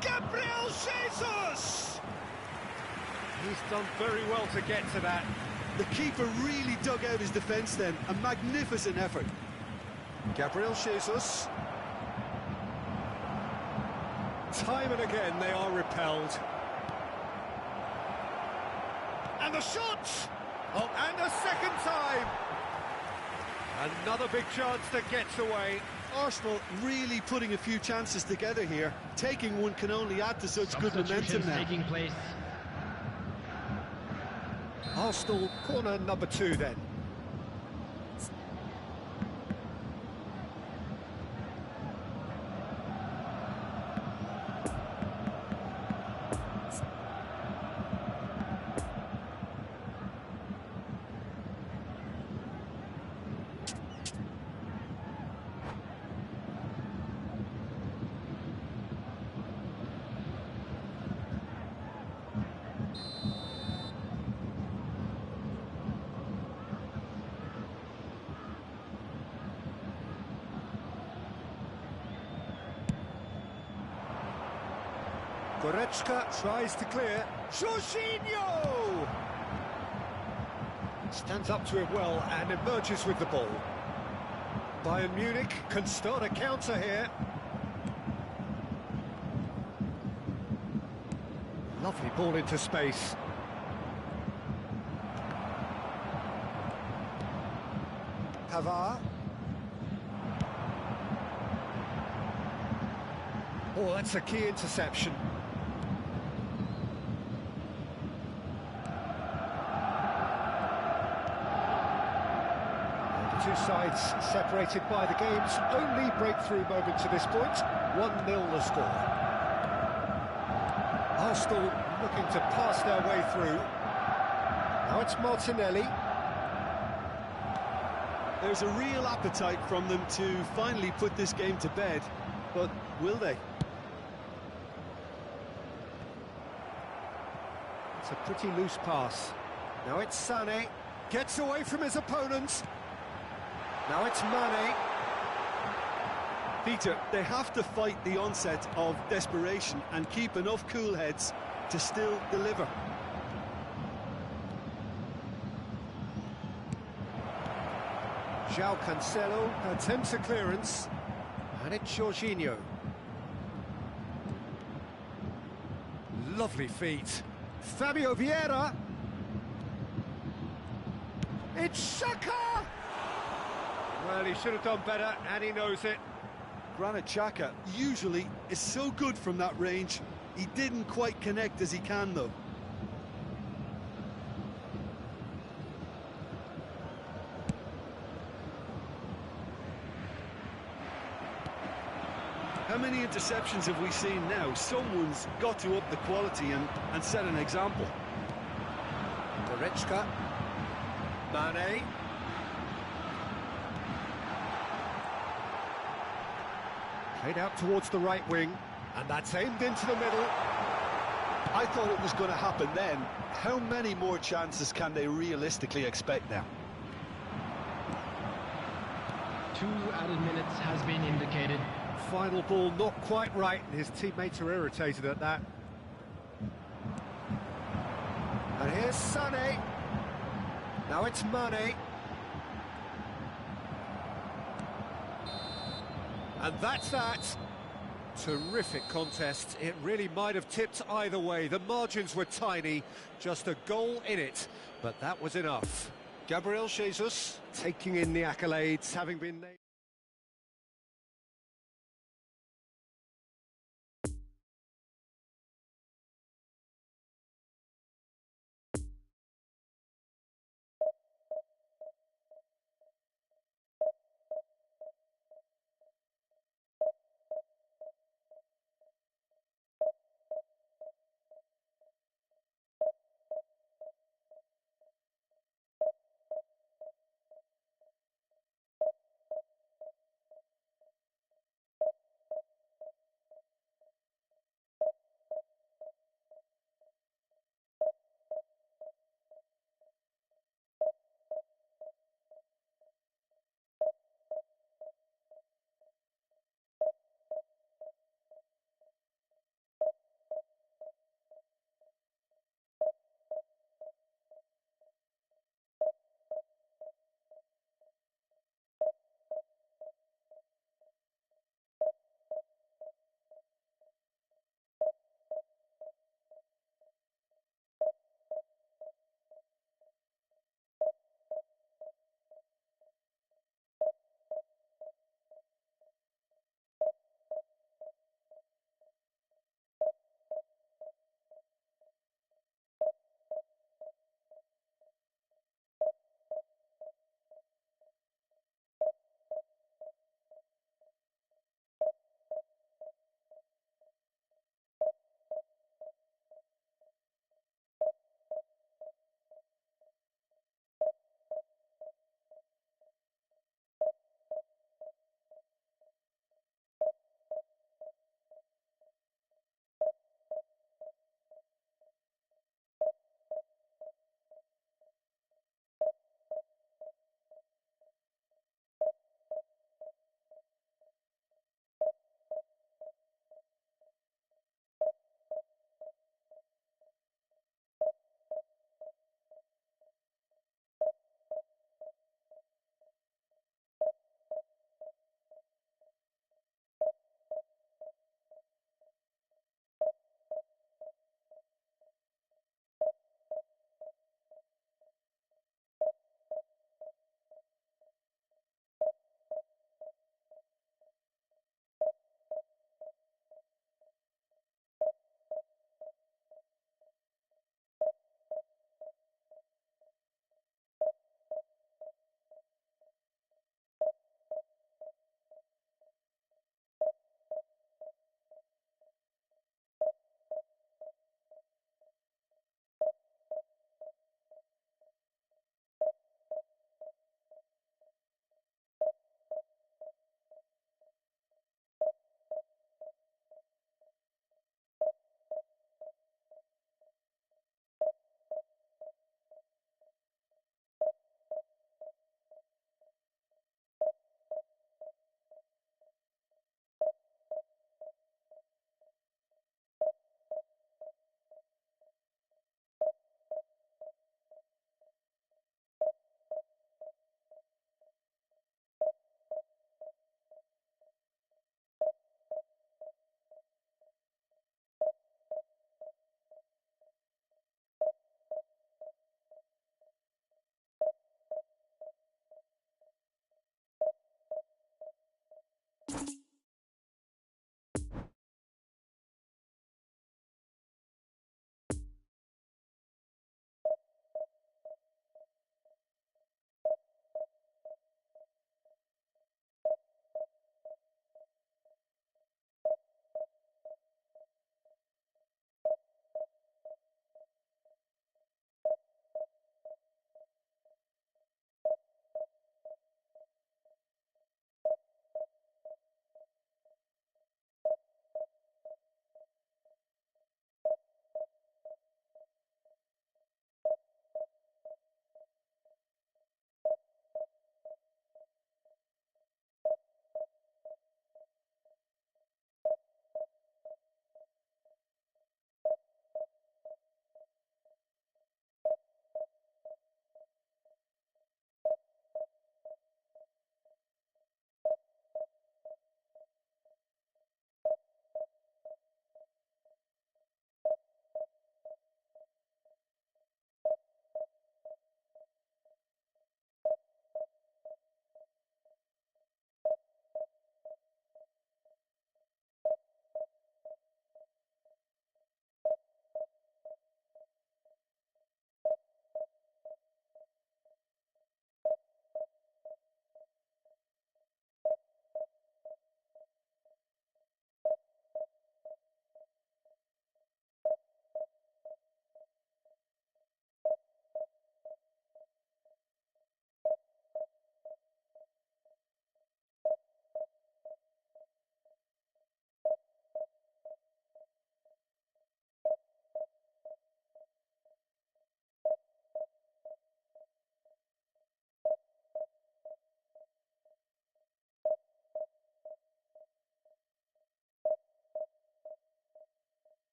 Gabriel Jesus! He's done very well to get to that. The keeper really dug out his defence then. A magnificent effort. Gabriel Jesus. Time and again they are repelled. And the shot! Oh, and a second time! Another big chance that gets away. Arsenal really putting a few chances together here. Taking one can only add to such good momentum Substitutions now. taking place. Arsenal corner number 2 then. Goretzka tries to clear. Jorginho! Stands up to it well and emerges with the ball. Bayern Munich can start a counter here. Lovely ball into space. Pavard. Oh, that's a key interception. Two sides separated by the game's only breakthrough moment to this point. 1-0 the score. Arsenal looking to pass their way through. Now it's Martinelli. There's a real appetite from them to finally put this game to bed, but will they? It's a pretty loose pass. Now it's Sané. Gets away from his opponent. Now it's Mane. Peter, they have to fight the onset of desperation and keep enough cool heads to still deliver. João Cancelo attempts a clearance. And it's Jorginho. Lovely feet. Fabio Vieira. It's Saka! Well, he should have done better, and he knows it. Granit Xhaka usually is so good from that range. He didn't quite connect as he can, though. How many interceptions have we seen now? Someone's got to up the quality and set an example. Goretzka. Mane. Played out towards the right wing, and that's aimed into the middle. I thought it was going to happen then. How many more chances can they realistically expect now? 2 added minutes has been indicated. Final ball not quite right, and his teammates are irritated at that. And here's Sané. Now it's Mane. And that's that. Terrific contest. It really might have tipped either way. The margins were tiny, just a goal in it, but that was enough. Gabriel Jesus taking in the accolades, having been named.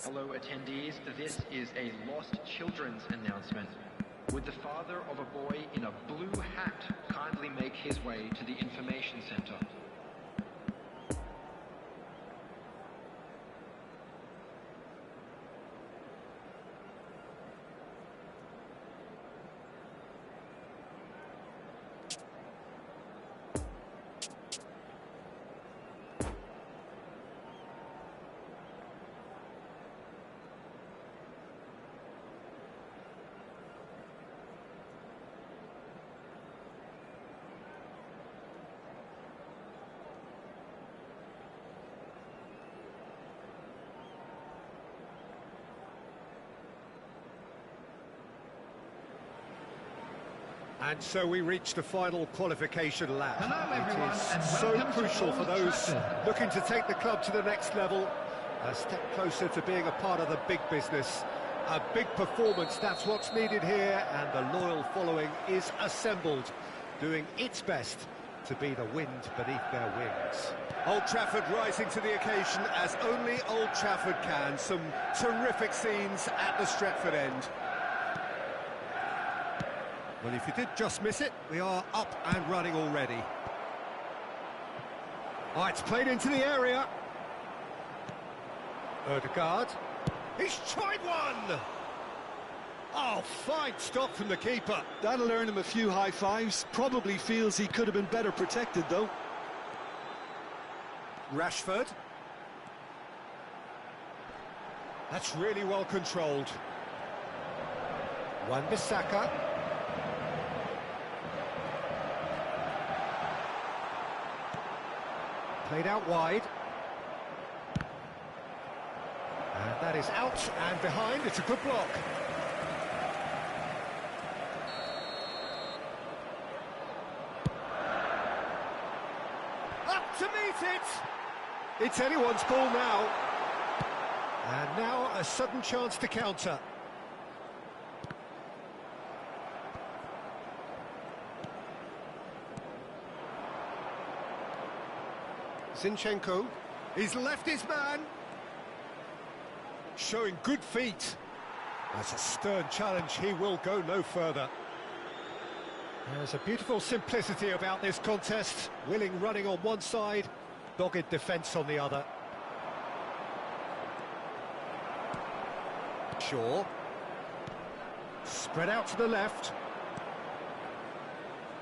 Hello attendees, this is a lost children's announcement. Would the father of a boy in a blue hat kindly make his way to the information center? And so we reach the final qualification lap. Hello everyone, It and is so welcome to crucial for Old those Trafford. looking to take the club to the next level, a step closer to being a part of the big business. A big performance, that's what's needed here, and the loyal following is assembled, doing its best to be the wind beneath their wings. Old Trafford rising to the occasion as only Old Trafford can. Some terrific scenes at the Stretford end. Well, if you did just miss it, we are up and running already. Oh, it's played into the area. Ødegaard. He's tried one! Oh, fine stop from the keeper. That'll earn him a few high fives. Probably feels he could have been better protected, though. Rashford. That's really well controlled. Wan-Bissaka. Played out wide. And that is out and behind. It's a good block. Up to meet it! It's anyone's ball now. And now a sudden chance to counter. Zinchenko, he's left his man. Showing good feet. That's a stern challenge, he will go no further. There's a beautiful simplicity about this contest. Willing running on one side, dogged defence on the other. Shaw. Spread out to the left.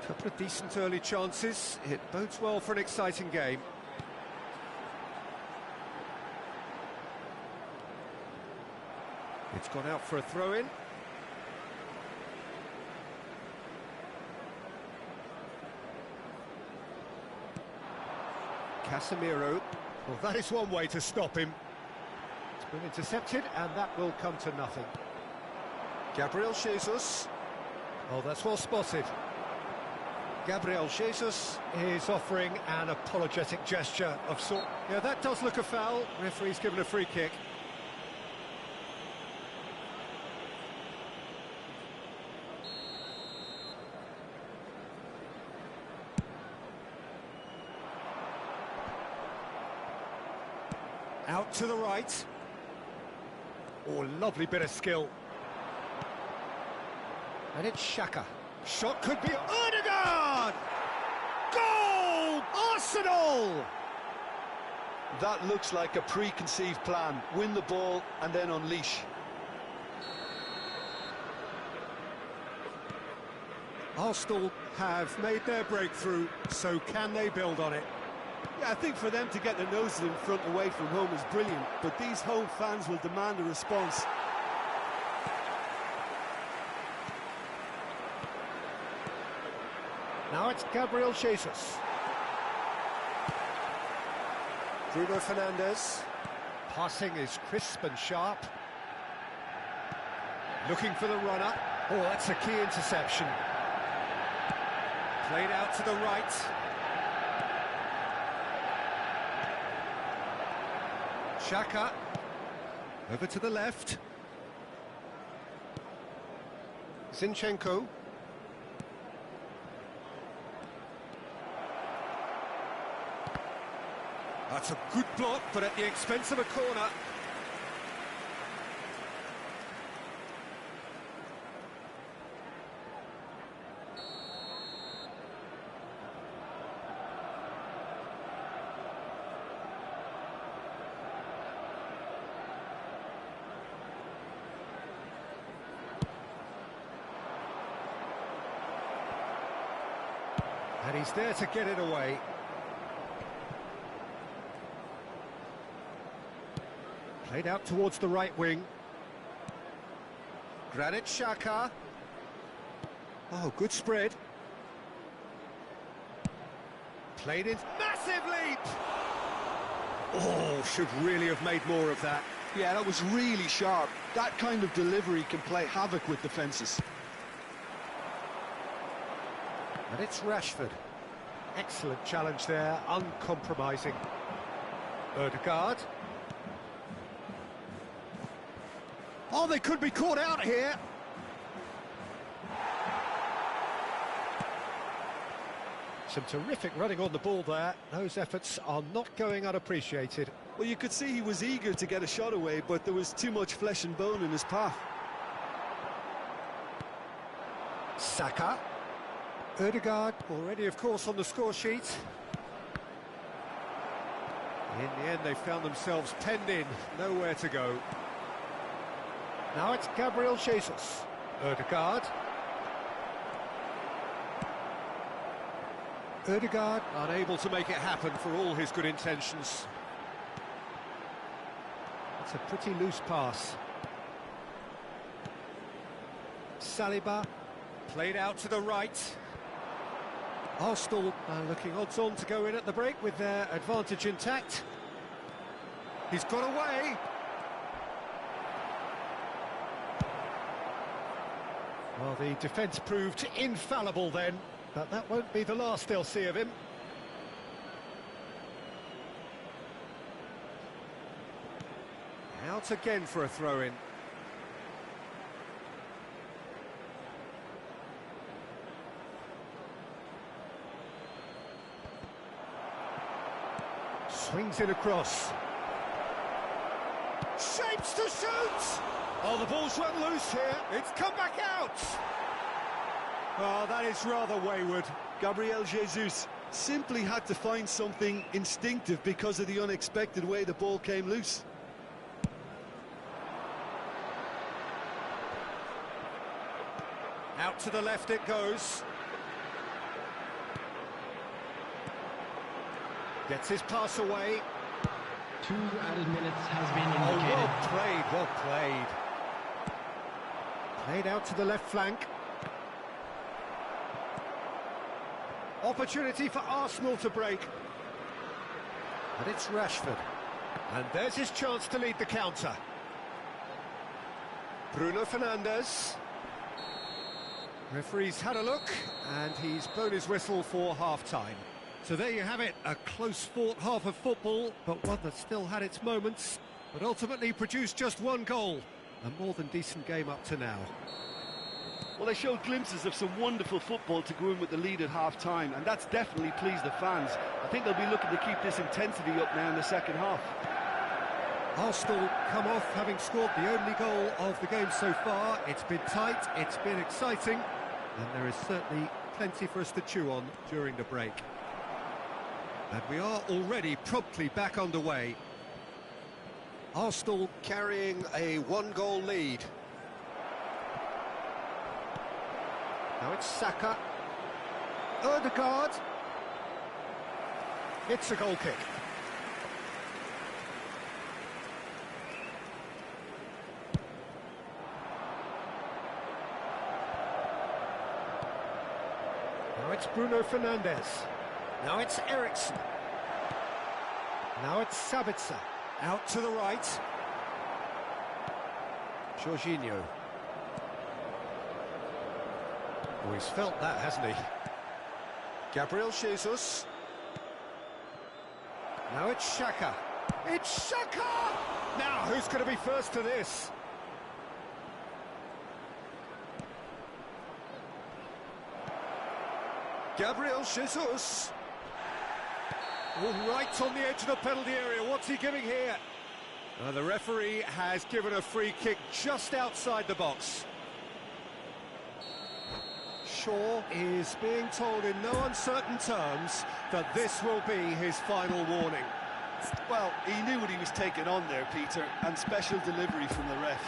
Couple of decent early chances. It bodes well for an exciting game. It's gone out for a throw-in. Casemiro. Well, that is one way to stop him. It's been intercepted, and that will come to nothing. Gabriel Jesus. Oh, that's well spotted. Gabriel Jesus is offering an apologetic gesture of sort. Yeah, that does look a foul. Referee's given a free kick. Out to the right. Oh, lovely bit of skill. And it's Xhaka. Shot could be Ødegaard! Goal! Arsenal! That looks like a preconceived plan. Win the ball and then unleash. Arsenal have made their breakthrough, so can they build on it? Yeah, I think for them to get their noses in front away from home is brilliant, but these home fans will demand a response. Now it's Gabriel Jesus. Bruno Fernandes. Passing is crisp and sharp. Looking for the runner. Oh, that's a key interception. Played out to the right. Xhaka. Over to the left. Zinchenko. That's a good block, but at the expense of a corner. And he's there to get it away. Played out towards the right wing. Granit Xhaka. Oh, good spread. Played in. Massive leap! Oh, should really have made more of that. Yeah, that was really sharp. That kind of delivery can play havoc with defences. And it's Rashford. Excellent challenge there, uncompromising. Ødegaard. Oh, they could be caught out here. Some terrific running on the ball there. Those efforts are not going unappreciated. Well, you could see he was eager to get a shot away, but there was too much flesh and bone in his path. Saka. Ødegaard, already, of course, on the score sheet. In the end, they found themselves penned in, nowhere to go. Now it's Gabriel Jesus. Ødegaard. Ødegaard unable to make it happen for all his good intentions. It's a pretty loose pass. Saliba played out to the right. Arsenal looking odds on to go in at the break with their advantage intact. He's got away. Well, the defence proved infallible then, but that won't be the last they'll see of him. Out again for a throw-in. Swings it across. Shapes to shoot! Oh, the ball's run loose here. It's come back out! Oh, that is rather wayward. Gabriel Jesus simply had to find something instinctive because of the unexpected way the ball came loose. Out to the left it goes. Gets his pass away. 2 added minutes has been Oh, indicated. well played, well played. Played out to the left flank. Opportunity for Arsenal to break. And it's Rashford. And there's his chance to lead the counter. Bruno Fernandes. Referee's had a look, and he's blown his whistle for half-time. So there you have it, a close-fought half of football, but one that still had its moments, but ultimately produced just one goal. A more than decent game up to now. Well, they showed glimpses of some wonderful football to go in with the lead at half-time, and that's definitely pleased the fans. I think they'll be looking to keep this intensity up now in the second half. Arsenal come off having scored the only goal of the game so far. It's been tight, it's been exciting, and there is certainly plenty for us to chew on during the break. And we are already promptly back underway. Arsenal carrying a one-goal lead. Now it's Saka. Ødegaard. It's a goal kick. Now it's Bruno Fernandes. Now it's Eriksen. Now it's Sabitzer. Out to the right. Jorginho. Oh, he's felt that, hasn't he? Gabriel Jesus. Now it's Xhaka. It's Xhaka! Now, who's going to be first to this? Gabriel Jesus. Oh, right on the edge of the penalty area. What's he giving here? The referee has given a free kick just outside the box. Shaw is being told in no uncertain terms that this will be his final warning. Well, he knew what he was taking on there, Peter, and special delivery from the ref.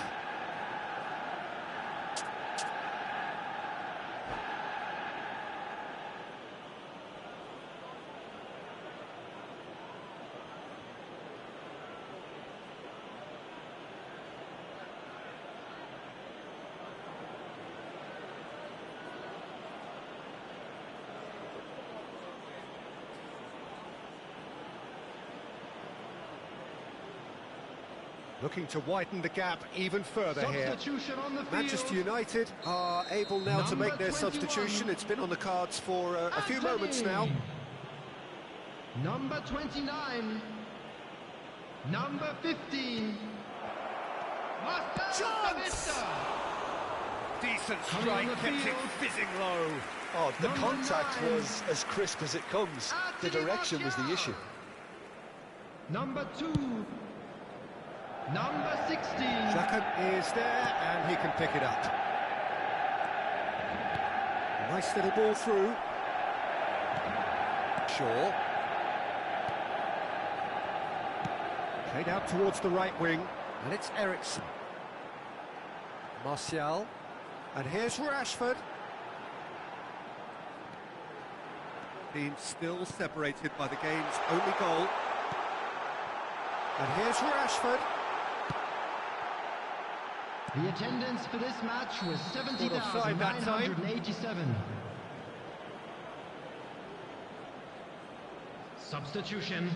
Looking to widen the gap even further here. Substitution on the field. Manchester United are able now to make their 21. substitution. It's been on the cards for a few moments now. Number 29. Number 15. Chance! Decent Coming on strike, the kept it field. fizzing low. Oh, the Number contact 9. was as crisp as it comes. The direction was the issue. Number 2. Number 16. Xhaka is there, and he can pick it up. Nice little ball through. Shaw. Played out towards the right wing, and it's Eriksen. Martial. And here's Rashford. Team still separated by the game's only goal. And here's Rashford. The attendance for this match was offside that time. 70,987. Substitution.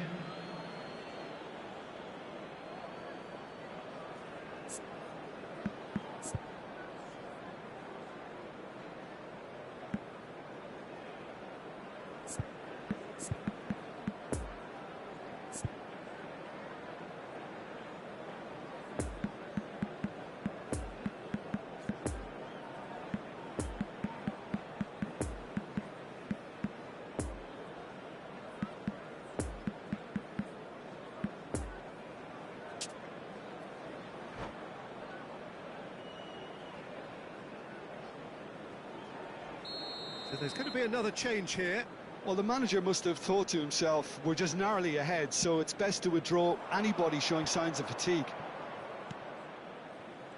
So there's going to be another change here. Well, the manager must have thought to himself, we're just narrowly ahead, so it's best to withdraw anybody showing signs of fatigue.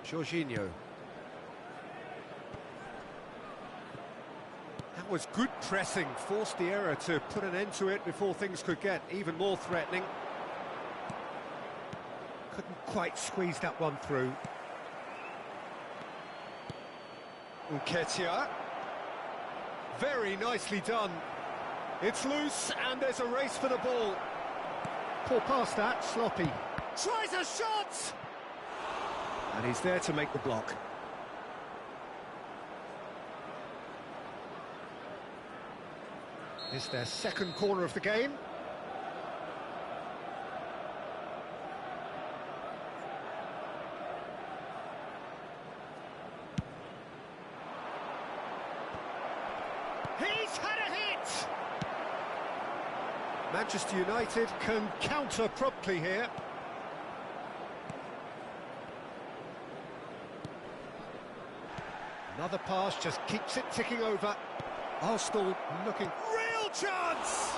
Jorginho. That was good pressing, forced the error to put an end to it before things could get even more threatening. Couldn't quite squeeze that one through. Nketiah. Very nicely done. It's loose, and there's a race for the ball. Poor pass that, sloppy. Tries a shot! And he's there to make the block. It's their second corner of the game. He's had a hit! Manchester United can counter promptly here. Another pass just keeps it ticking over. Arsenal looking... Real chance!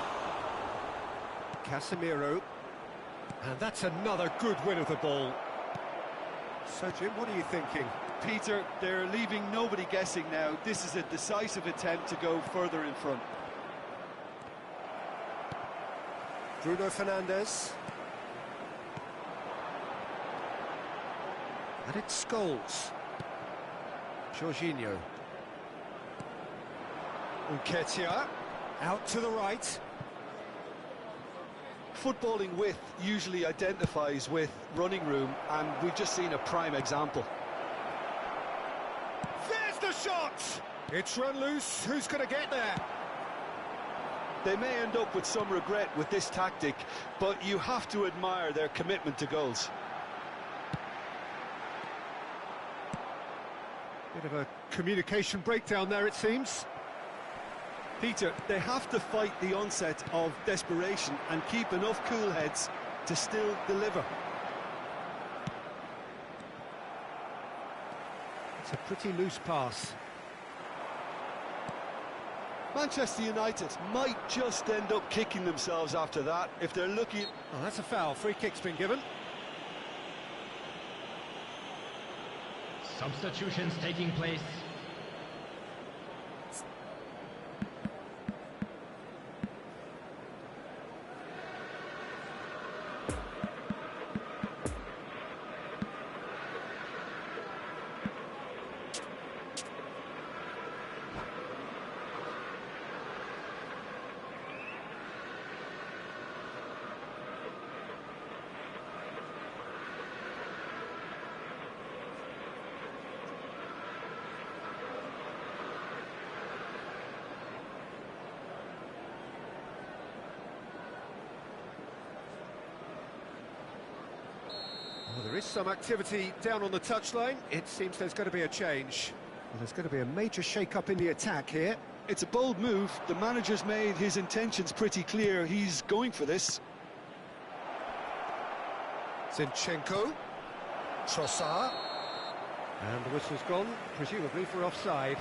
Casemiro. And that's another good win of the ball. So, Jim, what are you thinking? Peter, they're leaving nobody guessing now. This is a decisive attempt to go further in front. Bruno Fernandes. And it's Scholes. Jorginho. Nketiah. Out to the right. Footballing width usually identifies with running room, and we've just seen a prime example. There's the shot! It's run loose. Who's going to get there? They may end up with some regret with this tactic, but you have to admire their commitment to goals. Bit of a communication breakdown there, it seems. Peter, they have to fight the onset of desperation and keep enough cool heads to still deliver. It's a pretty loose pass. Manchester United might just end up kicking themselves after that if they're lucky. Oh, that's a foul. Free kick's been given. Substitutions taking place. There is some activity down on the touchline. It seems there's going to be a change. Well, there's going to be a major shake-up in the attack here. It's a bold move. The manager's made his intentions pretty clear. He's going for this. Zinchenko. Trossard. And the whistle's gone, presumably for offside.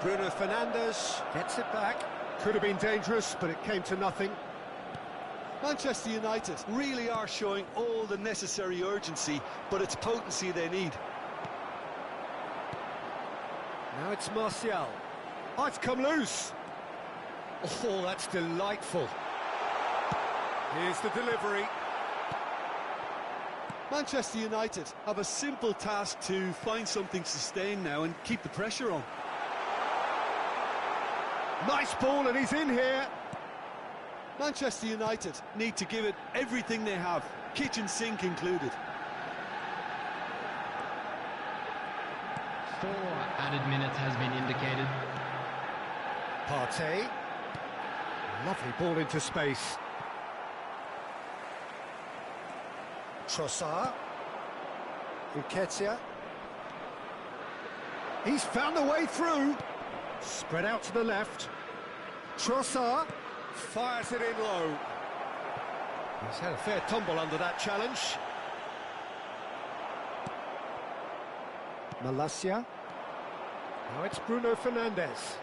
Bruno Fernandes gets it back. Could have been dangerous, but it came to nothing. Manchester United really are showing all the necessary urgency, but it's potency they need. Now it's Martial. Oh, it's come loose. Oh, that's delightful. Here's the delivery. Manchester United have a simple task to find something sustained now and keep the pressure on. Nice ball, and he's in here. Manchester United need to give it everything they have, kitchen sink included. 4 added minutes has been indicated. Partey. Lovely ball into space. Trossard. Nketiah. He's found the way through. Spread out to the left. Trossard fires it in low. He's had a fair tumble under that challenge. Malacia. Now it's Bruno Fernandes.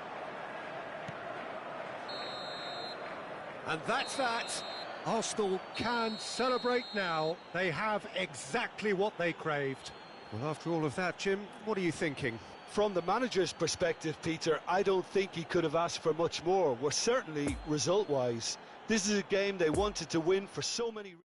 And that's that. Arsenal can celebrate now. They have exactly what they craved. Well, after all of that, Jim, what are you thinking? From the manager's perspective, Peter, I don't think he could have asked for much more. Well, certainly result-wise. This is a game they wanted to win for so many reasons.